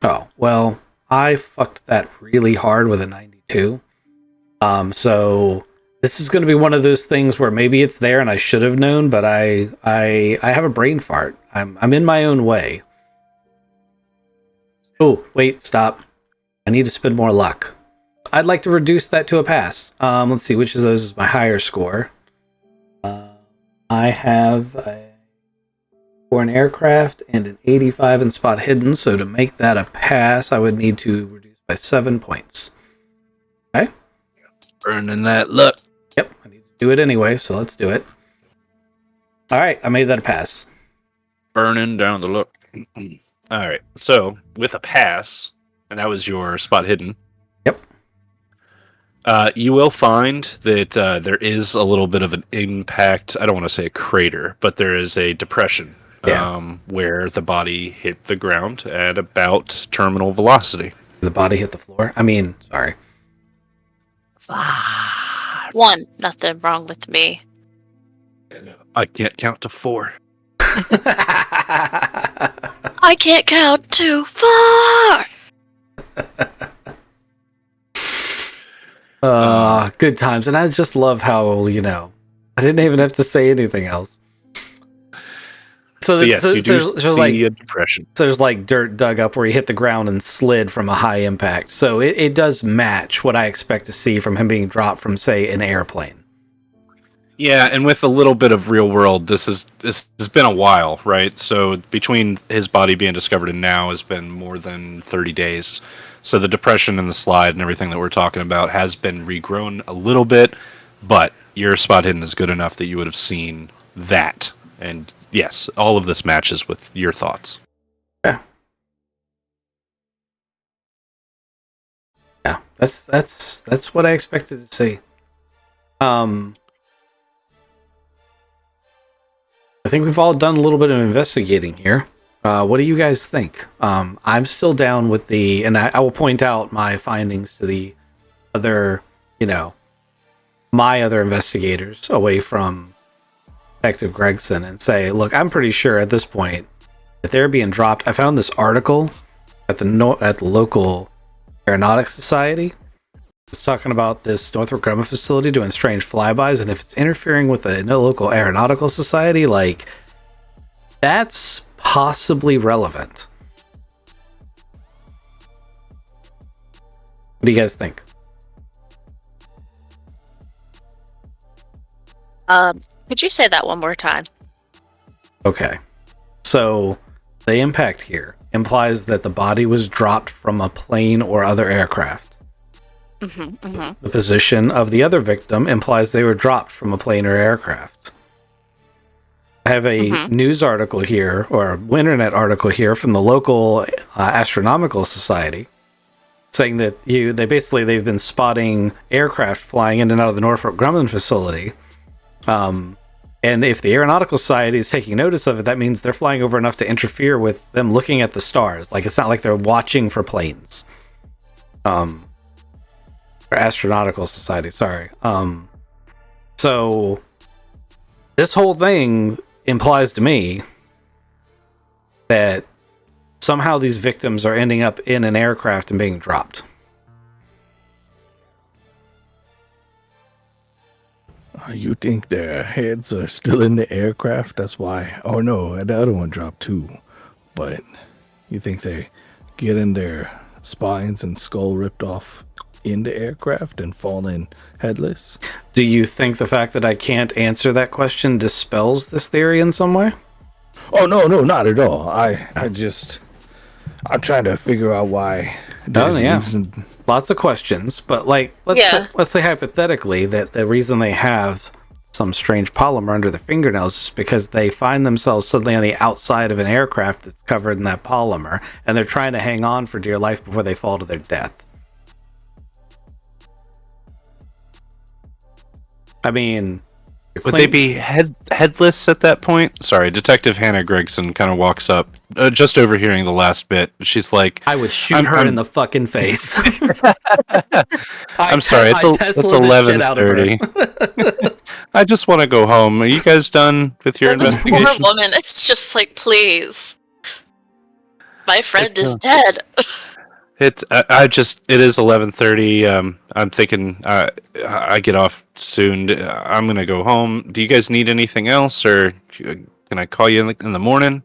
Oh, well, I fucked that really hard with a 92. So this is going to be one of those things where maybe it's there and I should have known, but I have a brain fart. I'm in my own way. Oh, wait, stop. I need to spend more luck. I'd like to reduce that to a pass. Let's see, which of those is my higher score? I have for an aircraft and an 85 in spot hidden, so to make that a pass, I would need to reduce by 7 points. Okay? Burning that luck. Yep, I need to do it anyway, so let's do it. Alright, I made that a pass. Burning down the luck. Alright, so with a pass, and that was your spot hidden. Yep. You will find that there is a little bit of an impact. I don't want to say a crater, but there is a depression where the body hit the ground at about terminal velocity. The body hit the floor? I mean, sorry. 1. Nothing wrong with me. I can't count to 4. I can't count too far! Good times. And I just love how, I didn't even have to say anything else. Yes, you do see a depression. So there's like dirt dug up where he hit the ground and slid from a high impact. So it does match what I expect to see from him being dropped from, say, an airplane. Yeah, and with a little bit of real world, this has been a while, right? So between his body being discovered and now has been more than 30 days. So the depression and the slide and everything that we're talking about has been regrown a little bit, but your spot hidden is good enough that you would have seen that. And yes, all of this matches with your thoughts. Yeah. Yeah, that's what I expected to see. I think we've all done a little bit of investigating here. What do you guys think? I'm still down with and I will point out my findings to the other, my other investigators away from Detective Gregson and say, look, I'm pretty sure at this point that they're being dropped. I found this article at the local Aeronautics Society. It's talking about this Northrop Grumman facility doing strange flybys, and if it's interfering with the local Aeronautical Society, like, that's possibly relevant. What do you guys think? Could you say that one more time? Okay. So, the impact here implies that the body was dropped from a plane or other aircraft. The position of the other victim implies they were dropped from a plane or aircraft. I have a news article here, or internet article here from the local Astronomical Society, saying that they've been spotting aircraft flying in and out of the Northrop Grumman facility. And if the Aeronautical Society is taking notice of it, that means they're flying over enough to interfere with them looking at the stars. Like, it's not like they're watching for planes. Or Astronautical Society, sorry. So this whole thing implies to me that somehow these victims are ending up in an aircraft and being dropped. You think their heads are still in the aircraft? That's why. Oh no, the other one dropped too. But you think they getting their spines and skull ripped off in the aircraft and falling headless? Do you think the fact that I can't answer that question dispels this theory in some way? Oh no, not at all. I'm trying to figure out why they're losing. Lots of questions, but like let's say hypothetically that the reason they have some strange polymer under their fingernails is because they find themselves suddenly on the outside of an aircraft that's covered in that polymer, and they're trying to hang on for dear life before they fall to their death. I mean, would they be headless at that point? Sorry, Detective Hannah Gregson kind of walks up, just overhearing the last bit. She's like, I would shoot her in the fucking face. I'm sorry, it's 11:30. I just want to go home. Are you guys done with your investigation? Poor woman, it's just like, please. My friend is dead. It is 11:30. I'm thinking I get off soon. I'm gonna go home. Do you guys need anything else, or can I call you in the morning?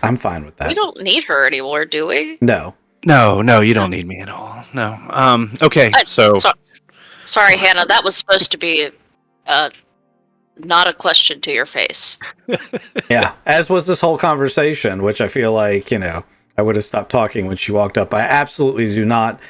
I'm fine with that. We don't need her anymore, do we? No, you don't need me at all. No. Okay. Sorry, Hannah. That was supposed to be not a question to your face. Yeah, as was this whole conversation, which I feel like, I would have stopped talking when she walked up. I absolutely do not.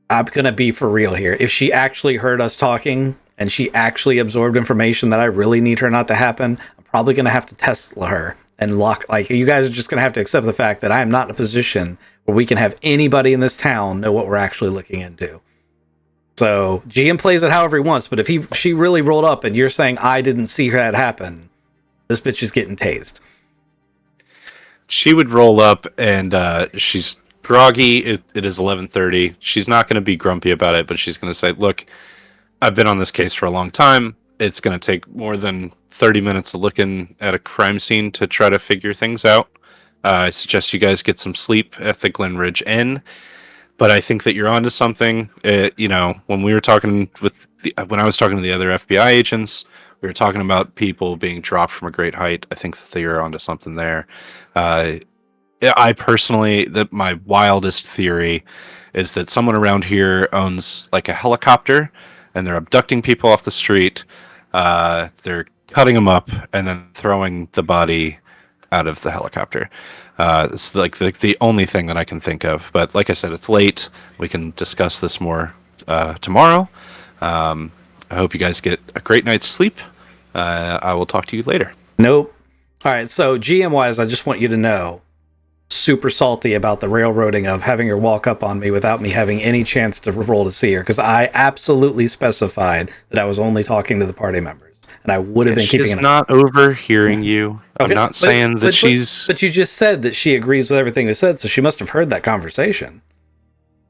I'm going to be for real here. If she actually heard us talking and she actually absorbed information that I really need her not to happen, I'm probably going to have to Tesla her and lock. Like, you guys are just going to have to accept the fact that I am not in a position where we can have anybody in this town know what we're actually looking into. So GM plays it however he wants, but if she really rolled up and you're saying I didn't see that happen, this bitch is getting tased. She would roll up, and she's groggy. It is 11:30. She's not going to be grumpy about it, but she's going to say, look, I've been on this case for a long time. It's going to take more than 30 minutes of looking at a crime scene to try to figure things out. I suggest you guys get some sleep at the Glenridge Inn. But I think that you're onto something. When we were talking when I was talking to the other FBI agents, we were talking about people being dropped from a great height. I think that they are onto something there. I personally, my wildest theory is that someone around here owns like a helicopter, and they're abducting people off the street. They're cutting them up and then throwing the body out of the helicopter. It's like the only thing that I can think of. But like I said, it's late. We can discuss this more tomorrow. I hope you guys get a great night's sleep. I will talk to you later. Nope. All right, so GM-wise, I just want you to know, super salty about the railroading of having her walk up on me without me having any chance to roll to see her, because I absolutely specified that I was only talking to the party members, and I would have been keeping She's not overhearing you. Okay. I'm not saying that she's... But you just said that she agrees with everything we said, so she must have heard that conversation.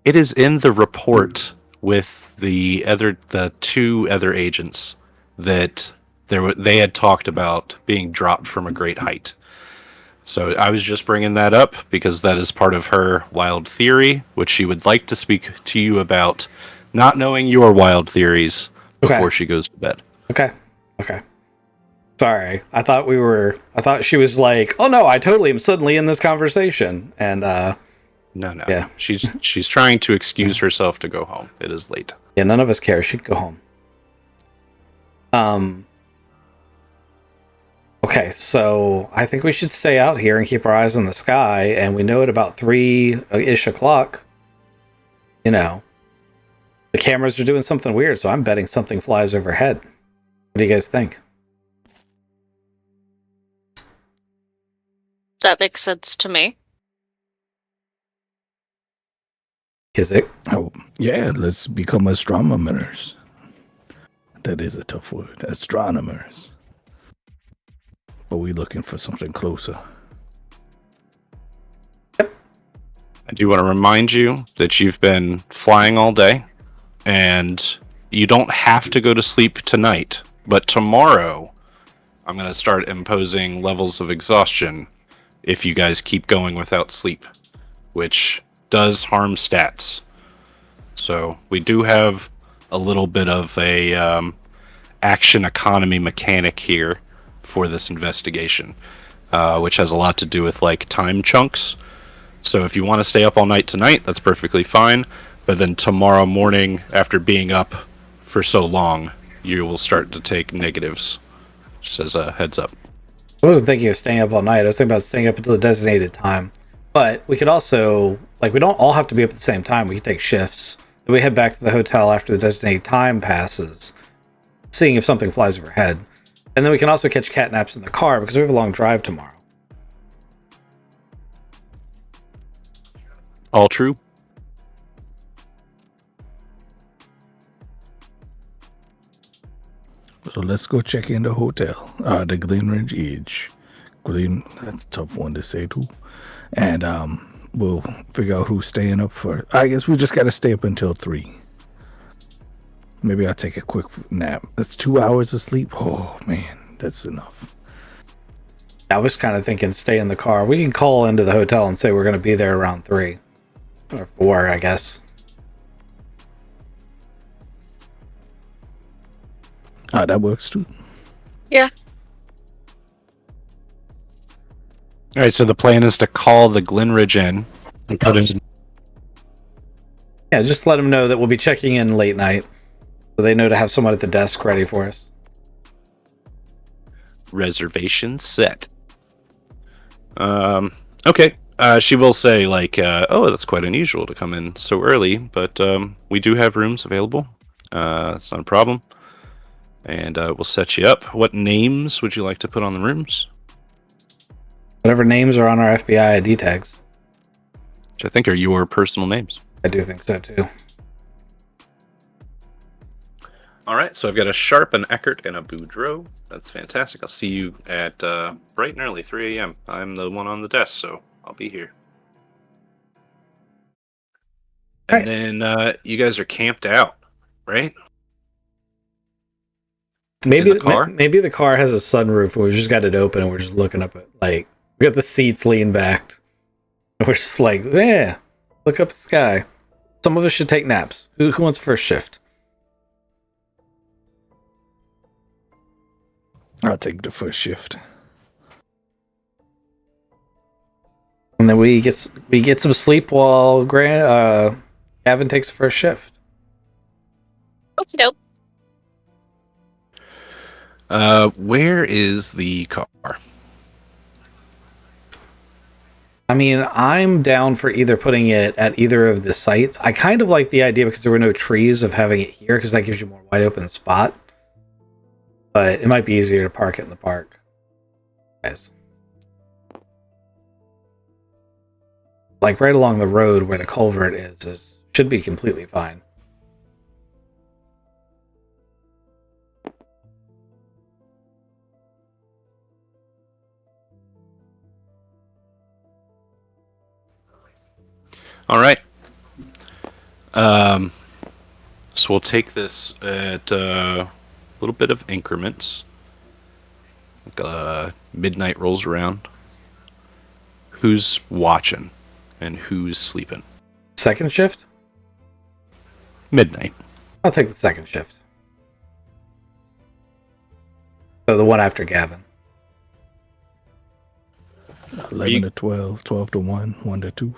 It is in the report with the two other agents that they had talked about being dropped from a great height. So I was just bringing that up because that is part of her wild theory, which she would like to speak to you about, not knowing your wild theories before she goes to bed. Okay. Sorry. I thought she was like, oh no, I totally am suddenly in this conversation. And No. Yeah. She's trying to excuse herself to go home. It is late. Yeah, none of us care. She'd go home. Okay, so I think we should stay out here and keep our eyes on the sky, and we know at about 3-ish o'clock, the cameras are doing something weird, so I'm betting something flies overhead. What do you guys think? That makes sense to me. Kizik? Oh, yeah, let's become astronomers. That is a tough word. Astronomers. But we're looking for something closer. Yep. I do want to remind you that you've been flying all day, and you don't have to go to sleep tonight. But tomorrow, I'm going to start imposing levels of exhaustion if you guys keep going without sleep, which does harm stats. So we do have a little bit of a action economy mechanic here for this investigation, which has a lot to do with like time chunks. So if you want to stay up all night tonight, that's perfectly fine. But then tomorrow morning, after being up for so long, you will start to take negatives. Just as a heads up. I wasn't thinking of staying up all night. I was thinking about staying up until the designated time. But we could also, like, we don't all have to be up at the same time. We can take shifts. Then we head back to the hotel after the designated time passes, seeing if something flies overhead. And then we can also catch cat naps in the car because we have a long drive tomorrow. All true. So let's go check in the hotel, the Glenridge Edge. That's a tough one to say too. And we'll figure out who's staying up for. I guess we just got to stay up until 3. Maybe I'll take a quick nap. That's 2 hours of sleep. Oh man, that's enough. I was kind of thinking stay in the car. We can call into the hotel and say we're going to be there around 3 or 4, I guess. That works too. Yeah. All right, so the plan is to call the Glenridge Inn and put in Yeah, just let them know that we'll be checking in late night, so they know to have someone at the desk ready for us. reservation set. Okay. She will say, like, oh, that's quite unusual to come in so early, but we do have rooms available. It's not a problem. And we'll set you up. What names would you like to put on the rooms? Whatever names are on our FBI ID tags. Which I think are your personal names. I do think so too. All right, so I've got a Sharp, an Eckert, and a Boudreaux. That's fantastic. I'll see you at bright and early, 3 a.m. I'm the one on the desk, so I'll be here. And then you guys are camped out, right? Maybe the car? maybe the car has a sunroof and we just got it open and we're just looking up at, like, we got the seats leaned back. And we're just like, yeah, look up at the sky. Some of us should take naps. Who wants first shift? I'll take the first shift. And then we get some sleep while Gavin takes the first shift. Okie doke. Where is the car? I mean, I'm down for either putting it at either of the sites. I kind of like the idea because there were no trees of having it here because that gives you a more wide open spot. But it might be easier to park it in the park. Guys. Like right along the road where the culvert is should be completely fine. All right. So we'll take this at a little bit of increments. Midnight rolls around. Who's watching and who's sleeping? Second shift? Midnight. I'll take the second shift. So the one after Gavin. 11 to 12, 12 to 1, 1 to 2.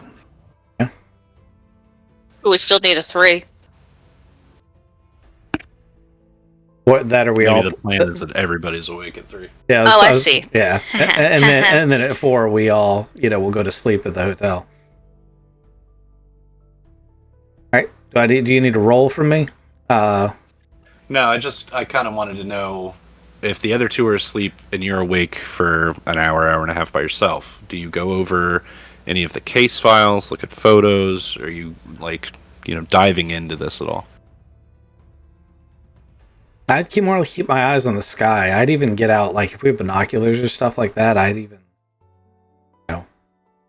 But we still need a 3. What that are we Maybe all? the plan is that everybody's awake at 3. Yeah. I see. Yeah, and then at 4 we all we'll go to sleep at the hotel. All right. Do you need a roll from me? No, I kind of wanted to know if the other two are asleep and you're awake for an hour and a half by yourself. Do you go over any of the case files, look at photos? Are you diving into this at all? I'd keep my eyes on the sky. I'd even get out, like if we have binoculars or stuff like that. I'd even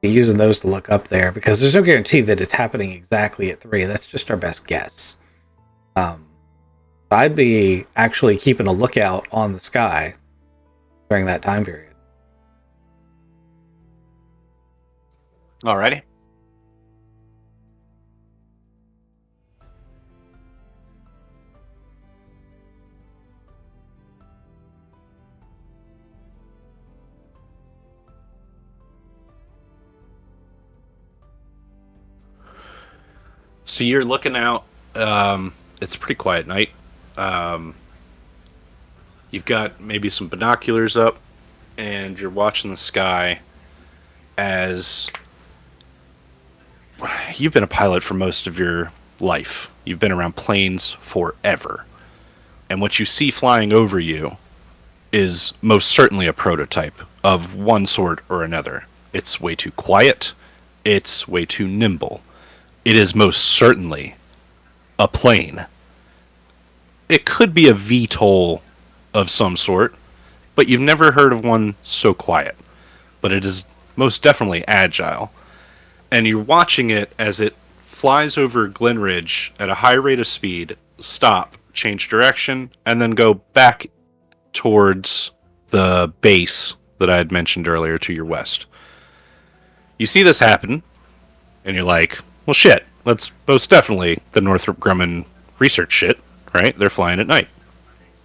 be using those to look up there because there's no guarantee that it's happening exactly at 3. That's just our best guess. I'd be actually keeping a lookout on the sky during that time period. Alrighty. So you're looking out. It's a pretty quiet night. Um, you've got maybe some binoculars up, and you're watching the sky as you've been a pilot for most of your life. You've been around planes forever. And what you see flying over you is most certainly a prototype of one sort or another. It's way too quiet. It's way too nimble. It is most certainly a plane. It could be a VTOL of some sort, but you've never heard of one so quiet. But it is most definitely agile. And you're watching it as it flies over Glenridge at a high rate of speed, stop, change direction, and then go back towards the base that I had mentioned earlier to your west. You see this happen, and you're like, well, shit, that's most definitely the Northrop Grumman research shit, right? They're flying at night.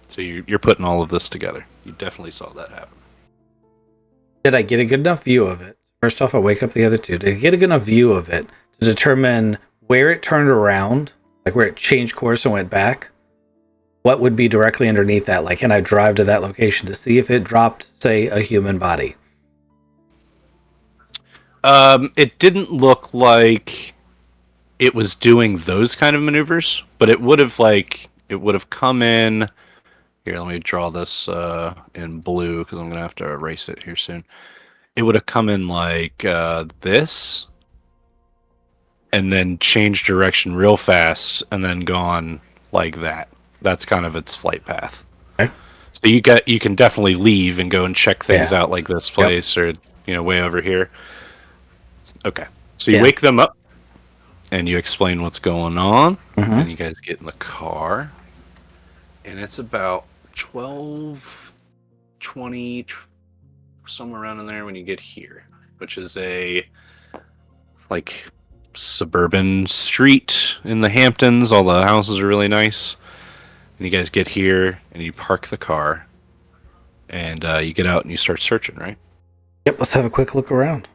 So you're putting all of this together. You definitely saw that happen. Did I get a good enough view of it? First off, I wake up the other two. Did I get a good enough view of it to determine where it turned around, like where it changed course and went back? What would be directly underneath that? Like, can I drive to that location to see if it dropped, say, a human body? It didn't look like it was doing those kind of maneuvers, but it would have come in. Here, let me draw this in blue because I'm gonna have to erase it here soon. It would have come in like this, and then changed direction real fast, and then gone like that. That's kind of its flight path. Okay. So you can definitely leave and go and check things out, like this place, or way over here. Okay. So you wake them up, and you explain what's going on, and you guys get in the car, and it's about 12, 20, somewhere around in there when you get here, which is a like suburban street in the Hamptons. All the houses are really nice. And you guys get here, and you park the car, and you get out and you start searching, right? Yep, let's have a quick look around.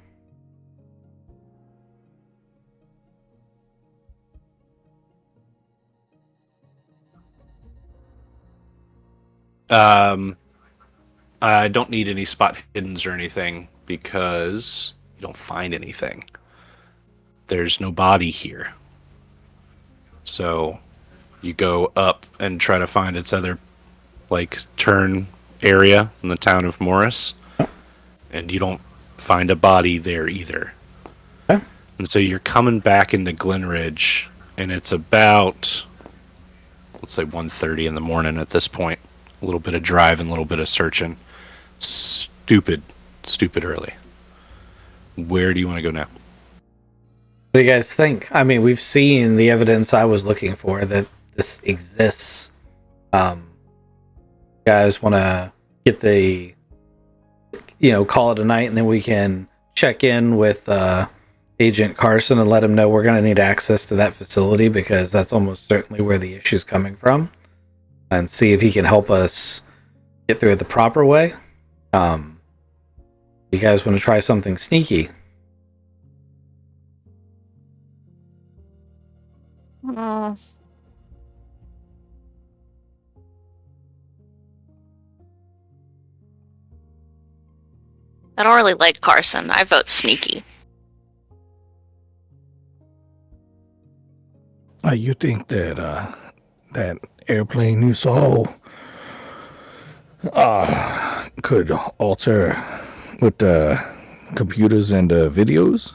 I don't need any spot hiddens or anything because you don't find anything. There's no body here. So you go up and try to find its other turn area in the town of Morris, and you don't find a body there either. Okay. And so you're coming back into Glenridge, and it's about, let's say, 1:30 in the morning at this point. A little bit of driving, a little bit of searching. Stupid early. Where do you want to go now? What do you guys think? I mean, we've seen the evidence I was looking for that this exists. You guys want to get the, call it a night, and then we can check in with Agent Carson and let him know we're going to need access to that facility because that's almost certainly where the issue's coming from, and see if he can help us get through it the proper way. You guys want to try something sneaky? I don't really like Carson. I vote sneaky. You think that that airplane you saw could alter with the computers and the videos?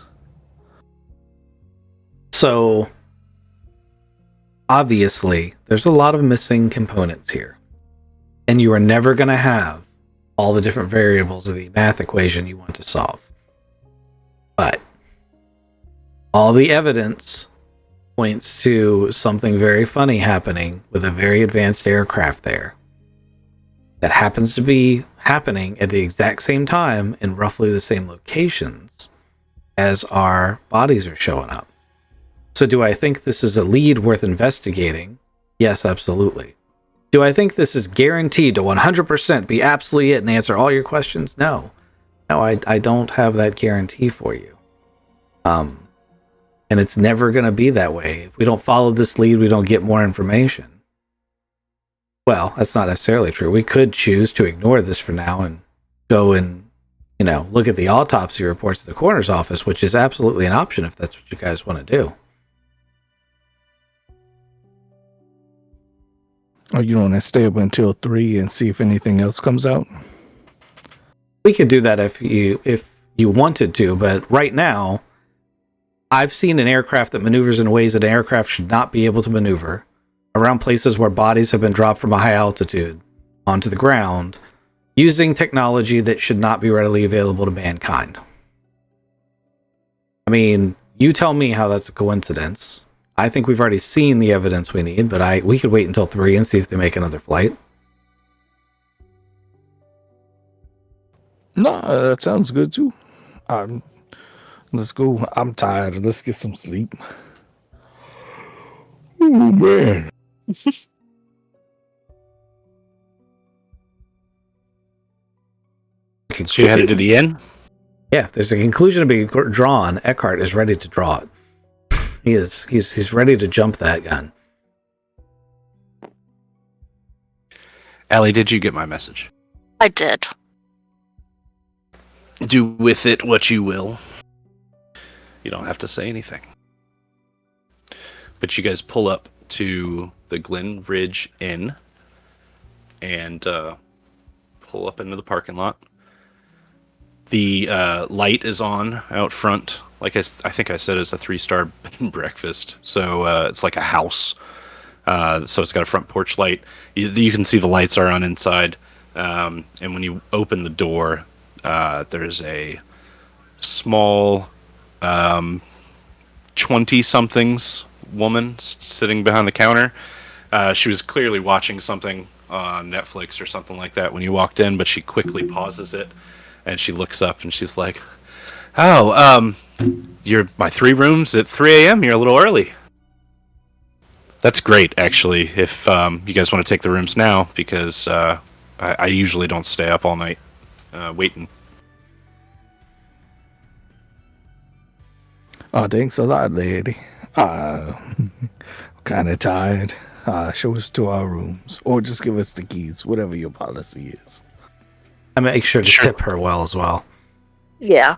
So, obviously, there's a lot of missing components here. And you are never going to have all the different variables of the math equation you want to solve. But all the evidence points to something very funny happening with a very advanced aircraft there that happens to be happening at the exact same time in roughly the same locations as our bodies are showing up. So do I think this is a lead worth investigating? Yes, absolutely. Do I think this is guaranteed to 100% be absolutely it and answer all your questions? No. No, I don't have that guarantee for you. And it's never going to be that way. If we don't follow this lead, we don't get more information. Well, that's not necessarily true. We could choose to ignore this for now and go and, look at the autopsy reports at the coroner's office, which is absolutely an option if that's what you guys want to do. Or you want to stay up until 3 and see if anything else comes out? We could do that if you wanted to, but right now, I've seen an aircraft that maneuvers in ways that an aircraft should not be able to maneuver around places where bodies have been dropped from a high altitude onto the ground, using technology that should not be readily available to mankind. I mean, you tell me how that's a coincidence. I think we've already seen the evidence we need, but we could wait until 3 and see if they make another flight. No, that sounds good too. Let's go. I'm tired. Let's get some sleep. Oh, man. So you headed to the inn? Yeah, if there's a conclusion to be drawn, Eckhart is ready to draw it. He's ready to jump that gun. Allie, did you get my message? I did. Do with it what you will. You don't have to say anything. But you guys pull up to the Glenridge Inn and pull up into the parking lot. The light is on out front. Like I think I said, it's a 3-star bed and breakfast. So it's like a house. So it's got a front porch light. You can see the lights are on inside. And when you open the door, there's a small 20-somethings woman sitting behind the counter. She was clearly watching something on Netflix or something like that when you walked in, but she quickly pauses it and she looks up and she's like, "Oh, you're my 3 rooms at 3 a.m. You're a little early." That's great, actually, if you guys want to take the rooms now, because I usually don't stay up all night waiting. Oh, thanks a lot, lady. Kind of tired. Show us to our rooms, or just give us the keys, whatever your policy is. I make sure to tip her well as well. Yeah.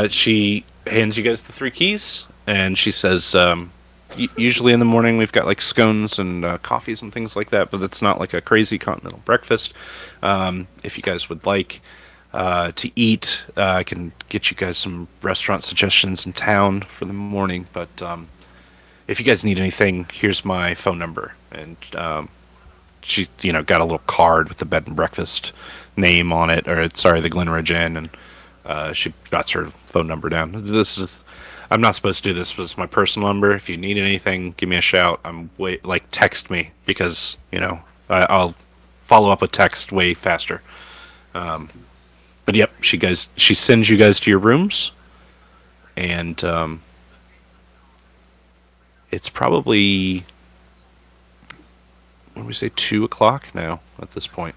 She hands you guys the 3 keys, and she says, usually in the morning we've got like scones and coffees and things like that, but it's not like a crazy continental breakfast. If you guys would like to eat, I can get you guys some restaurant suggestions in town for the morning, but if you guys need anything, here's my phone number. And she got a little card with the bed and breakfast name on it, or sorry, the Glenridge Inn, and she jots her phone number down. I'm not supposed to do this, but it's my personal number. If you need anything, give me a shout. Text me, because I'll follow up with text way faster. But yep, she sends you guys to your rooms, and it's probably, what do we say, 2 o'clock now at this point.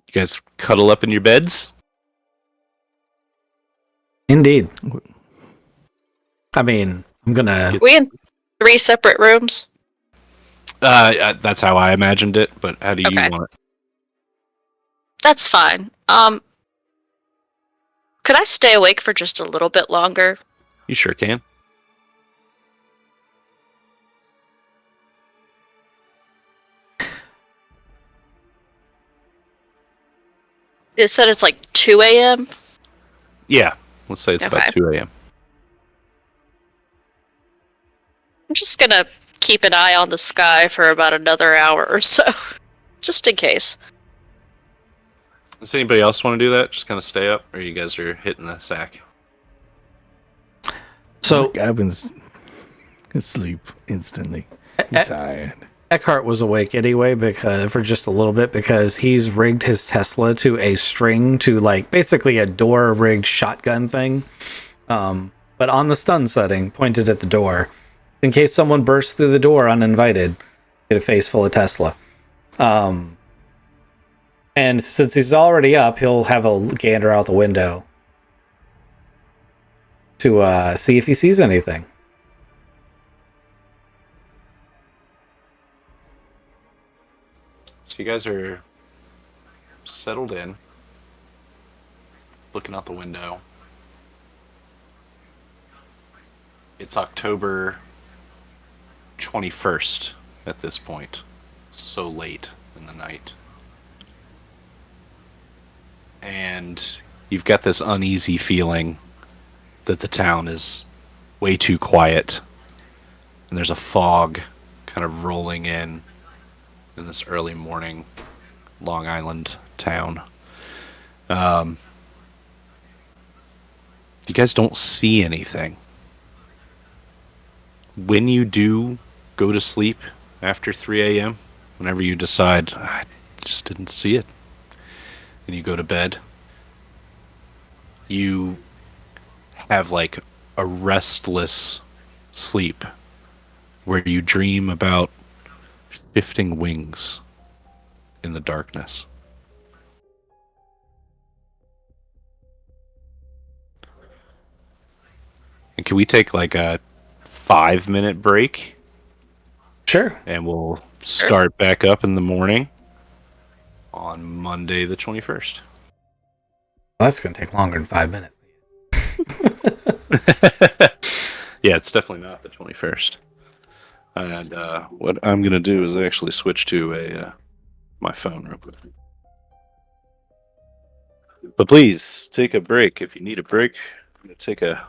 You guys cuddle up in your beds? Indeed. I mean, I'm gonna... We in 3 separate rooms? That's how I imagined it, but how do you want it? That's fine. Could I stay awake for just a little bit longer? You sure can. You said it's like 2 a.m.? Yeah, let's say it's about 2 a.m. I'm just gonna keep an eye on the sky for about another hour or so, just in case. Does anybody else want to do that? Just kind of stay up, or you guys are hitting the sack? So Gavin's asleep instantly. He's tired. Eckhart was awake anyway because for just a little bit because he's rigged his Tesla to a string to like basically a door rigged shotgun thing. But on the stun setting, pointed at the door, in case someone bursts through the door uninvited, get a face full of Tesla. And since he's already up, he'll have a gander out the window to see if he sees anything. So you guys are settled in, looking out the window. It's October 21st at this point. So late in the night. And you've got this uneasy feeling that the town is way too quiet. And there's a fog kind of rolling in this early morning Long Island town. You guys don't see anything. When you do go to sleep after 3 a.m., whenever you decide, I just didn't see it, and you go to bed, you have like a restless sleep where you dream about shifting wings in the darkness. And can we take like a 5-minute break? Sure. And we'll start back up in the morning on Monday the 21st. Well, that's going to take longer than 5 minutes. Yeah, it's definitely not the 21st. And what I'm going to do is actually switch to my phone real quick. But please, take a break. If you need a break, I'm going to take a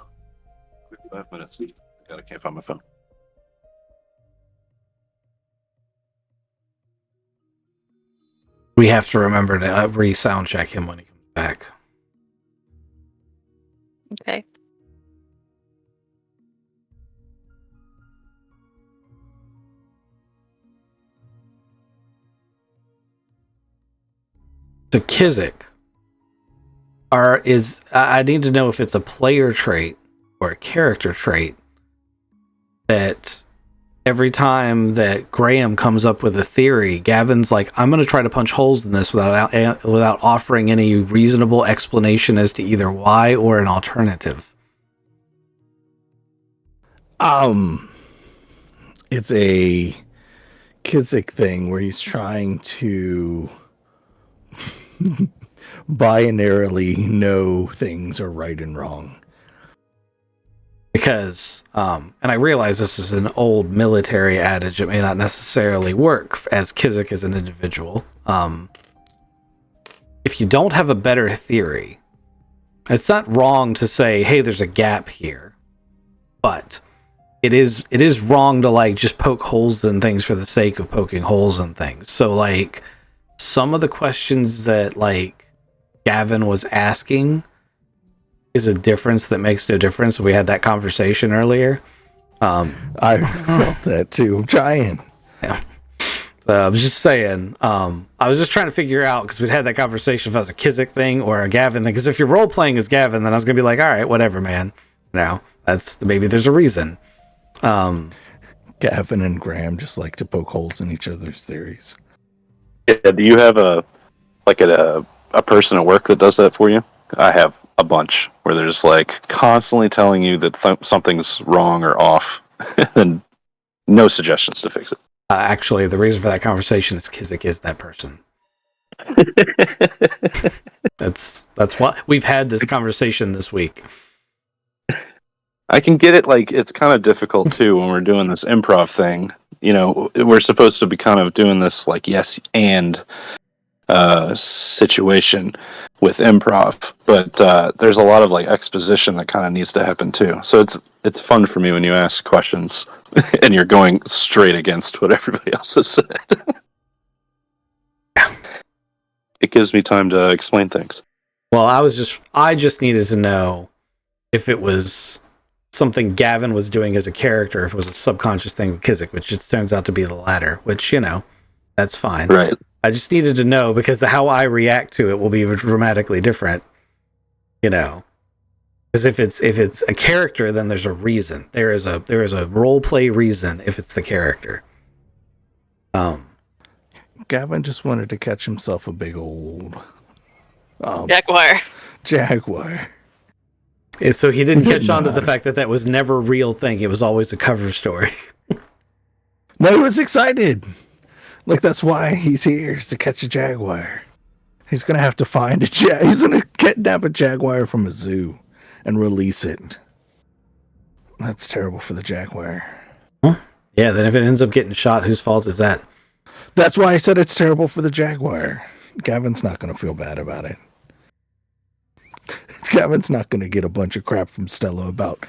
quick 5 minutes. God, I can't find my phone. We have to remember to re-sound check him when he comes back. Okay. So Kizik, I need to know if it's a player trait or a character trait that every time that Graham comes up with a theory, Gavin's like, I'm going to try to punch holes in this without offering any reasonable explanation as to either why or an alternative. It's a Kizik thing where he's trying to binarily know things are right and wrong. Because, and I realize this is an old military adage, it may not necessarily work as Kizik as an individual. If you don't have a better theory, it's not wrong to say, hey, there's a gap here. But it is wrong to like just poke holes in things for the sake of poking holes in things. So like some of the questions that like Gavin was asking is a difference that makes no difference. We had that conversation earlier. I felt that too. I'm trying. Yeah. So I was just saying, I was just trying to figure out, because we'd had that conversation if it was a Kizik thing or a Gavin thing. Because if you're role playing as Gavin, then I was going to be like, all right, whatever, man. Maybe there's a reason. Gavin and Graham just like to poke holes in each other's theories. Yeah, do you have a person at work that does that for you? I have a bunch where they're just like constantly telling you that something's wrong or off, and no suggestions to fix it. Actually, the reason for that conversation is Kizik is that person. That's what we've had this conversation this week. I can get it. Like, it's kind of difficult too when we're doing this improv thing. You know, we're supposed to be kind of doing this like yes and situation with improv, but there's a lot of like exposition that kind of needs to happen too. So it's fun for me when you ask questions and you're going straight against what everybody else has said. It gives me time to explain things. Well, I just needed to know if it was something Gavin was doing as a character, if it was a subconscious thing with Kizik, which just turns out to be the latter, which, that's fine. Right. I just needed to know because how I react to it will be dramatically different, Because if it's a character, then there's a reason. There is a role play reason if it's the character. Gavin just wanted to catch himself a big old Jaguar. So he didn't catch on to the fact that was never a real thing. It was always a cover story. No, he was excited. Like, that's why he's here, is to catch a jaguar. He's going to have to find he's going to kidnap a jaguar from a zoo and release it. That's terrible for the jaguar. Huh? Yeah, then if it ends up getting shot, whose fault is that? That's why I said it's terrible for the jaguar. Gavin's not going to feel bad about it. Gavin's not going to get a bunch of crap from Stella about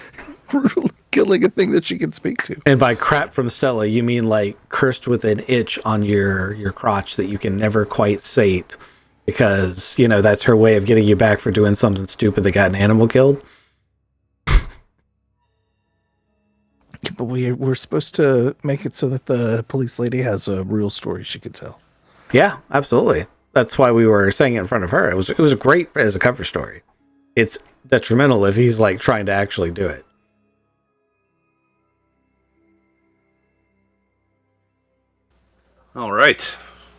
killing a thing that she can speak to. And by crap from Stella, you mean like cursed with an itch on your crotch that you can never quite sate because, that's her way of getting you back for doing something stupid that got an animal killed? But we're supposed to make it so that the police lady has a real story she could tell. Yeah, absolutely. That's why we were saying it in front of her. It was great as a cover story. It's detrimental if he's like trying to actually do it. All right.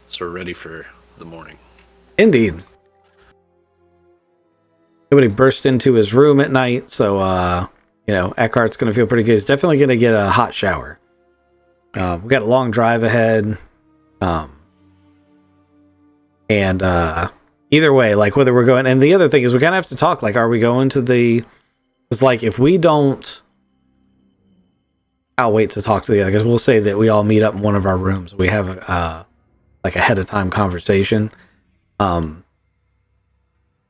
So we're ready for the morning. Indeed. Nobody burst into his room at night, so Eckhart's going to feel pretty good. He's definitely going to get a hot shower. We've got a long drive ahead. And either way, like whether we're going, and the other thing is we kind of have to talk, like, are we going to it's like if we don't, I'll wait to talk to the other, because we'll say that we all meet up in one of our rooms. We have like ahead of time conversation.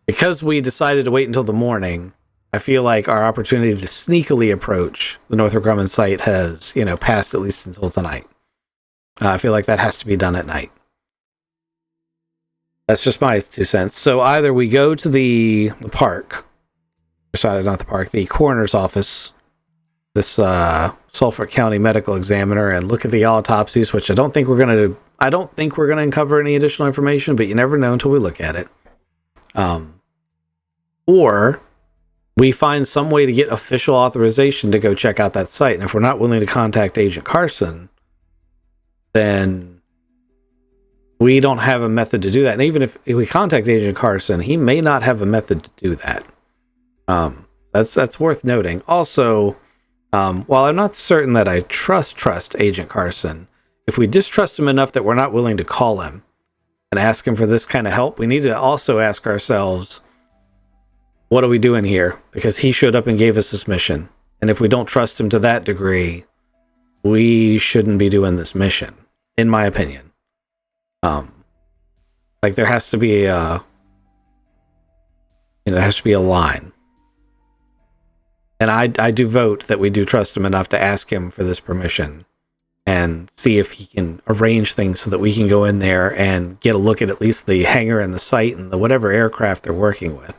Because we decided to wait until the morning, I feel like our opportunity to sneakily approach the Northrop Grumman site has, passed at least until tonight. I feel like that has to be done at night. That's just my 2 cents. So either we go to the park, sorry, not the park, the coroner's office, this Suffolk County medical examiner, and look at the autopsies, which I don't think we're going to uncover any additional information, but you never know until we look at it. Or we find some way to get official authorization to go check out that site. And if we're not willing to contact Agent Carson, then we don't have a method to do that. And even if we contact Agent Carson, he may not have a method to do that. That's worth noting. Also, while I'm not certain that I trust Agent Carson, if we distrust him enough that we're not willing to call him and ask him for this kind of help, we need to also ask ourselves, what are we doing here? Because he showed up and gave us this mission. And if we don't trust him to that degree, we shouldn't be doing this mission, in my opinion. Like there has to be there has to be a line. And I do vote that we do trust him enough to ask him for this permission and see if he can arrange things so that we can go in there and get a look at least the hangar and the site and the whatever aircraft they're working with.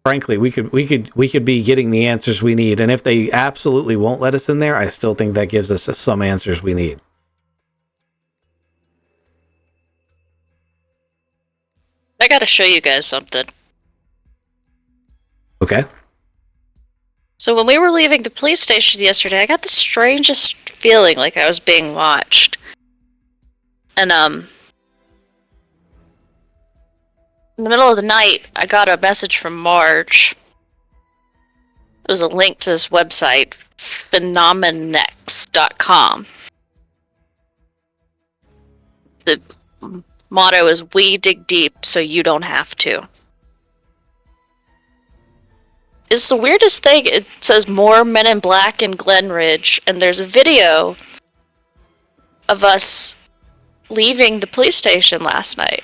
Frankly, we could be getting the answers we need, and if they absolutely won't let us in there, I still think that gives us some answers we need. I gotta show you guys something. Okay. So when we were leaving the police station yesterday, I got the strangest feeling like I was being watched. And, in the middle of the night, I got a message from Marge. It was a link to this website, phenomenex.com. The motto is, "We dig deep so you don't have to." It's the weirdest thing. It says more Men in Black in Glenridge, and there's a video of us leaving the police station last night.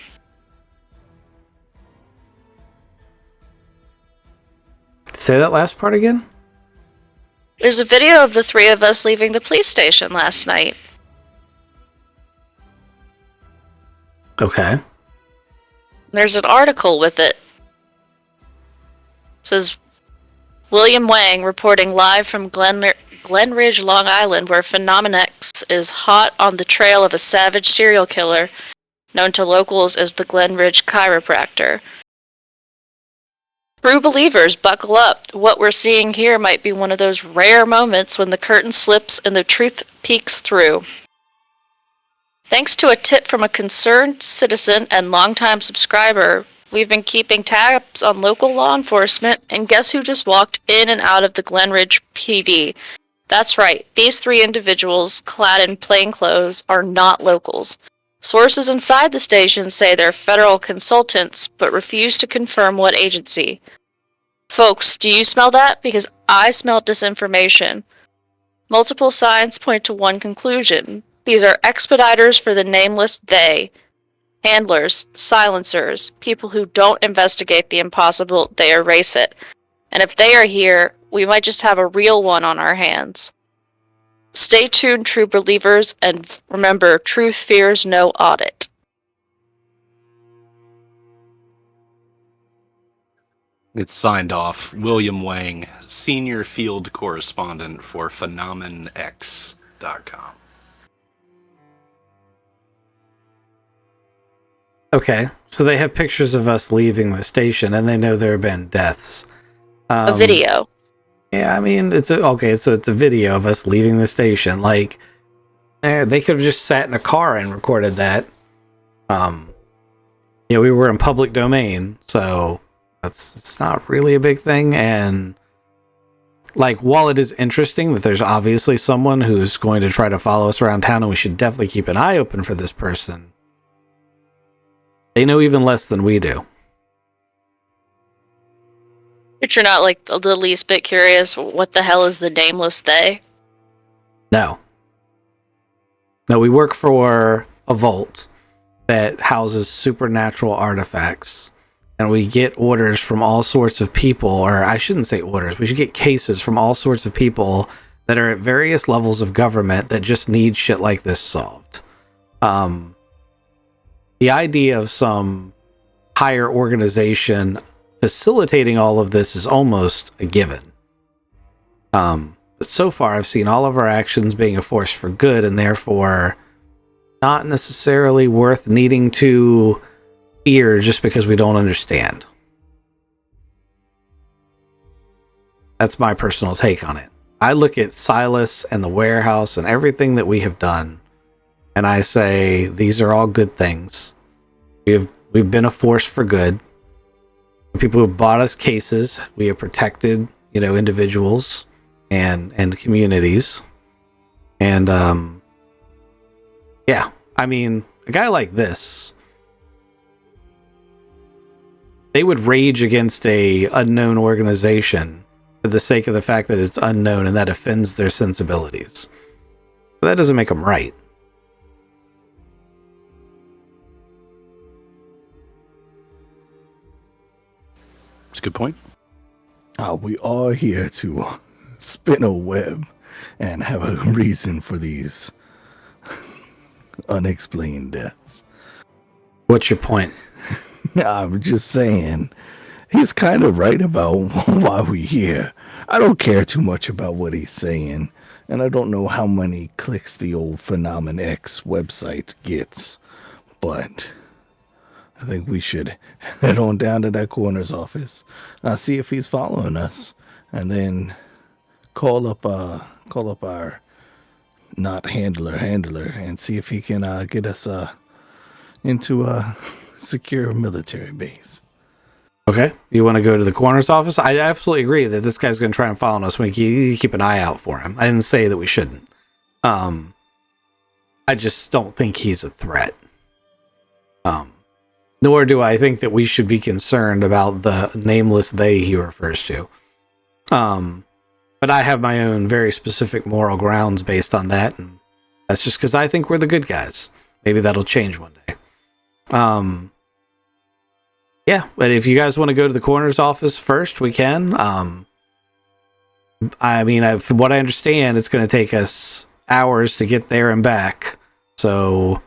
Say that last part again? There's a video of the three of us leaving the police station last night. Okay. There's an article with it. Says William Wang reporting live from Glenridge, Long Island, where Phenomenex is hot on the trail of a savage serial killer known to locals as the Glenridge Chiropractor. True believers, buckle up. What we're seeing here might be one of those rare moments when the curtain slips and the truth peeks through. Thanks to a tip from a concerned citizen and longtime subscriber, we've been keeping tabs on local law enforcement, and guess who just walked in and out of the Glenridge PD? That's right, these 3 individuals, clad in plain clothes, are not locals. Sources inside the station say they're federal consultants, but refuse to confirm what agency. Folks, do you smell that? Because I smell disinformation. Multiple signs point to one conclusion. These are expediters for the nameless they. Handlers, silencers, people who don't investigate the impossible, they erase it. And if they are here, we might just have a real one on our hands. Stay tuned, true believers, and remember, truth fears no audit. It's signed off William Wang, Senior Field Correspondent for PhenomenX.com. Okay, so they have pictures of us leaving the station, and they know there have been deaths. A video. Yeah, I mean, it's a video of us leaving the station. Like, they could have just sat in a car and recorded that. We were in public domain, so it's not really a big thing. And like, while it is interesting that there's obviously someone who's going to try to follow us around town, and we should definitely keep an eye open for this person, they know even less than we do. But you're not, like, the least bit curious, what the hell is the nameless they? No, we work for a vault that houses supernatural artifacts, and we get orders from all sorts of people, or I shouldn't say orders, we should get cases from all sorts of people that are at various levels of government that just need shit like this solved. The idea of some higher organization facilitating all of this is almost a given. But so far, I've seen all of our actions being a force for good, and therefore not necessarily worth needing to fear just because we don't understand. That's my personal take on it. I look at Silas and the warehouse and everything that we have done, and I say these are all good things. We've been a force for good. People who have bought us cases, we have protected, individuals and communities. And yeah, I mean, a guy like this, they would rage against a unknown organization for the sake of the fact that it's unknown and that offends their sensibilities. But that doesn't make them right. That's a good point. We are here to spin a web and have a reason for these unexplained deaths. What's your point? I'm just saying, he's kind of right about why we're here. I don't care too much about what he's saying, and I don't know how many clicks the old PhenomenX website gets, but I think we should head on down to that coroner's office, see if he's following us, and then call up our not handler, and see if he can get us into a secure military base. Okay, you want to go to the coroner's office? I absolutely agree that this guy's going to try and follow us. We keep an eye out for him. I didn't say that we shouldn't. I just don't think he's a threat. Nor do I think that we should be concerned about the nameless they he refers to. But I have my own very specific moral grounds based on that, and that's just because I think we're the good guys. Maybe that'll change one day. Yeah, but if you guys want to go to the coroner's office first, we can. I mean, from what I understand, it's going to take us hours to get there and back. So,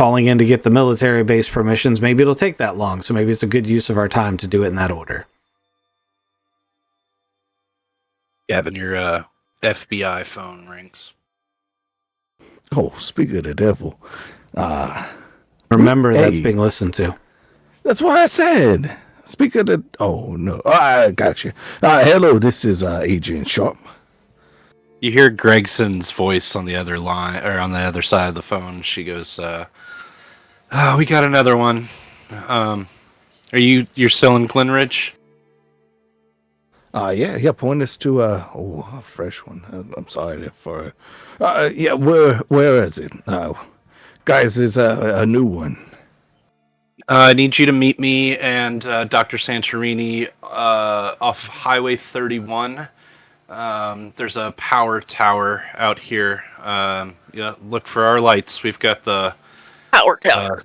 calling in to get the military base permissions, maybe it'll take that long. So maybe it's a good use of our time to do it in that order. Gavin, your FBI phone rings. Oh, speak of the devil. Remember, Hey. that's being listened to. That's what I said. Speak of the... Oh, no. I got you. Hello, this is Agent Sharp. You hear Gregson's voice on the other line, or on the other side of the phone. She goes, "Oh, we got another one. You're still in Glenridge?" Yeah, point us to a fresh one. I'm sorry for yeah, where is it? Guys, is a new one. I need you to meet me and Dr. Santorini off Highway 31. There's a power tower out here. Yeah, look for our lights. We've got the Power tower.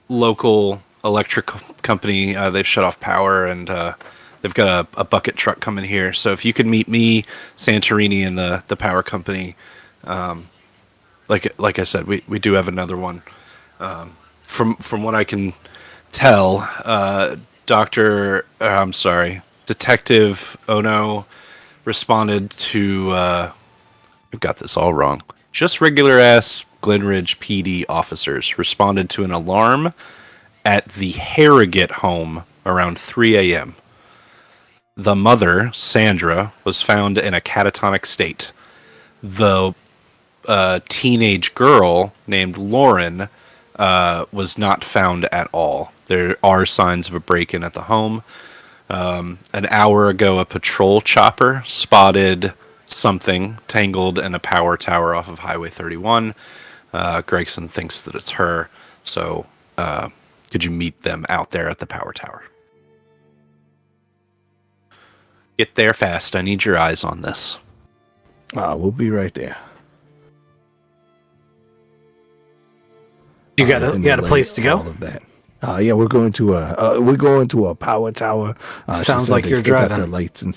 local electric company. They've shut off power, and they've got a bucket truck coming here. So if you could meet me, Santorini, and the power company, like I said, we do have another one. From what I can tell, Detective Ono responded to. I've got this all wrong. Just regular ass Glenridge PD officers responded to an alarm at the Harrogate home around 3 a.m. The mother, Sandra, was found in a catatonic state. The teenage girl named Lauren was not found at all. There are signs of a break-in at the home. An hour ago, a patrol chopper spotted something tangled in a power tower off of Highway 31. Gregson thinks that it's her. So could you meet them out there at the power tower? Get there fast. I need your eyes on this. We'll be right there. You got a place to go? All of that. Yeah, we're going to a power tower. Sounds like you're got driving. the lights and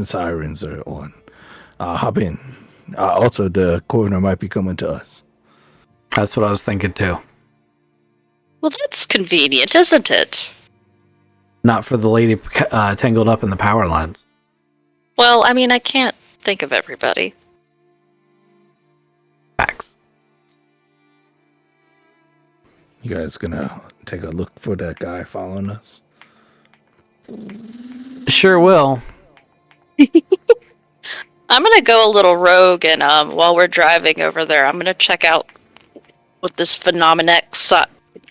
sirens are on. Hop in. Also, the coroner might be coming to us. That's what I was thinking too. Well, that's convenient, isn't it? Not for the lady tangled up in the power lines. Well, I mean, I can't think of everybody. Facts. You guys gonna take a look for that guy following us? Sure will. I'm gonna go a little rogue, and while we're driving over there, I'm gonna check out what this Phenomenex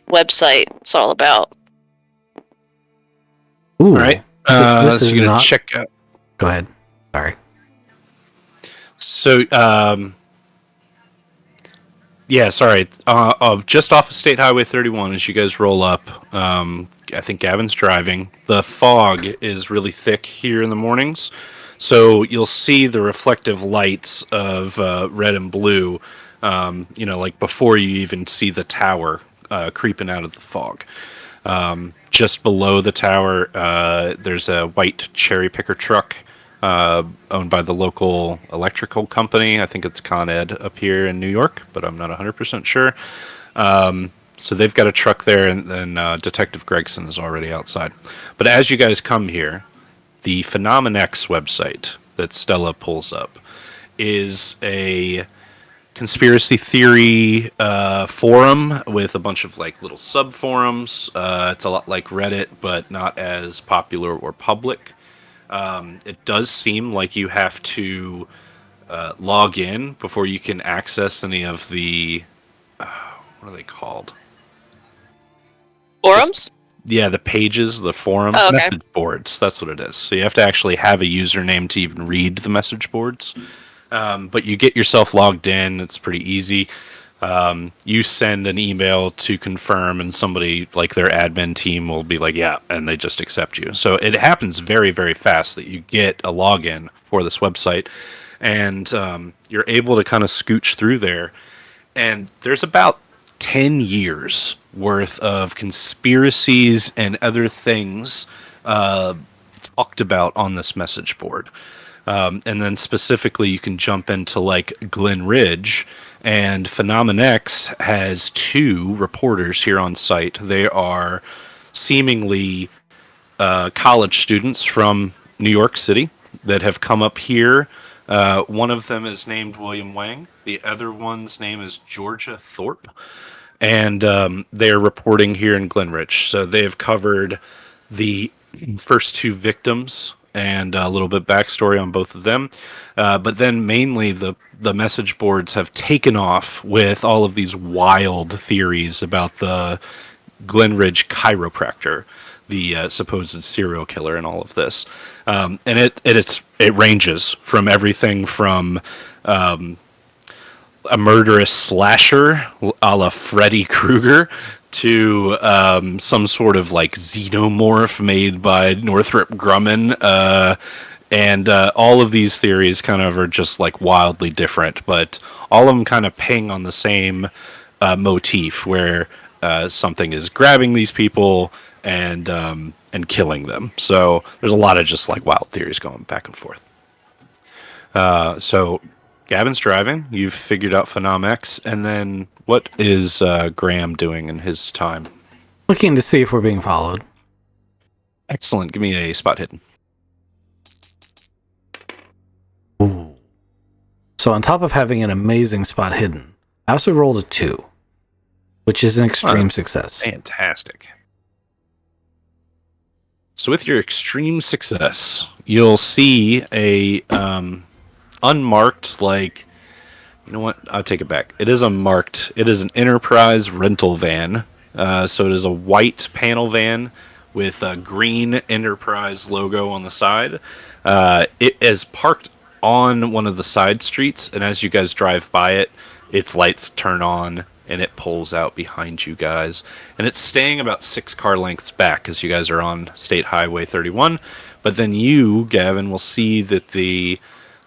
website is all about. Ooh. All right. This So is you're going not... to check out. Go ahead. Sorry. So, yeah, sorry. Just off of State Highway 31, as you guys roll up, I think Gavin's driving. The fog is really thick here in the mornings, so you'll see the reflective lights of red and blue, like before you even see the tower creeping out of the fog. Just below the tower, there's a white cherry picker truck owned by the local electrical company. I think it's Con Ed up here in New York, but I'm not 100% sure. So they've got a truck there, and then Detective Gregson is already outside. But as you guys come here, the Phenomenex website that Stella pulls up is a conspiracy theory forum with a bunch of like little sub forums. It's a lot like Reddit, but not as popular or public. It does seem like you have to log in before you can access any of the what are they called? Forums? The pages, the forum, Oh, okay. message boards. That's what it is. So you have to actually have a username to even read the message boards. But you get yourself logged in. It's pretty easy. You send an email to confirm, and somebody like their admin team will be like, yeah, and they just accept you. So it happens very, very fast that you get a login for this website, and you're able to kind of scooch through there. And there's about 10 years worth of conspiracies and other things talked about on this message board. And then specifically, you can jump into like Glenridge, and Phenomenex has 2 reporters here on site. They are seemingly college students from New York City that have come up here. One of them is named William Wang. The other one's name is Georgia Thorpe. And they're reporting here in Glenridge. So they have covered the first 2 victims and a little bit backstory on both of them. But then mainly the message boards have taken off with all of these wild theories about the Glenridge chiropractor, the supposed serial killer, and all of this. And it ranges from everything from a murderous slasher a la Freddy Krueger to some sort of like xenomorph made by Northrop Grumman. And all of these theories kind of are just like wildly different, but all of them kind of ping on the same motif where something is grabbing these people and killing them. So there's a lot of just like wild theories going back and forth. So Gavin's driving. You've figured out Phenomex, and then what is Graham doing in his time? Looking to see if we're being followed. Excellent. Give me a spot hidden. Ooh. So on top of having an amazing spot hidden, I also rolled a 2, which is an extreme success. Fantastic. So with your extreme success, you'll see a unmarked, like, you know what? I'll take it back. It is unmarked. It is an Enterprise rental van. So it is a white panel van with a green Enterprise logo on the side. It is parked on one of the side streets, and as you guys drive by it, its lights turn on and it pulls out behind you guys. And it's staying about 6 car lengths back as you guys are on State Highway 31. But then you, Gavin, will see that the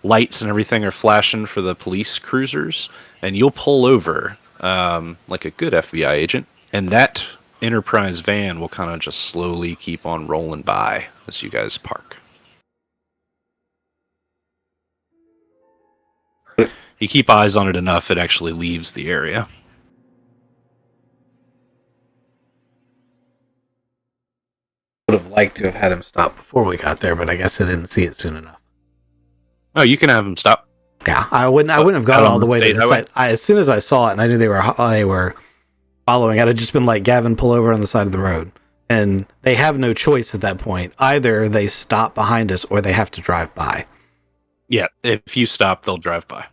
lights and everything are flashing for the police cruisers, and you'll pull over like a good FBI agent, and that Enterprise van will kind of just slowly keep on rolling by as you guys park. You keep eyes on it enough, it actually leaves the area. Would have liked to have had him stop before we got there, but I guess I didn't see it soon enough. Oh, you can have him stop. Yeah, I wouldn't have gone all the way to the side. As soon as I saw it and I knew they were following, I'd have just been like, Gavin, pull over on the side of the road. And they have no choice at that point. Either they stop behind us or they have to drive by. Yeah, if you stop, they'll drive by.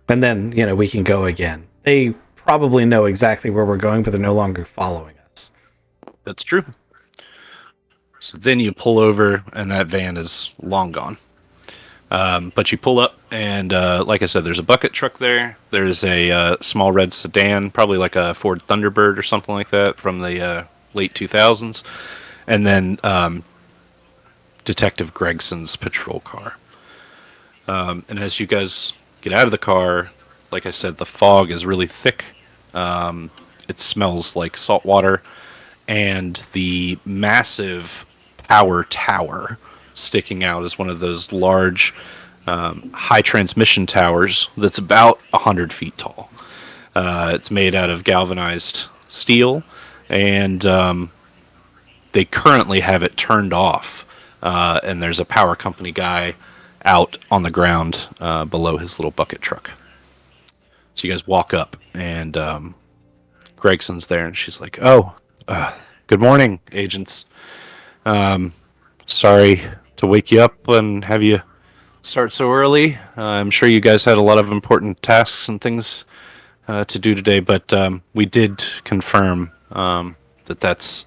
And then, we can go again. They probably know exactly where we're going, but they're no longer following us. That's true. So then you pull over, and that van is long gone. But you pull up, and like I said, there's a bucket truck there. There's a small red sedan, probably like a Ford Thunderbird or something like that from the late 2000s. And then Detective Gregson's patrol car. And as you guys get out of the car, like I said, the fog is really thick. It smells like salt water. And the massive power tower sticking out is one of those large high transmission towers that's about 100 feet tall. It's made out of galvanized steel, and they currently have it turned off, and there's a power company guy out on the ground below his little bucket truck. So you guys walk up, and Gregson's there, and she's like, good morning, agents. Sorry to wake you up and have you start so early. I'm sure you guys had a lot of important tasks and things to do today, but we did confirm that's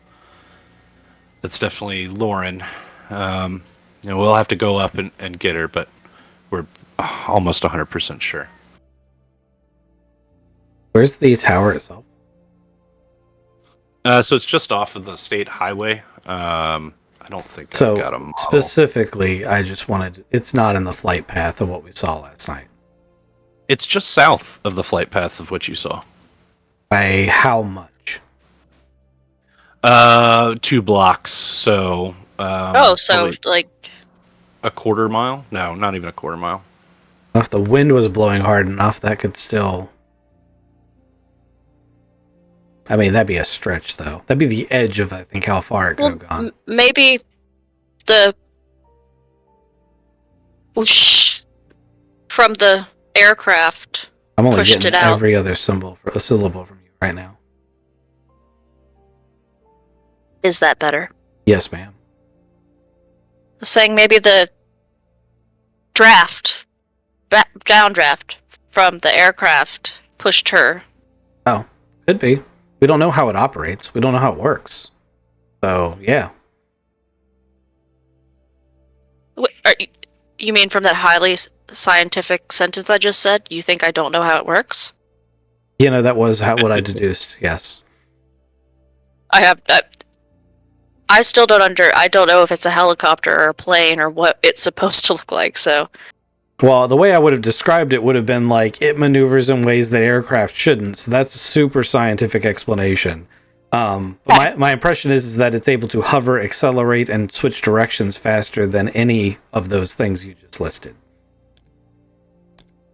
definitely Lauren. We'll have to go up and get her, but we're almost 100% sure. Where's the tower itself? So it's just off of the state highway. I don't think I've got a model. Specifically, I just wanted... It's not in the flight path of what we saw last night. It's just south of the flight path of what you saw. By how much? 2 blocks, so... so, probably, like... a quarter mile? No, not even a quarter mile. If the wind was blowing hard enough, that could still... I mean, that'd be a stretch, though. That'd be the edge of, I think, how far it could have gone. Maybe the whoosh from the aircraft I'm only pushed getting it out. every other syllable from you right now. Is that better? Yes, ma'am. Saying maybe the downdraft from the aircraft pushed her. Oh, could be. We don't know how it operates. We don't know how it works. So, yeah. You mean from that highly scientific sentence I just said? You think I don't know how it works? You know, that was what I deduced, yes. I still don't I don't know if it's a helicopter or a plane or what it's supposed to look like, so... Well, the way I would have described it would have been like, it maneuvers in ways that aircraft shouldn't, so that's a super scientific explanation. But my impression is that it's able to hover, accelerate, and switch directions faster than any of those things you just listed.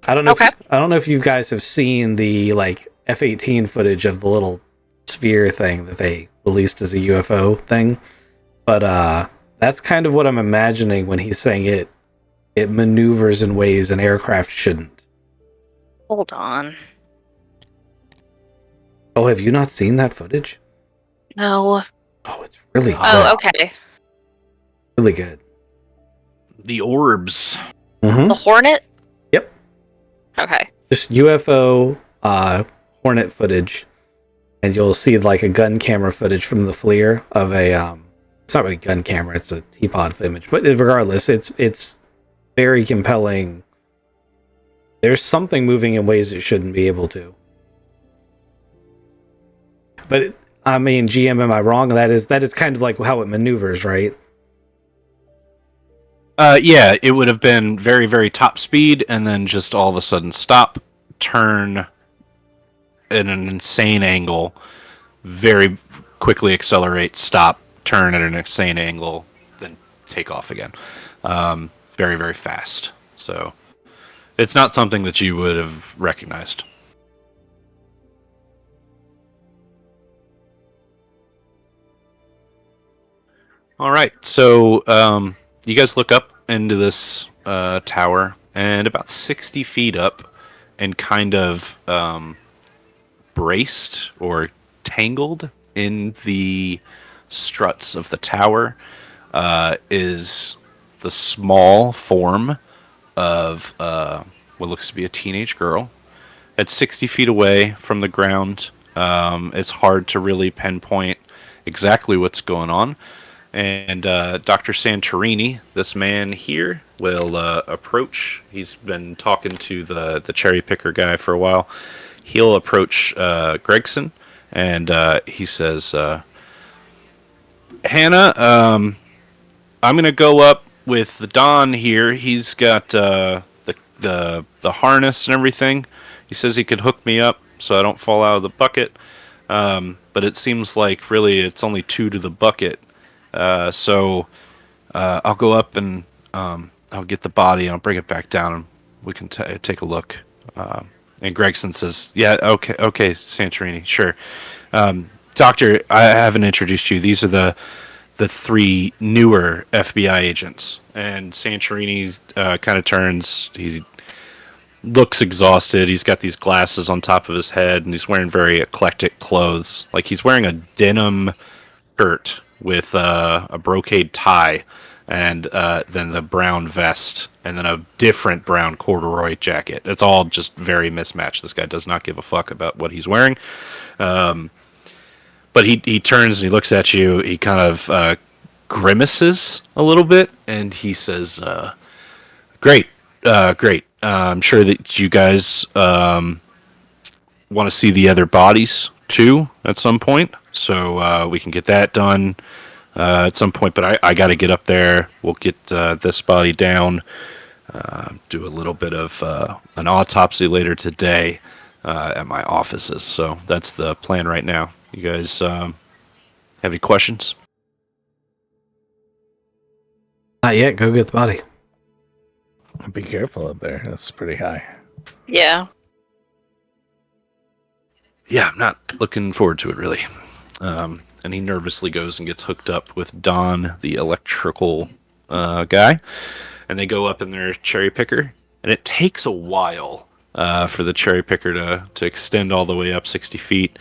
I don't know. Okay. I don't know if you guys have seen the like F-18 footage of the little sphere thing that they released as a UFO thing, but that's kind of what I'm imagining when he's saying it maneuvers in ways an aircraft shouldn't. Hold on. Oh, have you not seen that footage? No. Oh, it's really good. Oh, okay. Really good. The orbs. Mm-hmm. The Hornet? Yep. Okay. Just UFO Hornet footage, and you'll see like a gun camera footage from the FLIR of a it's not really a gun camera, it's a teapot image, but regardless, it's very compelling. There's something moving in ways it shouldn't be able to. But I mean, GM, am I wrong? That is kind of like how it maneuvers, right? Yeah, it would have been very, very top speed, and then just all of a sudden stop, turn at an insane angle, very quickly accelerate, stop, turn at an insane angle, then take off again. Very, very fast. So it's not something that you would have recognized. All right, so you guys look up into this tower, and about 60 feet up, and kind of braced or tangled in the struts of the tower is the small form of what looks to be a teenage girl. At 60 feet away from the ground, it's hard to really pinpoint exactly what's going on. And Dr. Santorini, this man here, will approach. He's been talking to the cherry picker guy for a while. He'll approach Gregson, and he says, Hannah, I'm going to go up with the Don here. He's got the harness and everything. He says he could hook me up so I don't fall out of the bucket. But it seems like really it's only 2 to the bucket. So I'll go up and I'll get the body and I'll bring it back down and we can take a look. And Gregson says, yeah, okay, Santorini, sure. Doctor, I haven't introduced you. These are the 3 newer FBI agents. And Santorini kind of turns. He looks exhausted. He's got these glasses on top of his head, and he's wearing very eclectic clothes. Like he's wearing a denim shirt with a brocade tie, and then the brown vest, and then a different brown corduroy jacket. It's all just very mismatched. This guy does not give a fuck about what he's wearing. But he turns and he looks at you. He kind of grimaces a little bit, and he says, great. I'm sure that you guys want to see the other bodies, too, at some point. So we can get that done at some point. But I got to get up there. We'll get this body down, do a little bit of an autopsy later today at my offices. So that's the plan right now. You guys have any questions? Not yet. Go get the body. be careful up there. That's pretty high. Yeah. Yeah, I'm not looking forward to it really. And he nervously goes and gets hooked up with Don, the electrical guy, and they go up in their cherry picker. And it takes a while for the cherry picker to extend all the way up 60 feet.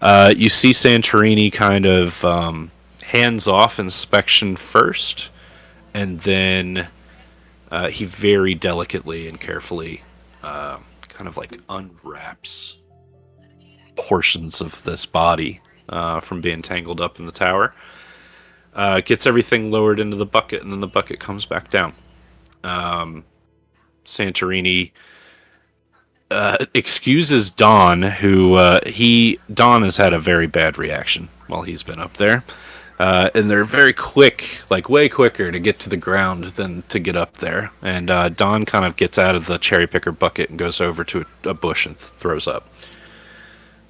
You see Santorini kind of hands-off inspection first, and then he very delicately and carefully kind of like unwraps portions of this body from being tangled up in the tower. Gets everything lowered into the bucket, and then the bucket comes back down. Santorini excuses Don, who Don has had a very bad reaction while he's been up there. And they're very quick, like way quicker to get to the ground than to get up there. And Don kind of gets out of the cherry picker bucket and goes over to a bush and throws up.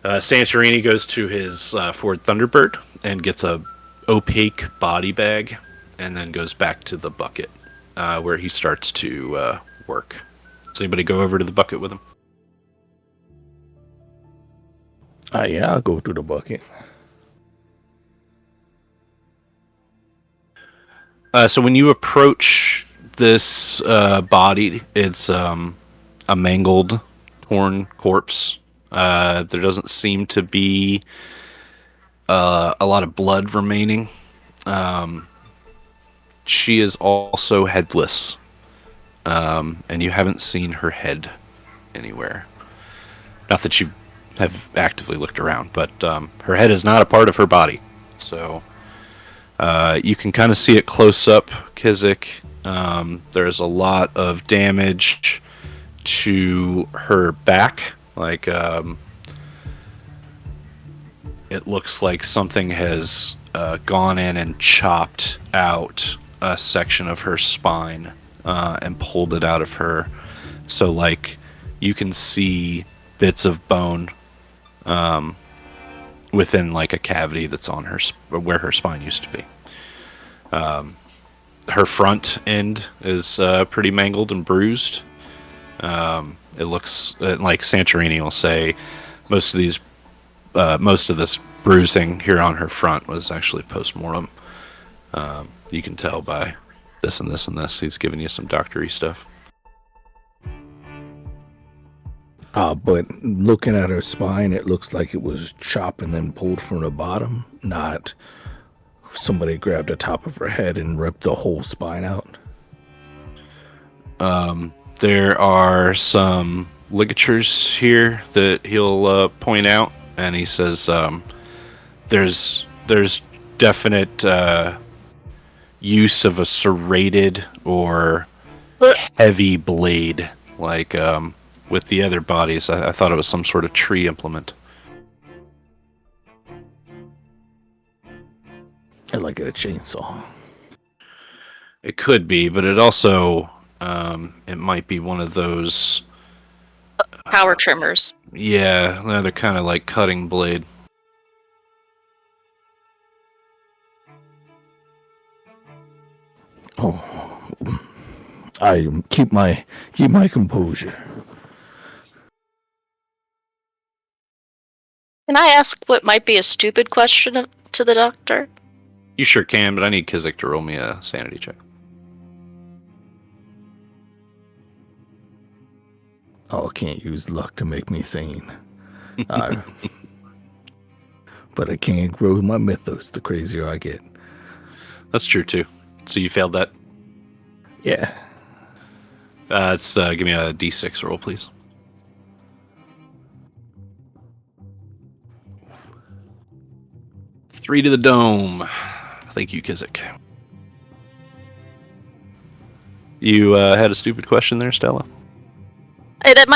Santorini goes to his Ford Thunderbird and gets a opaque body bag, and then goes back to the bucket where he starts to work. Does anybody go over to the bucket with him? Yeah, I'll go to the bucket. So when you approach this body, it's a mangled, torn corpse. There doesn't seem to be a lot of blood remaining. She is also headless, and you haven't seen her head anywhere. Not that you have actively looked around, but her head is not a part of her body. So you can kind of see it close up, Kizik. There's a lot of damage to her back. Like, it looks like something has gone in and chopped out a section of her spine and pulled it out of her. So, like, you can see bits of bone within, like, a cavity that's on her where her spine used to be. Her front end is pretty mangled and bruised. It looks like Santorini will say most of this bruising here on her front was actually post-mortem. You can tell by this and this and this. He's giving you some doctory stuff. But looking at her spine, it looks like it was chopped and then pulled from the bottom, not somebody grabbed the top of her head and ripped the whole spine out. There are some ligatures here that he'll point out, and he says there's definite use of a serrated or heavy blade, like with the other bodies. I thought it was some sort of tree implement. Like a chainsaw. It could be, but it also it might be one of those Power trimmers. Yeah, they're kind of like cutting blade. Oh, I keep my composure. Can I ask what might be a stupid question to the doctor? You sure can, but I need Kizik to roll me a sanity check. Oh, I can't use luck to make me sane. But I can't grow my mythos the crazier I get. That's true, too. So you failed that? Yeah. Give me a d6 roll, please. Three to the dome. Thank you, Kizik. You had a stupid question there, Stella? It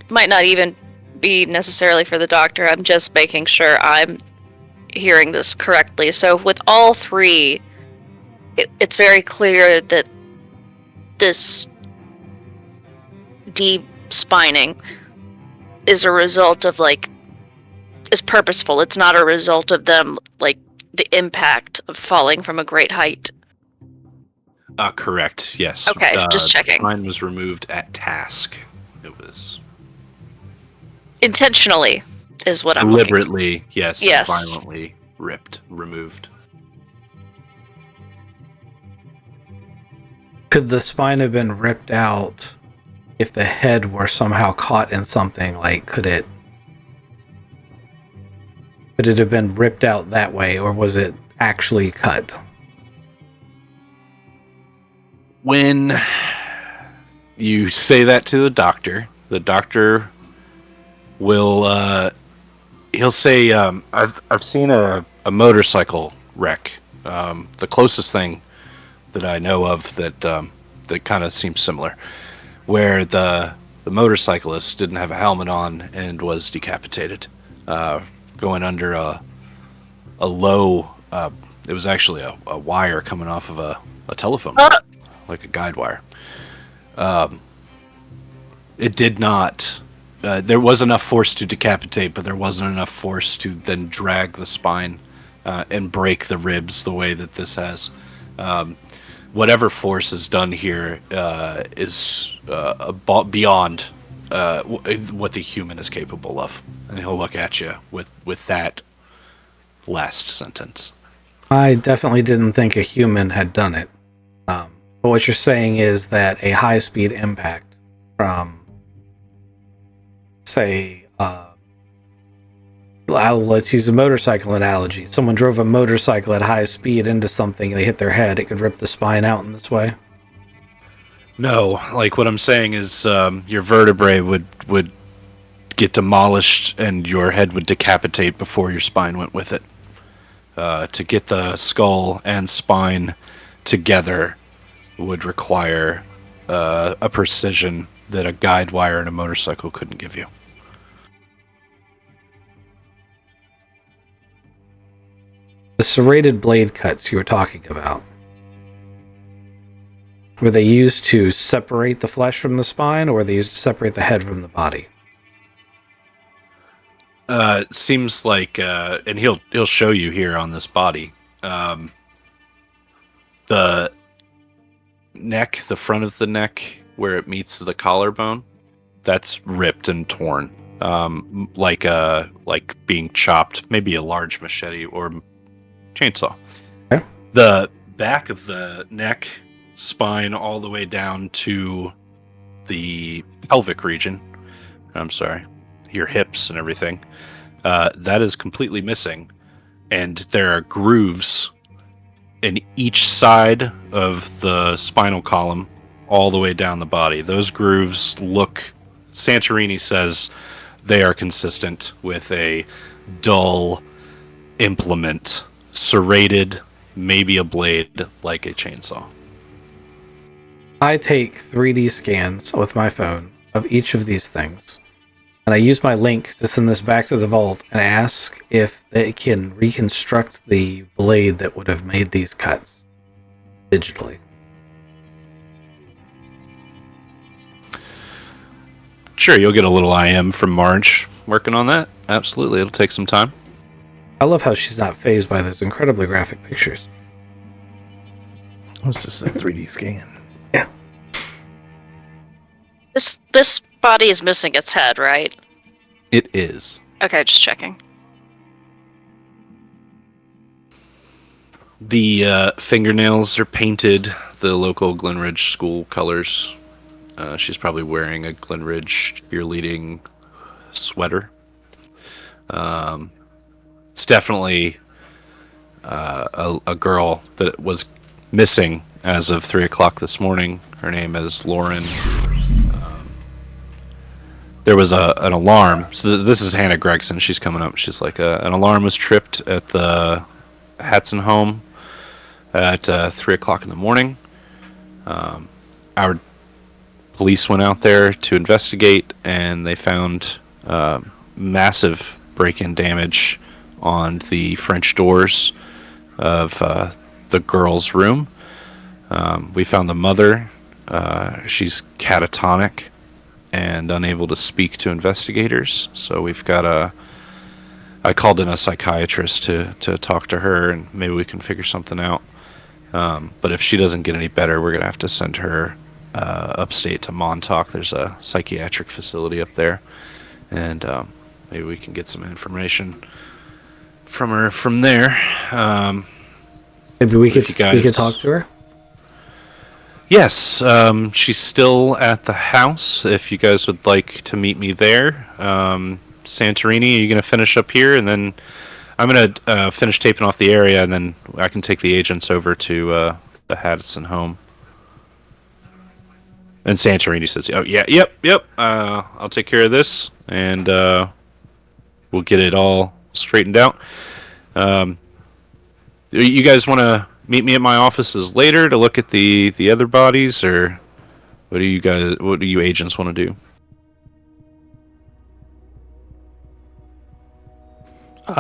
might not even be necessarily for the doctor. I'm just making sure I'm hearing this correctly. So with all three, it's very clear that this de-spining is a result of, like, is purposeful. It's not a result of them, like, the impact of falling from a great height. Correct. Yes. Okay, just checking. Mine was removed at task. It was Intentionally is what I'm looking for. deliberately, yes, Yes. violently removed. Could the spine have been ripped out if the head were somehow caught in something? Like, could it have been ripped out that way, or was it actually cut? When you say that to the doctor will he'll say, I've seen a motorcycle wreck. The closest thing that I know of that kind of seems similar, where the motorcyclist didn't have a helmet on and was decapitated, going under a low. It was actually a wire coming off of a telephone, like a guide wire. It did not. There was enough force to decapitate, but there wasn't enough force to then drag the spine and break the ribs the way that this has. Whatever force is done here is beyond what the human is capable of. And he'll look at you with that last sentence. I definitely didn't think a human had done it. But what you're saying is that a high-speed impact from, say, let's use a motorcycle analogy. Someone drove a motorcycle at high speed into something and they hit their head. It could rip the spine out in this way. No, like what I'm saying is your vertebrae would get demolished and your head would decapitate before your spine went with it. To get the skull and spine together would require a precision that a guide wire in a motorcycle couldn't give you. The serrated blade cuts you were talking about, were they used to separate the flesh from the spine, or were they used to separate the head from the body? It seems like, and he'll show you here on this body, the neck, the front of the neck, where it meets the collarbone, that's ripped and torn, like being chopped, maybe a large machete or chainsaw. Okay. The back of the neck, spine, all the way down to the pelvic region. I'm sorry, your hips and everything. That is completely missing, and there are grooves in each side of the spinal column, all the way down the body. Those grooves look. Santorini says they are consistent with a dull implement. Serrated, maybe a blade like a chainsaw. I take 3D scans with my phone of each of these things, and I use my link to send this back to the vault and ask if they can reconstruct the blade that would have made these cuts digitally. Sure, you'll get a little IM from Marge working on that. Absolutely, it'll take some time. I love how she's not fazed by those incredibly graphic pictures. It was just a 3D scan. Yeah. This body is missing its head, right? It is. Okay, just checking. The fingernails are painted the local Glenridge school colors. She's probably wearing a Glenridge cheerleading sweater. It's definitely a girl that was missing as of 3 o'clock this morning. Her name is Lauren. There was an alarm. So this is Hannah Gregson. She's coming up. She's like, an alarm was tripped at the Hatson home at 3 o'clock in the morning. Our police went out there to investigate, and they found massive break-in damage on the French doors of the girl's room. We found the mother. She's catatonic and unable to speak to investigators. So we've got I called in a psychiatrist to talk to her, and maybe we can figure something out. But if she doesn't get any better, we're going to have to send her upstate to Montauk. There's a psychiatric facility up there. And maybe we can get some information from her from there. Maybe we could talk to her. Yes, she's still at the house. If you guys would like to meet me there, Santorini, are you going to finish up here, and then I'm going to finish taping off the area, and then I can take the agents over to the Haddison home. And Santorini says, "Oh yeah, yep. I'll take care of this, and we'll get it all straightened out." You guys want to meet me at my offices later to look at the other bodies, or what do you agents want to do?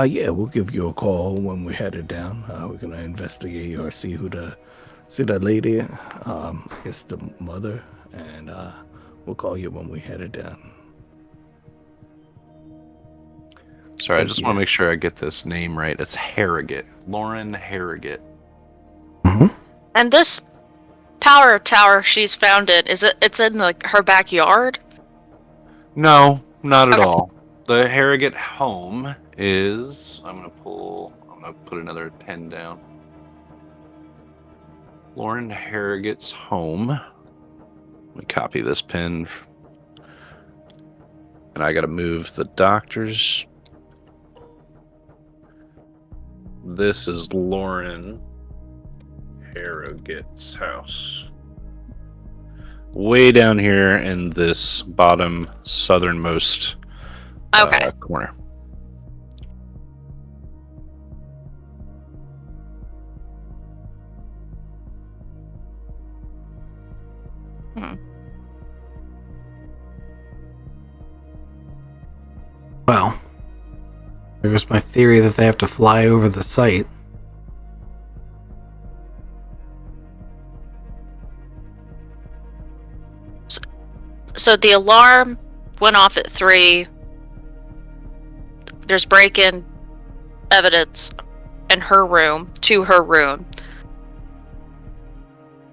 Yeah, we'll give you a call when we're headed down. We're gonna investigate or see that lady. I guess the mother, and we'll call you when we headed down. Sorry, I just want to make sure I get this name right. It's Harrogate. Lauren Harrogate. Mm-hmm. And this power tower she's found it's in her backyard? No, not at all. The Harrogate home is... I'm going to put another pen down. Lauren Harrogate's home. Let me copy this pen. And I got to move the doctor's. This is Lauren Harrogate's house. Way down here in this bottom southernmost corner. Well, there's my theory that they have to fly over the site. So the alarm went off at 3. There's break-in evidence in her room, to her room.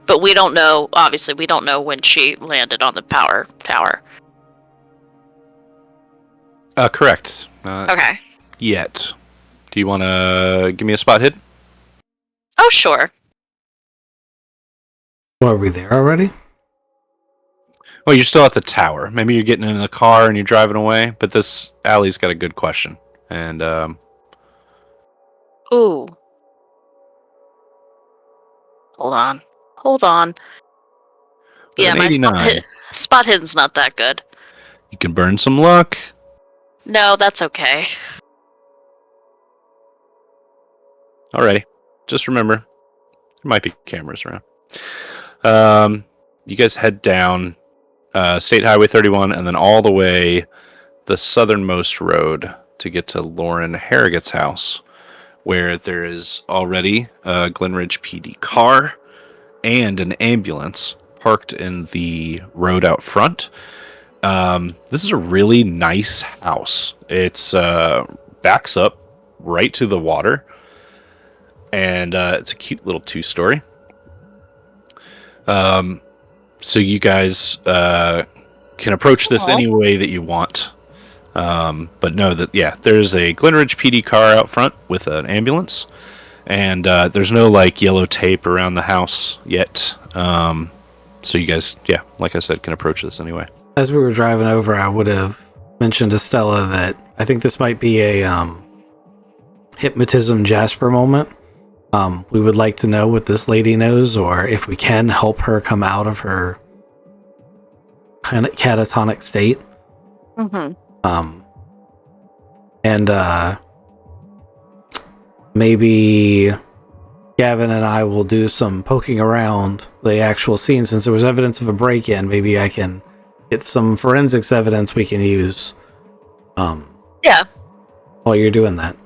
But we don't know, obviously, we don't know when she landed on the power tower. Correct. Okay. Yet. Do you want to give me a spot hit? Oh, sure. Well, are we there already? Well, you're still at the tower. Maybe you're getting in the car and you're driving away, but this alley's got a good question. And, Ooh. Hold on. With Yeah, an my 89. spot hidden's not that good. You can burn some luck. No, that's okay. Alrighty. Just remember, there might be cameras around. You guys head down State Highway 31 and then all the way the southernmost road to get to Lauren Harrogate's house, where there is already a Glenridge PD car and an ambulance parked in the road out front. This is a really nice house. It's backs up right to the water, and it's a cute little 2-story. So you guys can approach this any way that you want. But know that, there's a Glenridge PD car out front with an ambulance, and there's no yellow tape around the house yet. So you guys, like I said, can approach this anyway. As we were driving over, I would have mentioned to Stella that I think this might be a hypnotism Jasper moment. We would like to know what this lady knows, or if we can help her come out of her kind of catatonic state. Mm-hmm. And maybe Gavin and I will do some poking around the actual scene, since there was evidence of a break-in. Maybe I can get some forensics evidence we can use. Yeah. While you're doing that.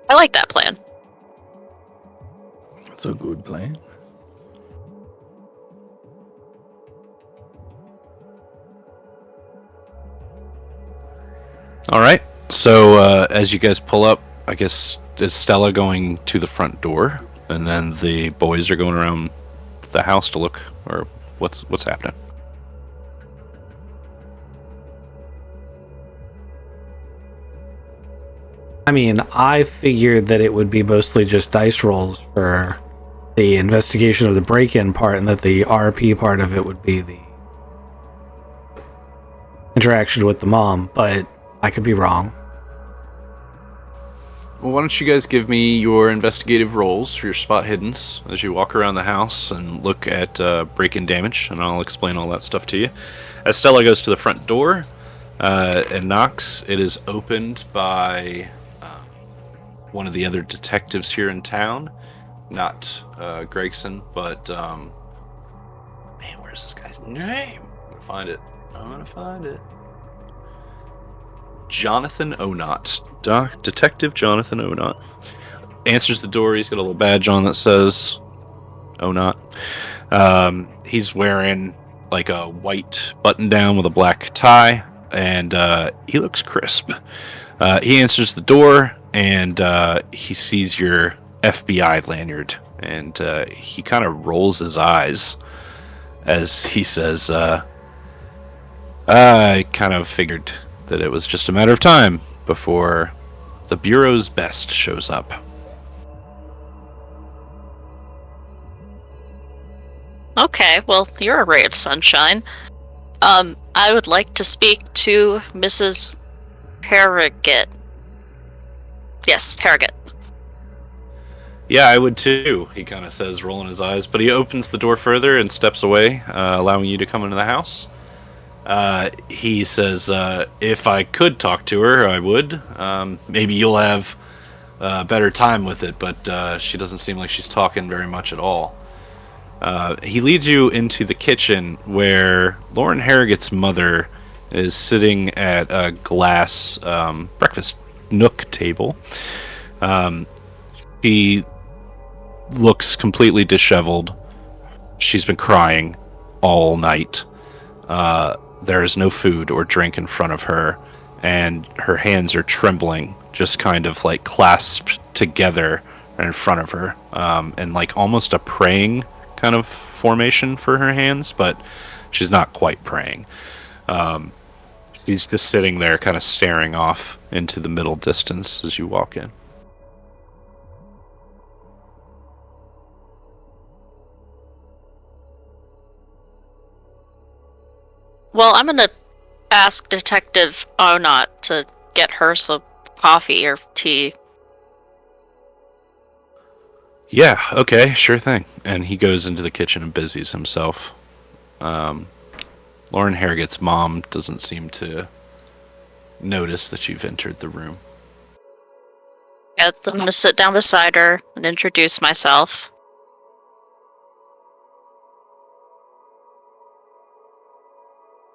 I like that plan. That's a good plan. All right. So as you guys pull up, I guess is Stella going to the front door, and then the boys are going around the house to look, or what's happening? I mean, I figured that it would be mostly just dice rolls for the investigation of the break-in part, and that the RP part of it would be the interaction with the mom, but I could be wrong. Well, why don't you guys give me your investigative rolls for your spot hiddens as you walk around the house and look at break-in damage, and I'll explain all that stuff to you. As Stella goes to the front door and knocks, it is opened by one of the other detectives here in town. Not Gregson, but man, where's this guy's name? I'm gonna find it. Jonathan Onot. Detective Jonathan Onot answers the door. He's got a little badge on that says Onot. He's wearing like a white button down with a black tie, and he looks crisp. He answers the door, and he sees your FBI lanyard, and he kind of rolls his eyes as he says, I kind of figured that it was just a matter of time before the Bureau's best shows up. Okay, well, you're a ray of sunshine. I would like to speak to Mrs. Harrogate. Yes, Harrogate. Yeah, I would too, he kind of says, rolling his eyes, but he opens the door further and steps away, allowing you to come into the house. He says, if I could talk to her, I would. Maybe you'll have a better time with it, but she doesn't seem like she's talking very much at all. He leads you into the kitchen where Lauren Harrogate's mother is sitting at a glass breakfast nook table. She looks completely disheveled. She's been crying all night. There is no food or drink in front of her, and her hands are trembling, just kind of like clasped together in front of her, and like almost a praying kind of formation for her hands, but she's not quite praying. She's just sitting there kind of staring off into the middle distance as you walk in. Well, I'm gonna ask Detective Onot to get her some coffee or tea. Yeah, okay, sure thing. And he goes into the kitchen and busies himself. Lauren Harrogate's mom doesn't seem to notice that you've entered the room. Yeah, I'm gonna sit down beside her and introduce myself.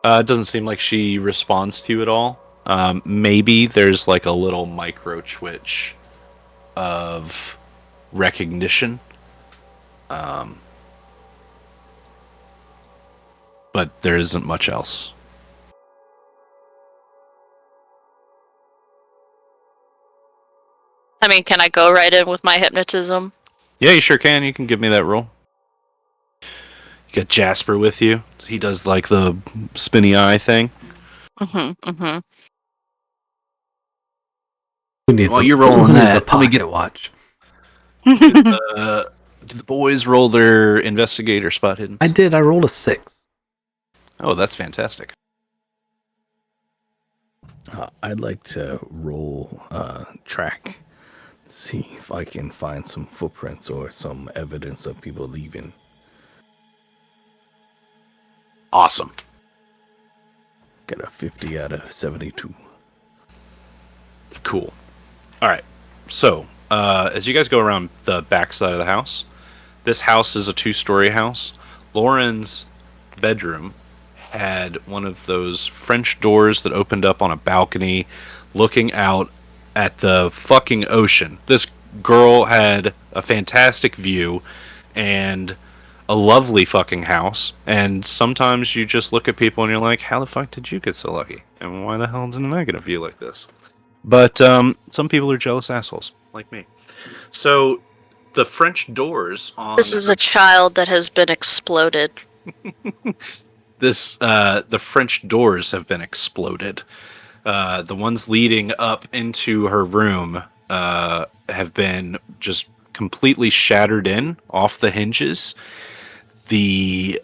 It doesn't seem like she responds to you at all. Maybe there's like a little micro twitch of recognition. But there isn't much else. I mean, can I go right in with my hypnotism? Yeah, you sure can. You can give me that roll. You got Jasper with you. He does like the spinny eye thing. While you're rolling that, let me get a watch. did the boys roll their investigator spot hidden? I did. I rolled a 6. Oh, that's fantastic. I'd like to roll track, see if I can find some footprints or some evidence of people leaving. Awesome. Got a 50 out of 72. Cool. All right. So, as you guys go around the back side of the house, this house is a 2-story house. Lauren's bedroom had one of those French doors that opened up on a balcony looking out at the fucking ocean. This girl had a fantastic view and a lovely fucking house. And sometimes you just look at people and you're like, how the fuck did you get so lucky? And why the hell didn't I get a view like this? But some people are jealous assholes. like me. So the French doors on This is a child that has been exploded. the French doors have been exploded. The ones leading up into her room have been just completely shattered in off the hinges. The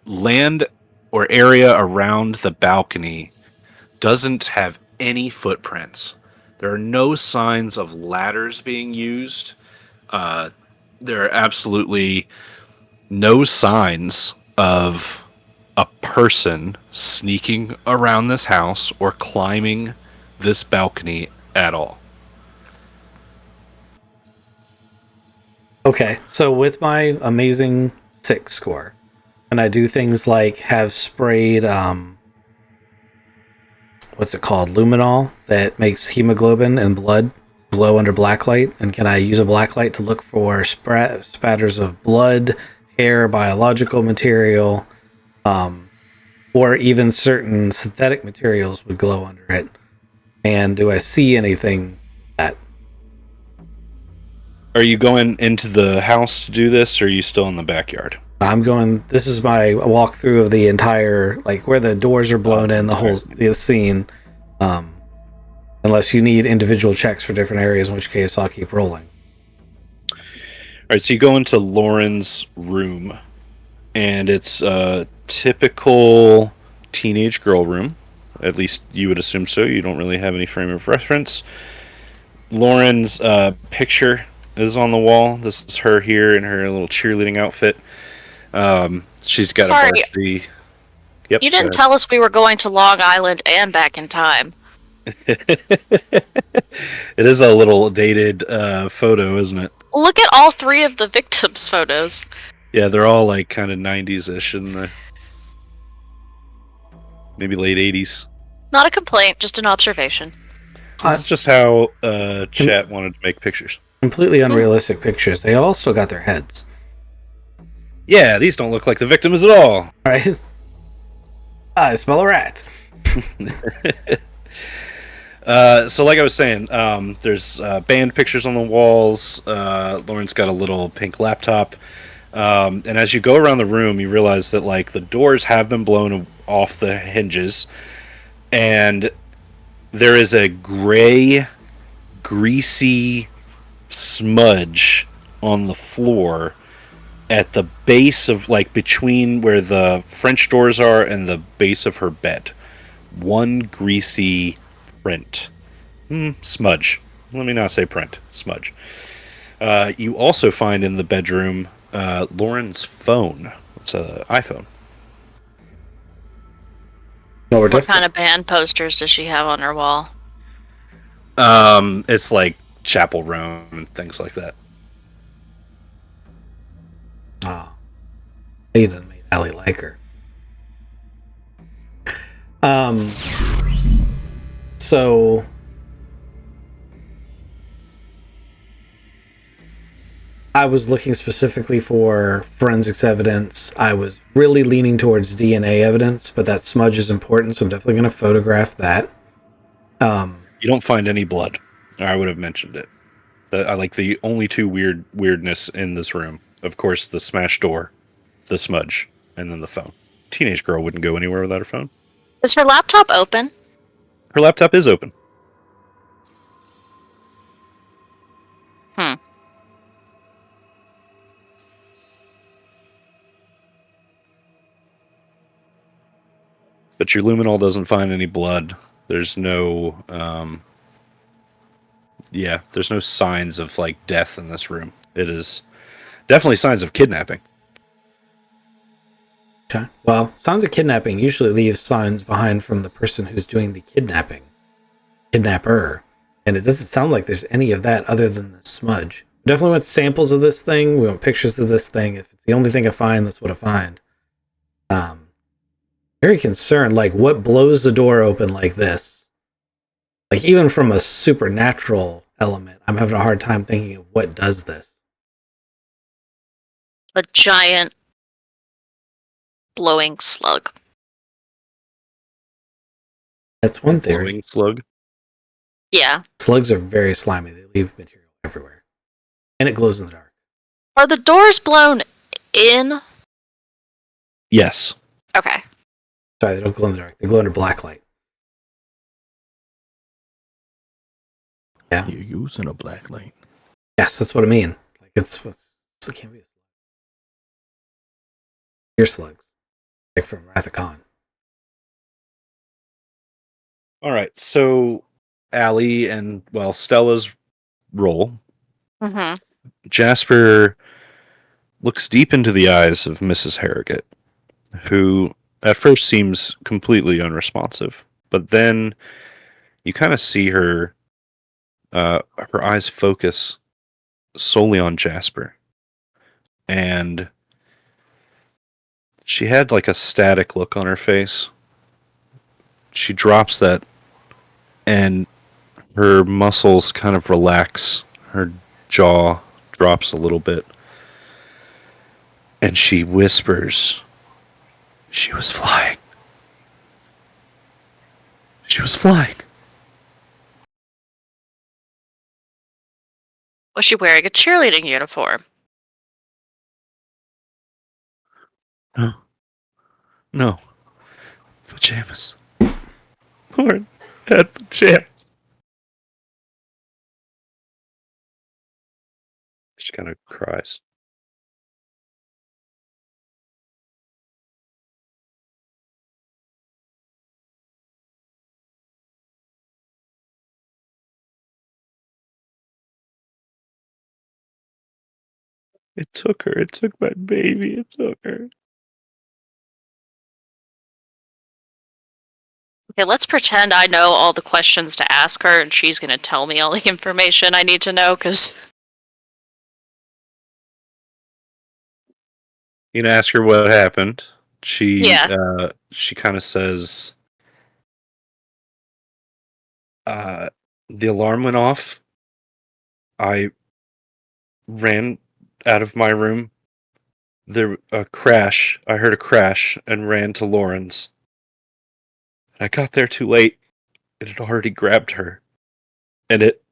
land or area around the balcony doesn't have any footprints. There are no signs of ladders being used. There are absolutely no signs of a person sneaking around this house or climbing this balcony at all. Okay, so with my amazing 6 score, and I do things like have sprayed, what's it called, luminol, that makes hemoglobin and blood glow under blacklight, and can I use a blacklight to look for spatters of blood, hair, biological material, or even certain synthetic materials would glow under it? And do I see anything that... Are you going into the house to do this, or are you still in the backyard? I'm going. This is my walkthrough of the entire, like where the doors are blown in, the scene. Unless you need individual checks for different areas, in which case I'll keep rolling. All right, so you go into Lauren's room, and it's a typical teenage girl room. At least you would assume so. You don't really have any frame of reference. Lauren's picture is on the wall. This is her here in her little cheerleading outfit. She's got Sorry. a varsity. Yep. You didn't tell us we were going to Long Island and back in time. It is a little dated photo, isn't it? Look at all 3 of the victims' photos. Yeah, they're all like kind of 90s-ish and maybe late 80s. Not a complaint, just an observation. This is just how chat wanted to make pictures. Completely unrealistic pictures. They all still got their heads. Yeah, these don't look like the victims at all. Right? I smell a rat. So like I was saying, there's band pictures on the walls. Lauren's got a little pink laptop. And as you go around the room, you realize that like the doors have been blown off the hinges. And there is a gray, greasy smudge on the floor at the base of, like, between where the French doors are and the base of her bed. One greasy print. Smudge. Let me not say print. Smudge. You also find in the bedroom Lauren's phone. It's an iPhone. What kind of band posters does she have on her wall? It's like Chapel Roan and things like that. Oh. Aiden made Allie like her. So I was looking specifically for forensics evidence. I was really leaning towards DNA evidence, but that smudge is important, so I'm definitely going to photograph that. You don't find any blood. I would have mentioned it. I like the only 2 weirdness in this room. Of course, the smashed door, the smudge, and then the phone. Teenage girl wouldn't go anywhere without her phone. Is her laptop open? Her laptop is open. But your luminol doesn't find any blood. There's no, there's no signs of like death in this room. It is definitely signs of kidnapping. Okay. Well, signs of kidnapping usually leave signs behind from the person who's doing the kidnapper, and it doesn't sound like there's any of that other than the smudge. We definitely want samples of this thing. We want pictures of this thing. If it's the only thing I find, that's what I find. Very concerned, like what blows the door open like this? Like even from a supernatural element, I'm having a hard time thinking of what does this. A giant blowing slug. That's one theory. Glowing slug. Yeah. Slugs are very slimy. They leave material everywhere. And it glows in the dark. Are the doors blown in? Yes. Okay. Sorry, they don't glow in the dark. They glow under black light. Yeah. You're using a black light. Yes, that's what I mean. Like it can't be a slug. Ear slugs. Like from Wrath of Khan. All right. So, Allie and, well, Stella's role. Mm-hmm. Jasper looks deep into the eyes of Mrs. Harrogate, who at first seems completely unresponsive, but then you kind of see her eyes focus solely on Jasper, and she had like a static look on her face. She drops that, and her muscles kind of relax. Her jaw drops a little bit, and she whispers, "She was flying. She was flying." Was she wearing a cheerleading uniform? No. No. Pajamas. Lauren had pajamas. She kind of cries. It took her. It took my baby. It took her. Okay, let's pretend I know all the questions to ask her and she's gonna tell me all the information I need to know, because... You can ask her what happened. She Yeah. she kind of says, the alarm went off. I ran out of my room. There a crash. I heard a crash and ran to Lauren's. I got there too late. It had already grabbed her, and it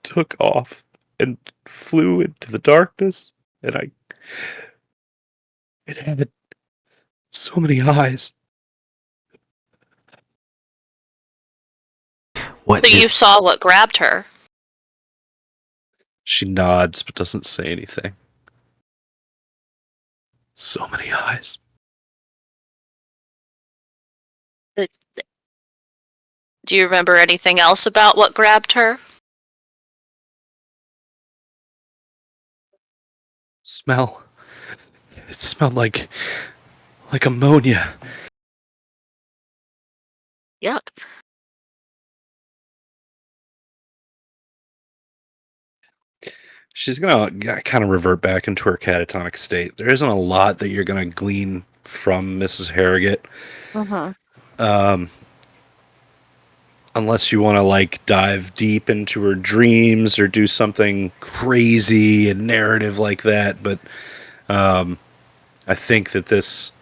took off and flew into the darkness. And it had so many eyes. What So you saw what grabbed her. She nods but doesn't say anything. So many eyes. Do you remember anything else about what grabbed her? Smell. It smelled like ammonia. Yuck. She's gonna kind of revert back into her catatonic state. There isn't a lot that you're gonna glean from Mrs. Harrogate, Mm-hmm. unless you want to like dive deep into her dreams or do something crazy and narrative like that. But I think that this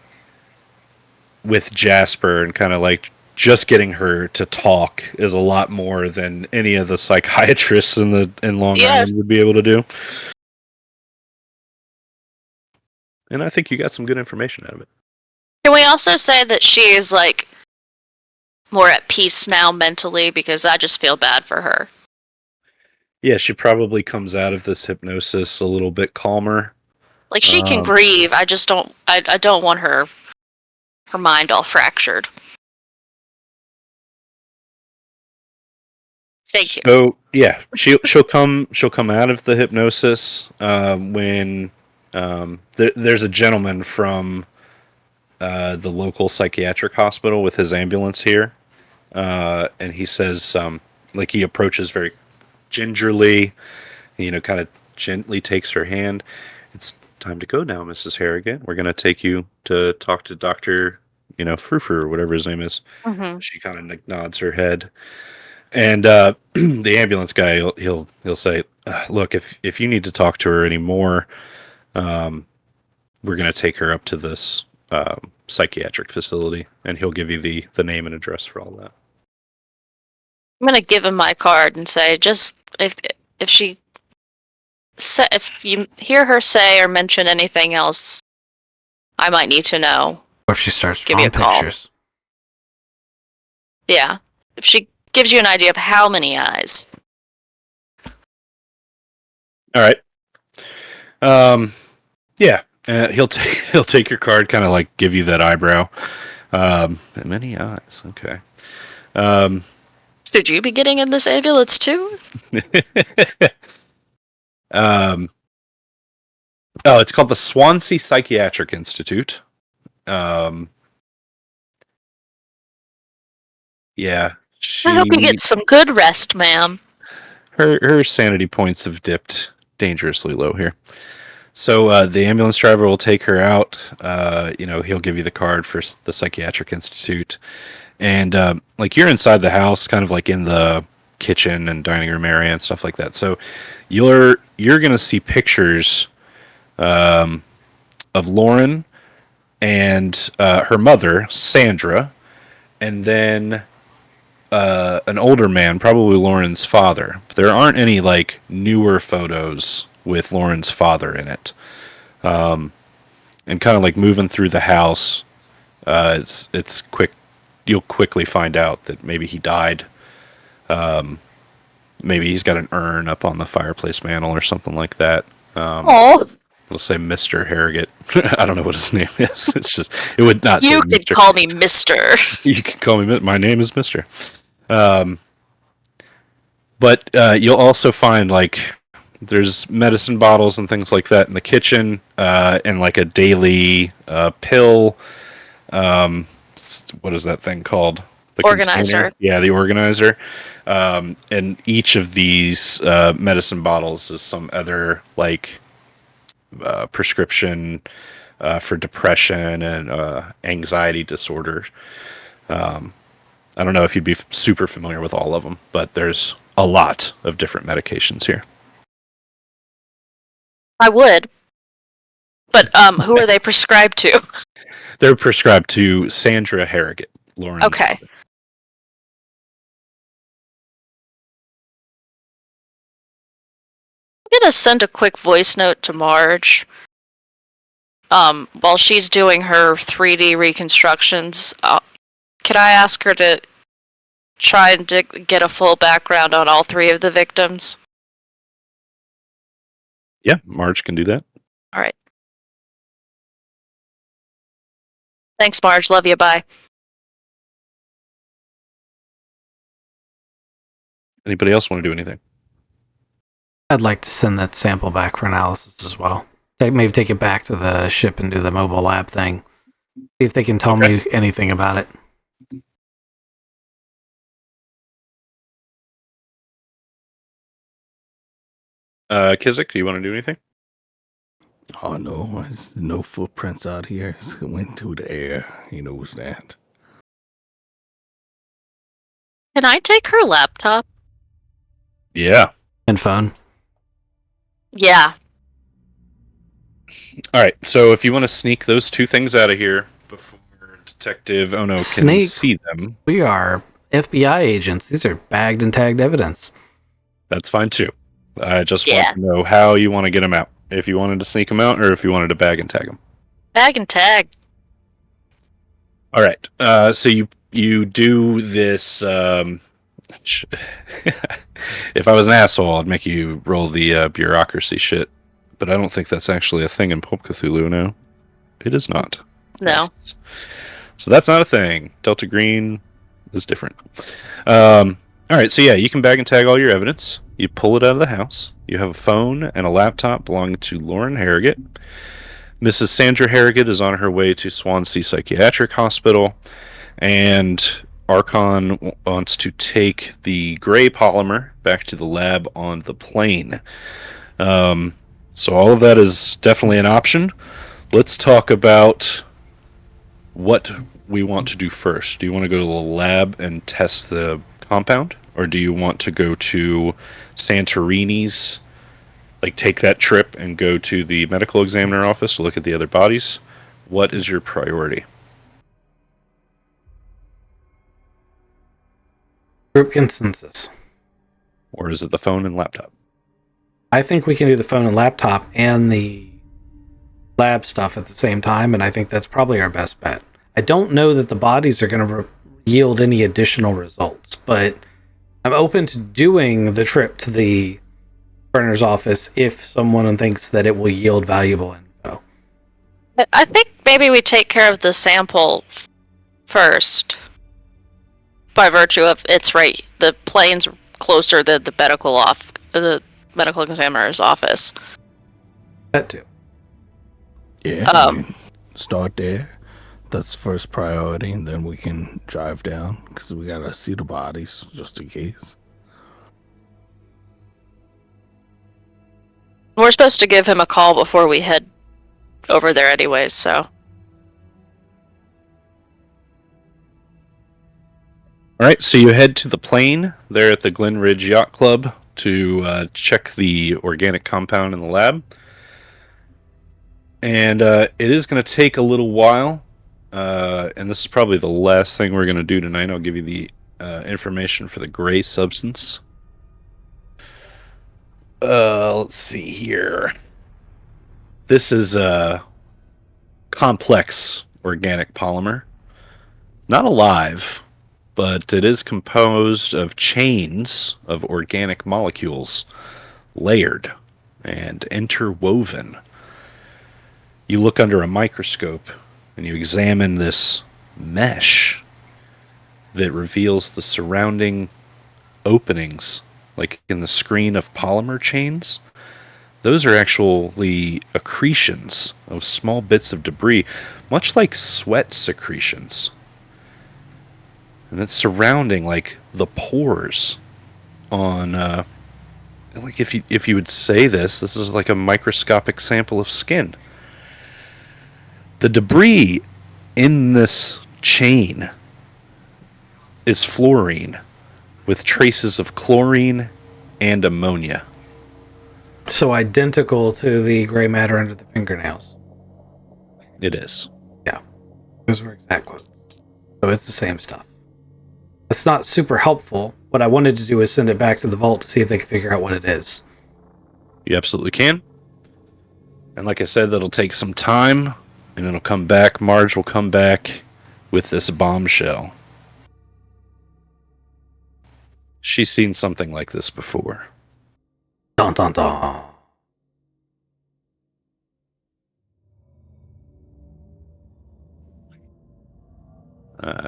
with Jasper and kind of like just getting her to talk is a lot more than any of the psychiatrists in Long Island would be able to do. And I think you got some good information out of it. Can we also say that she is, like, more at peace now mentally, because I just feel bad for her? Yeah, she probably comes out of this hypnosis a little bit calmer. Like, she can grieve, I just don't... I don't want her mind all fractured. Thank you. So yeah, she'll come out of the hypnosis when there's a gentleman from the local psychiatric hospital with his ambulance here, and he says like he approaches very gingerly, kind of gently takes her hand. It's time to go now, Mrs. Harrigan. We're gonna take you to talk to Doctor, Frou or whatever his name is. Mm-hmm. She kind of nods her head. And the ambulance guy, he'll say, "Look, if you need to talk to her anymore, we're going to take her up to this psychiatric facility, and he'll give you the name and address for all that." I'm gonna give him my card and say, just if you hear her say or mention anything else, I might need to know. Or if she starts Give me drawing a call. pictures. Yeah, if she gives you an idea of how many eyes. All right. Yeah. He'll take your card, kind of like give you that eyebrow. Many eyes. Okay. Should you be getting in this ambulance too? Oh, it's called the Swansea Psychiatric Institute. Yeah. I hope you get some good rest, ma'am. Her sanity points have dipped dangerously low here. So the ambulance driver will take her out. He'll give you the card for the Psychiatric Institute. And like you're inside the house, kind of like in the kitchen and dining room area and stuff like that. So you're going to see pictures of Lauren and her mother, Sandra, and then an older man, probably Lauren's father. But there aren't any like newer photos with Lauren's father in it. And kind of like moving through the house, it's quick. You'll quickly find out that maybe he died. Maybe he's got an urn up on the fireplace mantle or something like that. Oh, We'll say Mr. Harrogate. I don't know what his name is. It's just it would not. you say could Mr. call me Mister. You can call me. My name is Mister. But you'll also find like there's medicine bottles and things like that in the kitchen, and like a daily pill. What is that thing called? The Organizer. container? Yeah, the organizer. And each of these medicine bottles is some other like prescription for depression and anxiety disorders. I don't know if you'd be super familiar with all of them, but there's a lot of different medications here. I would. But who are they prescribed to? They're prescribed to Sandra Harrogate, Lauren's Okay. mother. I'm gonna send a quick voice note to Marge. While she's doing her 3D reconstructions, can I ask her to try and get a full background on all three of the victims? Yeah, Marge can do that. All right. Thanks, Marge. Love you. Bye. Anybody else want to do anything? I'd like to send that sample back for analysis as well. Maybe take it back to the ship and do the mobile lab thing. See if they can tell me anything about it. Kizik, do you want to do anything? Oh no, there's no footprints out here. It went through the air. He knows that. Can I take her laptop? Yeah. And phone. Yeah. All right. So if you want to sneak those two things out of here before Detective Ono can Sneak? see them, We are FBI agents. These are bagged and tagged evidence. that's fine too. I just Yeah. want to know how you want to get them out. If you wanted to sneak them out or if you wanted to bag and tag them. Bag and tag. All right. So you do this. If I was an asshole, I'd make you roll the bureaucracy shit. But I don't think that's actually a thing in Pulp Cthulhu now. It is not. No. Nice. So that's not a thing. Delta Green is different. All right. So yeah, you can bag and tag all your evidence. You pull it out of the house. You have a phone and a laptop belonging to Lauren Harrogate. Mrs. Sandra Harrogate is on her way to Swansea Psychiatric Hospital, and Archon wants to take the gray polymer back to the lab on the plane. So all of that is definitely an option. Let's talk about what we want to do first. Do you want to go to the lab and test the compound? Or do you want to go to Santorini's, like take that trip and go to the medical examiner office to look at the other bodies? What is your priority? Group consensus. Or is it the phone and laptop? I think we can do the phone and laptop and the lab stuff at the same time, and I think that's probably our best bet. I don't know that the bodies are going to yield any additional results, but I'm open to doing the trip to the coroner's office if someone thinks that it will yield valuable info. I think maybe we take care of the sample first, by virtue of it's right. The plane's closer than the medical examiner's office. That too. Yeah, we start there. That's first priority, and then we can drive down because we gotta see the bodies just in case. We're supposed to give him a call before we head over there anyways, so. All right, so you head to the plane there at the Glenridge Yacht Club to check the organic compound in the lab. And it is going to take a little while, and this is probably the last thing we're going to do tonight. I'll give you the information for the gray substance. Let's see here. This is a complex organic polymer. Not alive, but it is composed of chains of organic molecules, layered and interwoven. You look under a microscope and you examine this mesh that reveals the surrounding openings, like in the screen of polymer chains. Those are actually accretions of small bits of debris, much like sweat secretions. And it's surrounding like the pores on like if you would say this is like a microscopic sample of skin. The debris in this chain is fluorine with traces of chlorine and ammonia. So identical to the gray matter under the fingernails. It is. Yeah. Those were exact quotes. So it's the same stuff. That's not super helpful. What I wanted to do is send it back to the vault to see if they can figure out what it is. You absolutely can. And like I said, that'll take some time, and it'll come back. Marge will come back with this bombshell. She's seen something like this before. Dun dun dun.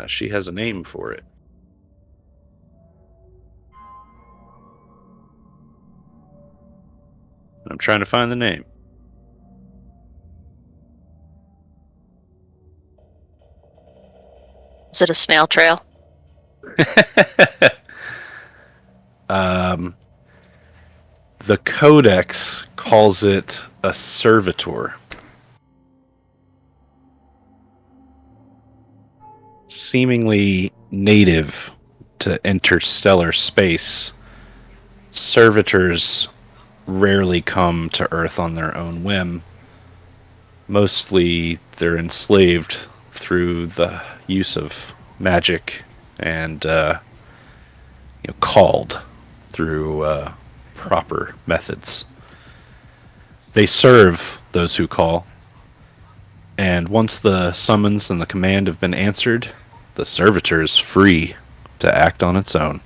She has a name for it. I'm trying to find the name. Is it a snail trail? The Codex calls it a servitor. Seemingly native to interstellar space, servitors rarely come to Earth on their own whim. Mostly they're enslaved through the use of magic and called through proper methods. They serve those who call, and once the summons and the command have been answered, the servitor is free to act on its own.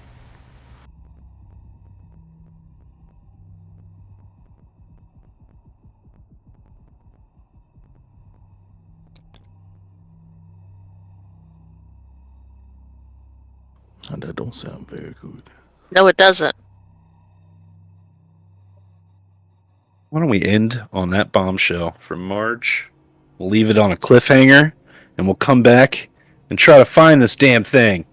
Oh, that don't sound very good. No, it doesn't. Why don't we end on that bombshell from Marge? We'll leave it on a cliffhanger, and we'll come back and try to find this damn thing.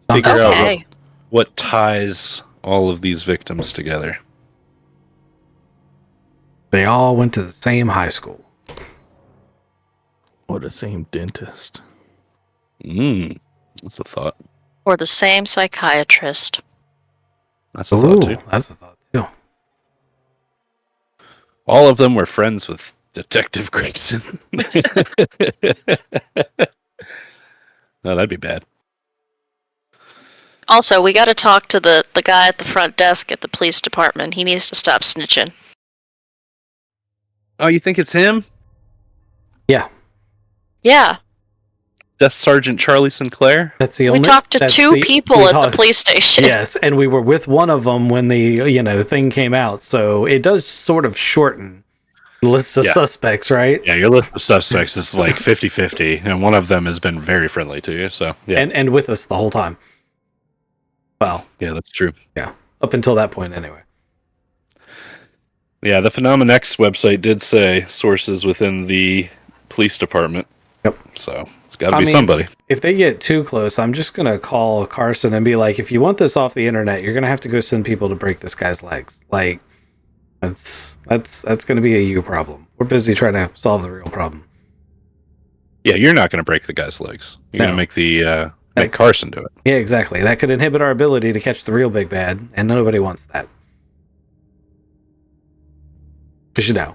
Figure out what ties all of these victims together. They all went to the same high school. Or the same dentist. That's a thought. Or the same psychiatrist. That's a thought too. That's a thought too. All of them were friends with Detective Gregson. No, that'd be bad. Also, we got to talk to the guy at the front desk at the police department. He needs to stop snitching. Oh, you think it's him? Yeah, Yeah, Desk Sergeant Charlie Sinclair? that's the we only. talked to that's two the- people we at the talked- police station. Yes, and we were with one of them when the thing came out, so it does sort of shorten the list of Yeah. suspects, right? Yeah, your list of suspects is like 50-50, and one of them has been very friendly to you, so yeah. And with us the whole time. Well, Yeah, that's true. yeah, up until that point, anyway. Yeah, the Phenomenex website did say sources within the police department. Yep. So it's got to be somebody. If they get too close, I'm just gonna call Carson and be like, "If you want this off the internet, you're gonna have to go send people to break this guy's legs." Like, that's gonna be a you problem. We're busy trying to solve the real problem. Yeah, you're not going to break the guy's legs. You're No. going to make the make Carson do it. Yeah, exactly. That could inhibit our ability to catch the real big bad, and nobody wants that. Because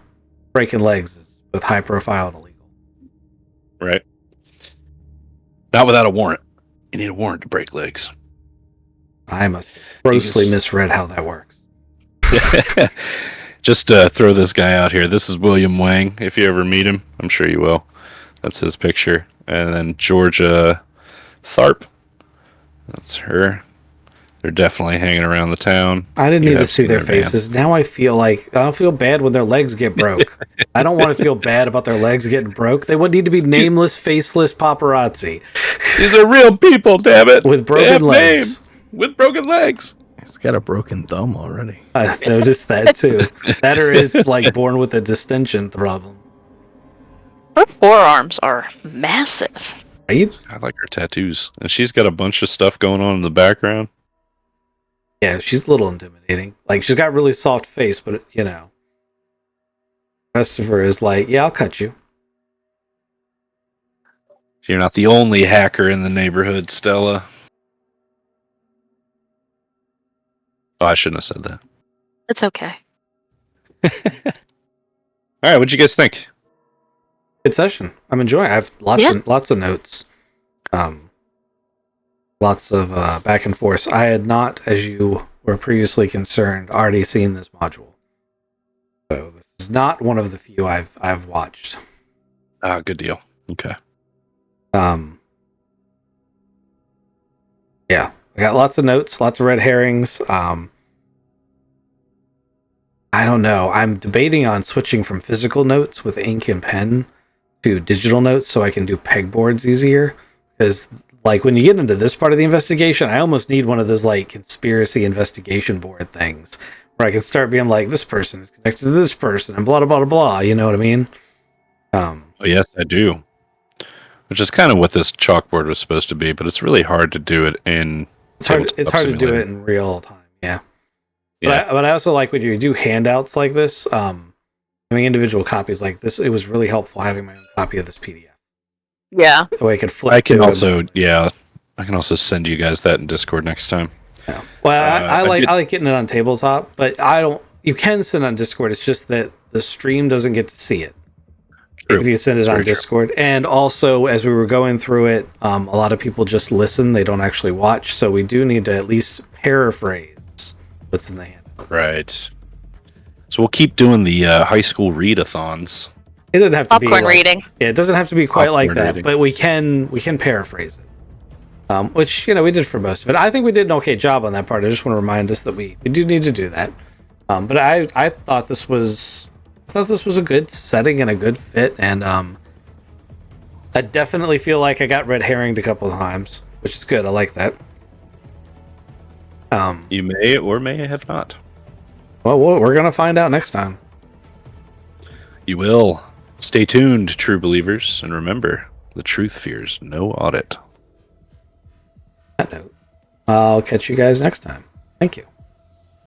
breaking legs is both high profile and illegal. Right. Not without a warrant. You need a warrant to break legs. I must have grossly misread how that works. Just throw this guy out here. This is William Wang. If you ever meet him, I'm sure you will. That's his picture. And then Georgia Tharp. That's her. They're definitely hanging around the town. I didn't You need to have see seen their their van. faces. Now I don't feel bad when their legs get broke. I don't want to feel bad about their legs getting broke. They would need to be nameless, faceless paparazzi These are real people, damn it. with They have broken legs. names. With broken legs. He's got a broken thumb already. I noticed that too. That or is like born with a distension problem. Her forearms are massive. Right? I like her tattoos. And she's got a bunch of stuff going on in the background. Yeah, she's a little intimidating. Like, she's got really soft face, but, the rest of her is like, yeah, I'll cut you. You're not the only hacker in the neighborhood, Stella. Oh, I shouldn't have said that. It's okay. All right, what'd you guys think? Good session. I'm enjoying it. I have lots of notes. Lots of back and forth. I had not, as you were previously concerned, already seen this module. So this is not one of the few I've watched. Ah, good deal. Okay. Yeah, I got lots of notes, lots of red herrings. I don't know. I'm debating on switching from physical notes with ink and pen to digital notes so I can do pegboards easier. Because, like, when you get into this part of the investigation, I almost need one of those, like, conspiracy investigation board things where I can start being like, this person is connected to this person and blah, blah, blah, blah. You know what I mean? Oh, yes, I do. Which is kind of what this chalkboard was supposed to be, but it's really hard to do it in. It's hard to do it in real time. Yeah. But I also like when you do handouts like this, having individual copies like this, it was really helpful having my own copy of this PDF. Yeah. The way I could flip I can to also, I can also send you guys that in Discord next time. Yeah. Well, I I like getting it on tabletop, but you can send on Discord. It's just that the stream doesn't get to see it. True. If you send it That's on very true. Discord. And also, as we were going through it, a lot of people just listen. They don't actually watch. So we do need to at least paraphrase what's in the handouts. Right. So we'll keep doing the high school readathons. It doesn't have to be Popcorn like, reading. Yeah, it doesn't have to be quite like Popcorn that, reading. but we can paraphrase it. Which we did for most of it. I think we did an okay job on that part. I just want to remind us that we do need to do that. But I thought this was a good setting and a good fit, and I definitely feel like I got red herringed a couple of times, which is good. I like that. You may or may have not. Well, we're gonna find out next time. You will. Stay tuned, true believers, and remember, the truth fears no audit. On that note, I'll catch you guys next time. Thank you.